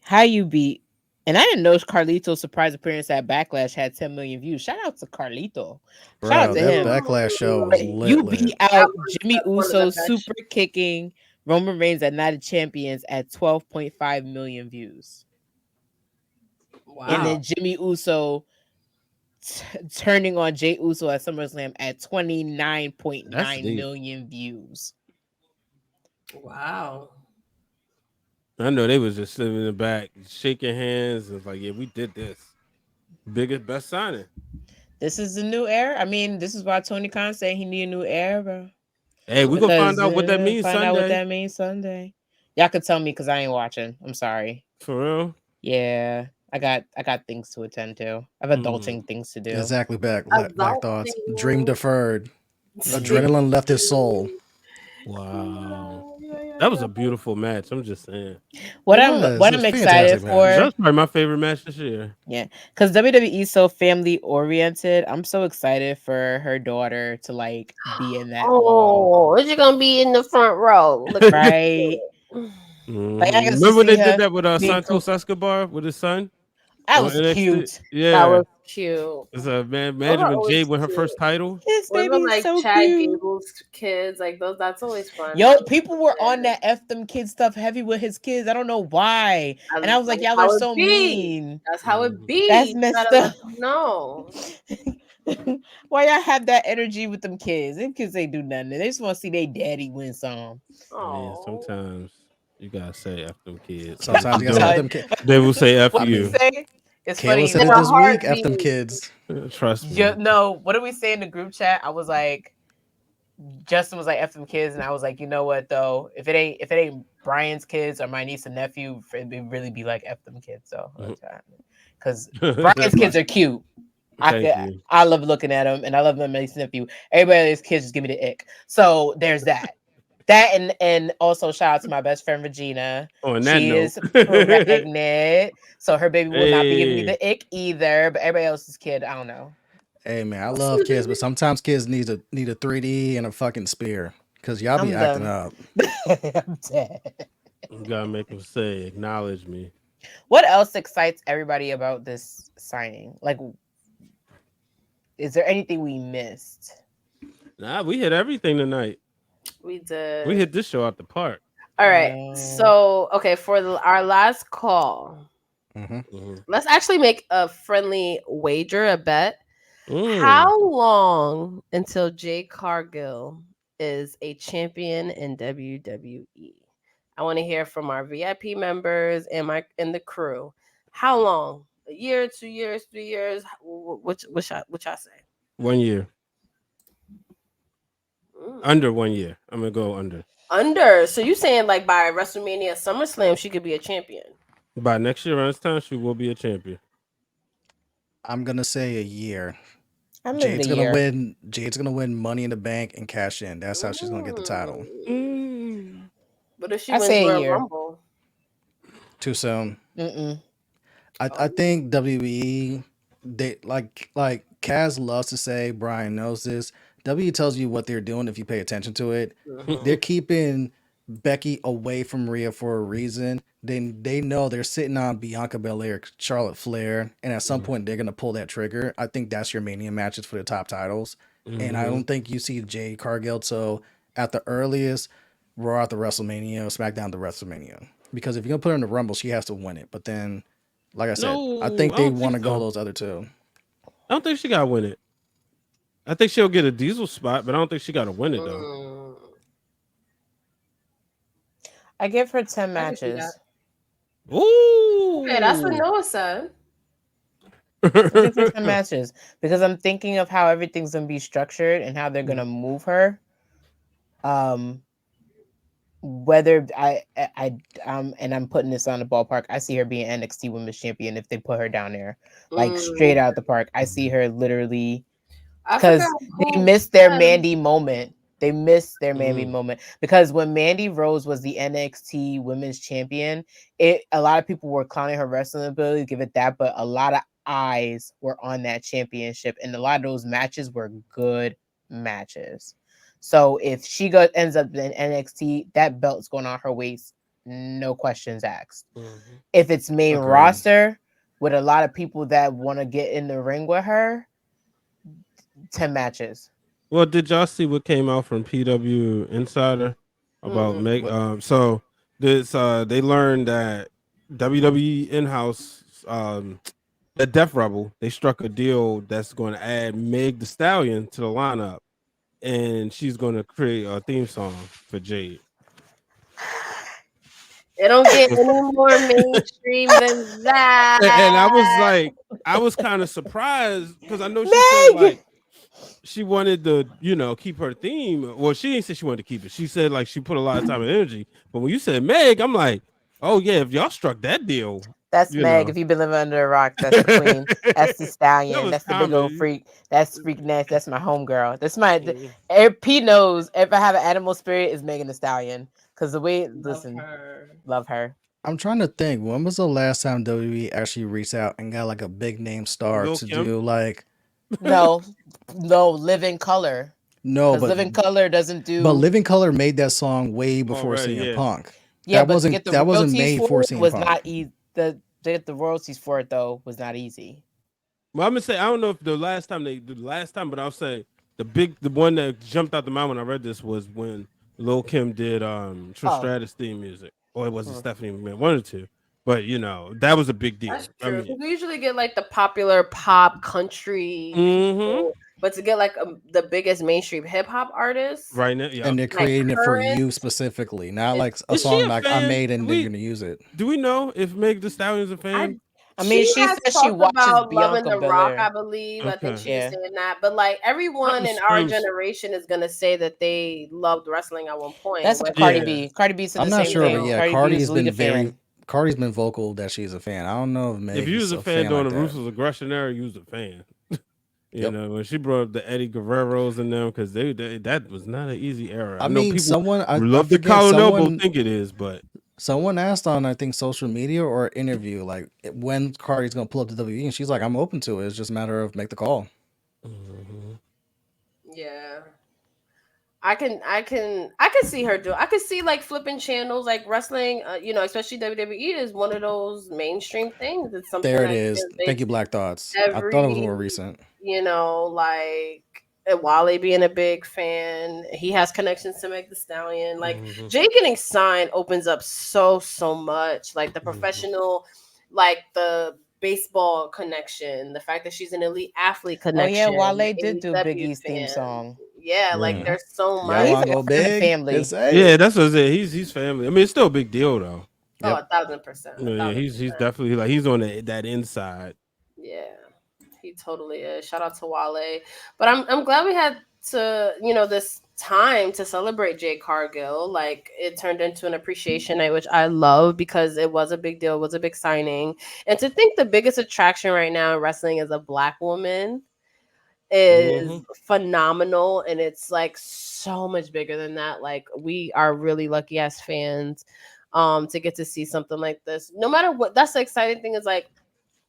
how you beat? And I didn't know Carlito's surprise appearance at Backlash had 10 million views. Shout out to Carlito. Bro, Shout out to that him. Backlash show was lit. You beat out Jimmy Uso super kicking Roman Reigns at Night of Champions at 12.5 million views. Wow. And then Jimmy Uso turning on Jey Uso at SummerSlam at 29.9 million views. Wow. I know they was just sitting in the back, shaking hands, and like, yeah, we did this. Biggest, best signing. This is the new era. I mean, this is why Tony Khan said he need a new era. Hey, we're gonna find out what that means Sunday. Find out what that means Sunday. Y'all could tell me because I ain't watching. I'm sorry. For real? Yeah. I got things to attend to. I have adulting things to do. Exactly. Black thoughts. Dream deferred. Adrenaline left his soul. Wow. That was a beautiful match. I'm just saying. What I'm excited for. That's probably my favorite match this year. Yeah, because WWE is so family oriented. I'm so excited for her daughter to like be in that. Oh, is she gonna be in the front row? Right. Like, remember when they did that with Santos Escobar with his son? That was cute. Yeah, that was cute. It's a management Jade with her first title. His baby is like so Chad cute. Gable's kids, like those. That's always fun. Yo, people were on that F them kids stuff heavy with his kids. I don't know why. And I was like, y'all are so mean. That's how it be. That's messed up. No. Why y'all have that energy with them kids? Them kids ain't do nothing. They just want to see their daddy win some. I mean, Oh. sometimes you gotta say F them kids. 'Cause if Sometimes you you gotta say F don't, them kids. they will say F What I do we mean, you. say? It's Kayla funny. said In it a this week. F them heartbeat. kids. Trust me. No, what did we say in the group chat? I was like, Justin was like F them kids, and I was like, you know what though? If it ain't Brian's kids or my niece and nephew, it'd really be like F them kids. So because Brian's kids are cute. Thank you. I love looking at them, and I love my niece and nephew. Everybody else's kids just give me the ick. So there's that. That and also shout out to my best friend Regina. On that She note, is pregnant, so her baby will not be giving me hey, the ick either. But everybody else's kid, I don't know. Hey man, I love kids, but sometimes kids need a 3D and a fucking spear because y'all be I'm acting done. up. I'm dead. you gotta make them say, acknowledge me. What else excites everybody about this signing? Like, is there anything we missed? Nah, we hit everything tonight. We did. We hit this show out the park. All right. No. So, okay, for our last call, Mhm. let's actually make a friendly wager, a bet. Mm. How long until Jade Cargill is a champion in WWE? I want to hear from our VIP members and the crew. How long? A year, 2 years, 3 years? Which I say? 1 year. Mm. Under 1 year. I'm gonna go under. Under. So you saying like by WrestleMania, SummerSlam, she could be a champion? By next year around this time, she will be a champion. I'm gonna say a year. I'm in the year. Jade's gonna win Money in the Bank and cash in. That's how she's gonna get the title. Mm. But if she I wins say a Royal year. Rumble, Too soon. Mm-mm. I think WWE they like Kaz loves to say, Brian knows this. WWE tells you what they're doing if you pay attention to it. They're keeping Becky away from Rhea for a reason. Then they know they're sitting on Bianca Belair, Charlotte Flair, and at some point they're gonna pull that trigger. I think that's your Mania matches for the top titles. And I don't think you see Jade Cargill till at the earliest Raw at the WrestleMania, or SmackDown to WrestleMania. Because if you're gonna put her in the Rumble, she has to win it. But then, like I said, I No, think I they don't want to think go so. those other two. I don't think she gotta win it. I think she'll get a Diesel spot, but I don't think she gotta win it though. I give her 10 I can see that. matches. Ooh, Okay, that's what Noah said. I give her 10 matches because I'm thinking of how everything's gonna be structured and how they're gonna move her. Whether and I'm putting this on the ballpark. I see her being NXT Women's Champion if they put her down there, like straight out the park. I see her literally I forgot because they who missed their said- Mandy moment. They missed their Mandy moment because when Mandy Rose was the NXT Women's Champion, a lot of people were clowning her wrestling ability, give it that, but a lot of eyes were on that championship, and a lot of those matches were good matches. So if she ends up in NXT, that belt's going on her waist, no questions asked. If it's main roster with a lot of people that want to get in the ring with her, 10 matches. Well, did y'all see what came out from PW Insider about Meg? So this they learned that WWE in-house the Death Rebel, they struck a deal that's going to add Meg the Stallion to the lineup, and she's going to create a theme song for Jade. It don't get any more mainstream than that. And I was kind of surprised because I know she said like she wanted to, keep her theme. Well, she didn't say she wanted to keep it. She said like she put a lot of time and energy. But when you said Meg, I'm like, oh yeah, if y'all struck that deal, that's Meg. If you've been living under a rock, that's the queen. That's the stallion. That's the big old freak. That's freak Ness. That's my homegirl. That's my. P knows if I have an animal spirit, is Megan the Stallion. Because the way, love her. I'm trying to think. When was the last time WWE actually reached out and got like a big name star to do like? No, Living Color. No, but Living Color doesn't do. But Living Color made that song way before CM Punk. Yeah, that but wasn't made for CM was Punk. not easy. To get the royalties for it though was not easy. Well, I'm gonna say I don't know if the last time, but I'll say the one that jumped out the mind when I read this was when Lil Kim did Trish Stratus theme music, or it wasn't Stephanie McMahon, one or two. But that was a big deal. That's true. We usually get like the popular pop country Mm-hmm. people, but to get like the biggest mainstream hip hop artists, Right now, yeah. And they're like creating it for current, you specifically, not it's like a Is she song a like I fan? made and then you're gonna use it. Do we know if Meg Thee Stallion's a fan? I mean, she she has says she talked watches about loving Bianca the rock, I Belair. believe. I think Okay. she was Yeah. saying that. But like everyone Something in our screams. generation is gonna say that they loved wrestling at one point. That's like Whether, Cardi Yeah. B. Cardi B said I'm the not same sure, but thing. yeah, Cardi B is lead a fan. Cardi's been vocal that she's a fan. I don't know if Meg If you is was a a fan fan during like the that. Ruthless Aggression era, you was a fan. Yep. When she brought up the Eddie Guerreros and them, because they that was not an easy era. I I know mean, people I love the forget collar elbow think it is, but someone asked on I think social media or interview like when Cardi's gonna pull up to WWE, and she's like, I'm open to it. It's just a matter of make the call. yeah. I can see her do. I could see like flipping channels, like wrestling. Especially WWE is one of those mainstream things. It's something There it that is. Thank you, Black Thoughts. I thought it was more every recent. like Wale being a big fan. He has connections to Meg Thee Stallion. Like Jade getting signed opens up so much. Like the professional, like the baseball connection, the fact that she's an elite athlete Oh connection. yeah, Wale did do AEW Biggie's theme fan. song. Yeah, like Yeah. there's so Y'all much. He's wanna like go a friend of the big? family. Just say yeah, it. that's what I said. He's family. I mean, it's still a big deal though. Oh, Yep. 1,000%. Yeah, he's definitely like he's on that inside. Yeah, he totally is. Shout out to Wale. But I'm glad we had to this time to celebrate Jade Cargill. Like it turned into an appreciation night, which I love because it was a big deal. It was a big signing, and to think the biggest attraction right now in wrestling is a Black woman is phenomenal, and it's like so much bigger than that. Like we are really lucky as fans to get to see something like this. No matter what, that's the exciting thing is like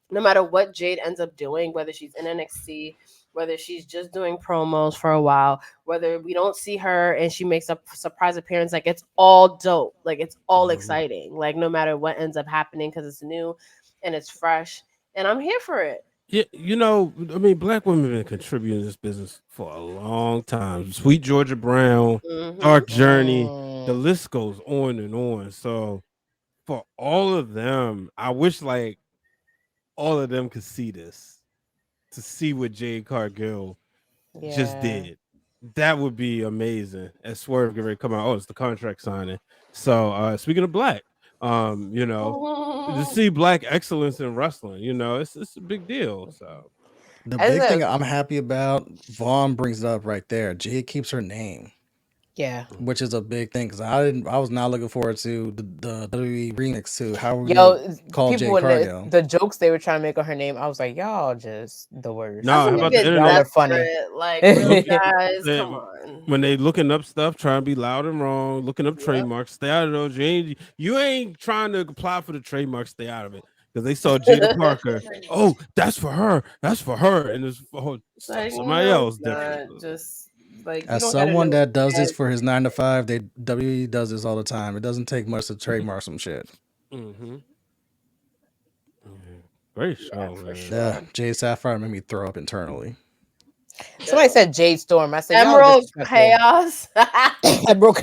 no matter what Jade ends up doing, whether she's in NXT, whether she's just doing promos for a while, whether we don't see her and she makes a surprise appearance, like it's all dope. Like it's all exciting. Like no matter what ends up happening because it's new and it's fresh. And I'm here for it. Yeah, I mean, Black women have been contributing to this business for a long time. Sweet Georgia Brown, Dark Journey, the list goes on and on. So for all of them, I wish like all of them could see this, to see what Jade Cargill just did. That would be amazing. As Swerve get ready to come out, it's the contract signing. So speaking of Black, to see Black excellence in wrestling, it's a big deal. So the big thing I'm happy about, Vaughn brings it up right there. Jade keeps her name. Yeah, which is a big thing because I was not looking forward to the WWE remix to how we call Jade Cargill. The jokes they were trying to make on her name, I was like, y'all just the worst. No, how about the internet? Y'all are funny. Like really, guys, come on. When they looking up stuff, trying to be loud and wrong, looking up trademarks, stay out of those. You ain't trying to apply for the trademark, stay out of it. Because they saw Jada Parker. Oh, that's for her. That's for her. And it's for somebody else. Just like as someone that does this for his 9 to 5, WWE does this all the time. It doesn't take much to trademark some shit. Great show, man. Yeah, Jade Sapphire made me throw up internally. Somebody said Jade Storm. I said Emerald Chaos. Emerald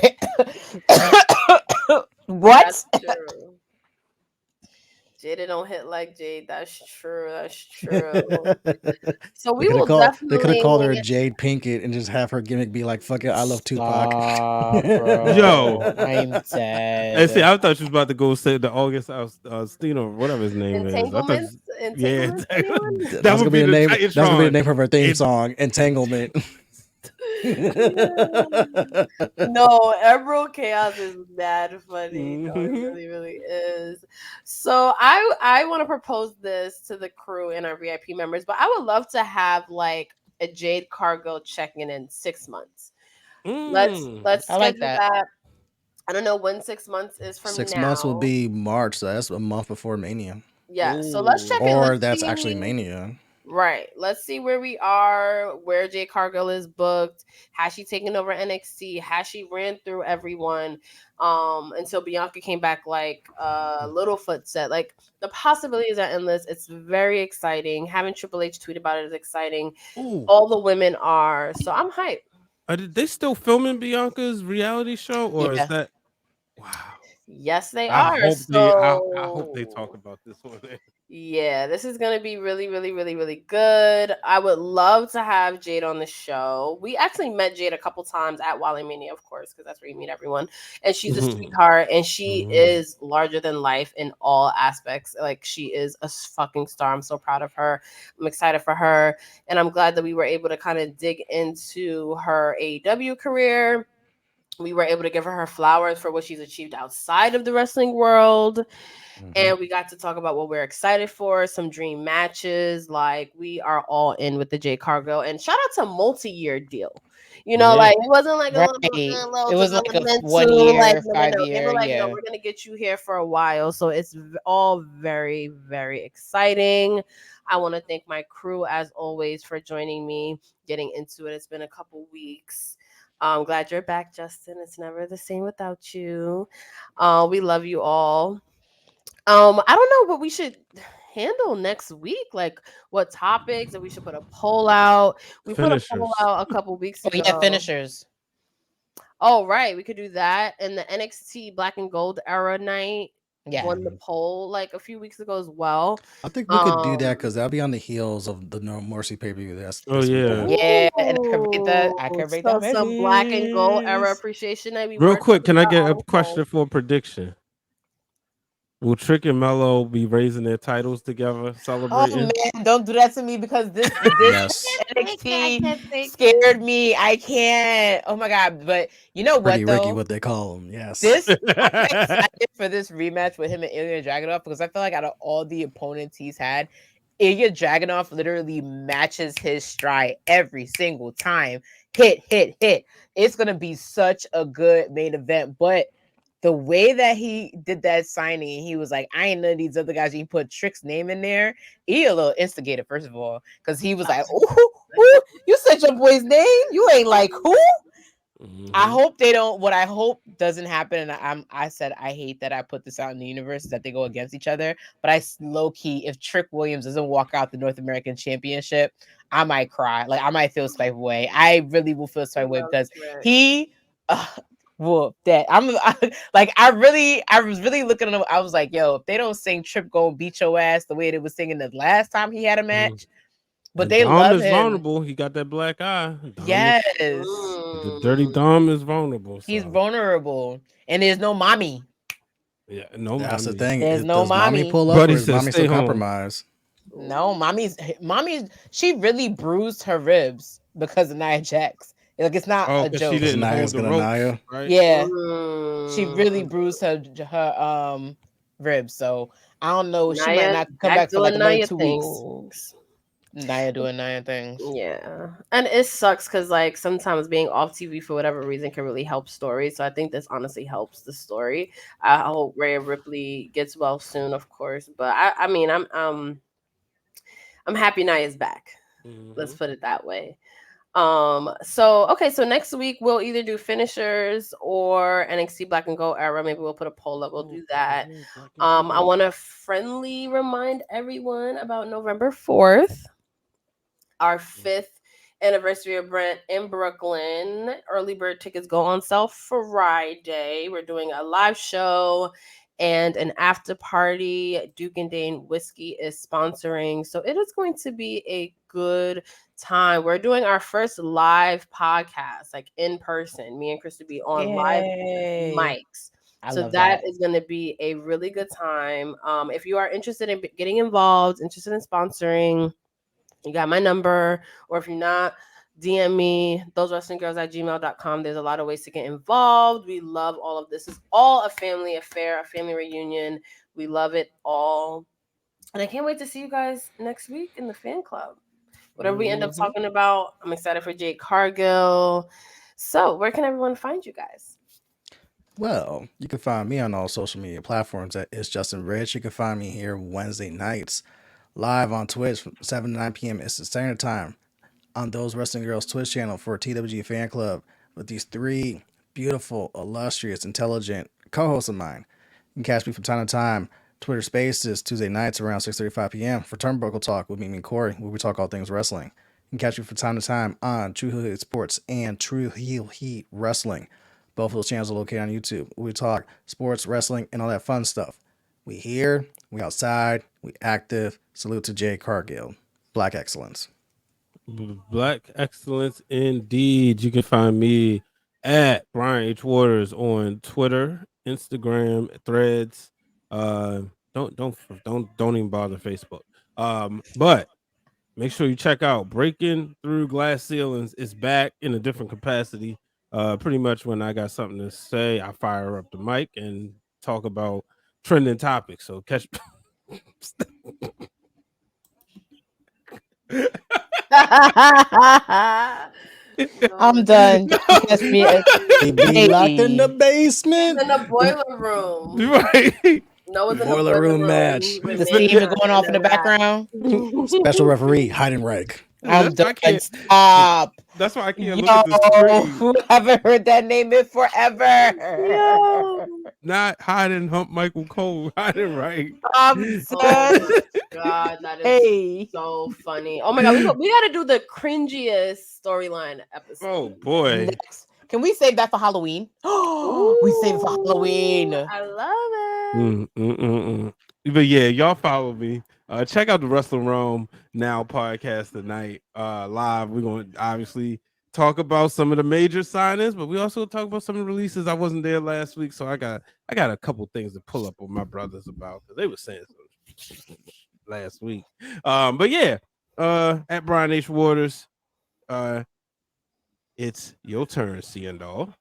What? Jada don't hit like Jade. That's true. That's true. So we will definitely. They could have called her Jade Pinkett and just have her gimmick be like, "Fuck it, I love Tupac." Yo, I'm dead. And see, I thought she was about to go say the August whatever his name is. I thought, that was gonna be the name. That's gonna be the name of her theme song, Entanglement. No, Emerald Chaos is mad funny. No, it really, really is. So I want to propose this to the crew and our VIP members, but I would love to have like a Jade Cargill check-in in 6 months. Let's schedule that. I don't know when 6 months is from 6 now. months will be March, so that's a month before Mania. Yeah, so let's check in. Or that's actually Mania. Right. Let's see where we are, where Jade Cargill is booked. Has she taken over NXT? Has she ran through everyone until Bianca came back like Littlefoot said? Like the possibilities are endless. It's very exciting. Having Triple H tweet about it is exciting. Ooh. All the women are. So I'm hyped. Are they still filming Bianca's reality show? Or is that... Wow. Yes, they I are. hope I hope they So talk about this one. yeah, this is gonna be really, really, really, really good. I would love to have Jade on the show. We actually met Jade a couple times at Wally Mania, of course, because that's where you meet everyone. And she's a sweetheart, and she is larger than life in all aspects. Like she is a fucking star. I'm so proud of her. I'm excited for her, and I'm glad that we were able to kind of dig into her AEW career. We were able to give her flowers for what she's achieved outside of the wrestling world. And we got to talk about what we're excited for, some dream matches. Like we are all in with the J Cargill. And shout out to multi-year deal. You know, like it wasn't like a Right. little It was like a 1 developmental. Like year, no. They 5 year. were like, no, Yeah. we're gonna get you here for a while. So it's all very, very exciting. I want to thank my crew as always for joining me, getting into it. It's been a couple weeks. I'm glad you're back, Justin. It's never the same without you. We love you all. I don't know what we should handle next week. Like what topics that we should put a poll out. We put a poll Finishers. out a couple weeks Oh ago. yeah, finishers. Oh right, we could do that. And the NXT Black and Gold era night Yeah. won the poll like a few weeks ago as well. I think we could do that because that'll be on the heels of the No Mercy pay per view that's Oh, this yeah. weekend. Yeah, and I could rate that. I Ooh, could rate so that some Black and Gold era message. appreciation night. We Real were quick, talking can I about get a Adam question Cole. for a prediction? Will Trick and Mello be raising their titles together, Oh celebrating? man, don't do that to me because this Yes, NXT scared me. I can't. Oh my god! But you know Pretty what Ricky, though? what they call him. Yes. This I'm excited for this rematch with him and Ilya Dragunov because I feel like out of all the opponents he's had, Ilya Dragunov literally matches his stride every single time. Hit, hit, hit. It's gonna be such a good main event, but the way that he did that signing, he was like, I ain't none of these other guys. He put Trick's name in there. He a little instigated, first of all, because he was like, ooh, you said your boy's name? You ain't like who? I hope they don't. What I hope doesn't happen, and I said I hate that I put this out in the universe, is that they go against each other. But I low key, if Trick Williams doesn't walk out the North American Championship, I might cry. Like I might feel some type of way. I really will feel some type of way because he. Well, that like I was really looking at him. I was like, yo, if they don't sing Trip Gonna Beat Your Ass the way they was singing the last time he had a match, but And they Dom love is him. vulnerable. He got that black eye. Yes. The dirty Dom is vulnerable. So. He's vulnerable. And there's no mommy. Yeah, no That's mommy. the thing. There's no Does mommy mommy. pull up Buddy or is said, mommy "Stay still home." compromised? No, mommy's she really bruised her ribs because of Nia Jax. Like it's not a because joke. she didn't hold Naya's the gonna ropes, Naya. right? Yeah. She really bruised her ribs. So I don't know. She might Naya not come back for like doing another Naya 2 weeks. things. Naya doing Naya things. Yeah. And it sucks because like sometimes being off TV for whatever reason can really help stories. So I think this honestly helps the story. I hope Rhea Ripley gets well soon, of course. But I mean I'm happy Naya's back. Let's put it that way. So okay, so next week we'll either do finishers or NXT Black and Gold era. Maybe we'll put a poll up. We'll do that. I want to friendly remind everyone about November 4th, our 5th anniversary of Brent in Brooklyn. Early bird tickets go on sale Friday. We're doing a live show and an after party. Duke and Dane Whiskey is sponsoring. So it is going to be a good time. We're doing our first live podcast, like in person. Me and Chris will be on live mics. So that is going to be a really good time. If you are interested in getting involved, interested in sponsoring, you got my number. Or if you're not, DM me, thosewrestlinggirls@gmail.com. There's a lot of ways to get involved. We love all of this. It's all a family affair, a family reunion. We love it all. And I can't wait to see you guys next week in the fan club. Whatever we end up talking about, I'm excited for Jade Cargill. So where can everyone find you guys? Well, you can find me on all social media platforms at It's Justin Rich. You can find me here Wednesday nights live on Twitch from 7 to 9 p.m. Eastern Standard Time on Those Wrestling Girls Twitch channel for TWG Fan Club with these 3 beautiful, illustrious, intelligent co-hosts of mine. You can catch me from time to time Twitter Spaces Tuesday nights around 6:35 p.m. for Turnbuckle Talk with me and Corey, where we talk all things wrestling. You can catch me from time to time on True Heel Heat Sports and True Heel Heat Wrestling, Both of those channels are located on YouTube. We talk sports, wrestling, and all that fun stuff. We here, we outside, we active. Salute to Jade Cargill. Black excellence. Black excellence indeed. You can find me at Brian H. Waters on Twitter, Instagram, Threads. Don't even bother Facebook. But make sure you check out Breaking Through Glass Ceilings. Is back in a different capacity. Pretty much when I got something to say, I fire up the mic and talk about trending topics. So catch. I'm done. Just me. He be locked in the basement. In the boiler room. Right. No, it's in the Boiler room match. The steamer going off in the background. Special referee, Heidenreich. I'm That's why I done. can't- Stop. That's why I can't Yo, look at the screen. who haven't heard that name in forever? Yo. Not hiding hump Michael Cole. Hiding right. I'm Oh done. my god, that is Hey. so funny. Oh my god, we gotta do the cringiest storyline episode. Oh boy. Next. Can we save that for Halloween? We save it for Halloween. I love it. But yeah, y'all follow me. Check out the Wrestling Realm Now podcast tonight. Live. We're going to obviously talk about some of the major signings, but we also talk about some of the releases. I wasn't there last week, so I got a couple things to pull up with my brothers about because they were saying some last week. But yeah, at Brian H. Waters, it's your turn, Ciendall.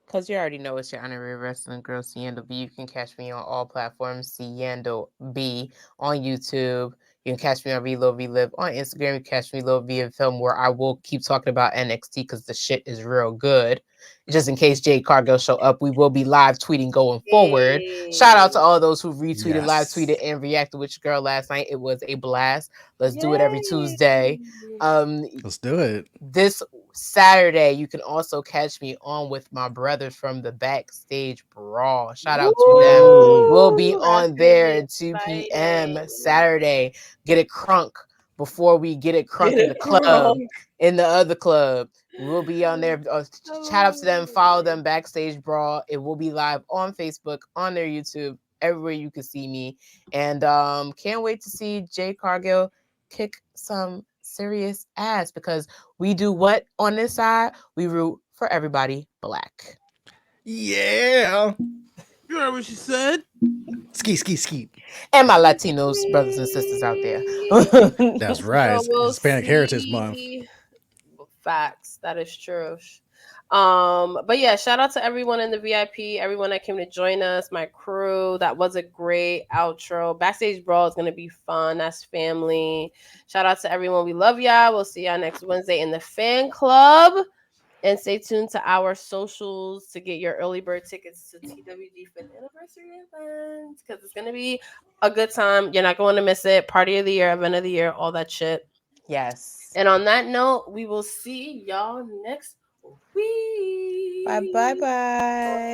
Because you already know it's your honorary wrestling girl, Ciendo B. You can catch me on all platforms, Ciendo B, on YouTube. You can catch me on Reload Relive on Instagram. You can catch me Reload via Film, where I will keep talking about NXT because the shit is real good. Just in case Jade Cargill show up, we will be live tweeting going forward. Shout out to all those who retweeted, live tweeted, and reacted with your girl last night. It was a blast. Let's do it every Tuesday. Let's do it. This Saturday, you can also catch me on with my brothers from the Backstage Brawl. Shout out to them. We'll be on there at 2 p.m. Saturday. Get it crunk before we get it crunk in the club, in the other club. We'll be on there. Chat up to them, follow them, Backstage Brawl. It will be live on Facebook, on their YouTube, everywhere you can see me. And can't wait to see Jay Cargill kick some serious ass, because we do what on this side? We root for everybody black. Yeah. You heard what she said? Ski. And my Latinos brothers and sisters out there. That's right. So we'll Hispanic Heritage see. Month. Facts. That is true. But yeah, shout out to everyone in the VIP, everyone that came to join us, my crew. That was a great outro. Backstage Brawl is gonna be fun. That's family. Shout out to everyone. We love y'all. We'll see y'all next Wednesday in the fan club. And stay tuned to our socials to get your early bird tickets to TWG 5th anniversary event, because it's gonna be a good time. You're not going to miss it. Party of the year, event of the year, all that shit. Yes. And on that note, we will see y'all next week. Bye.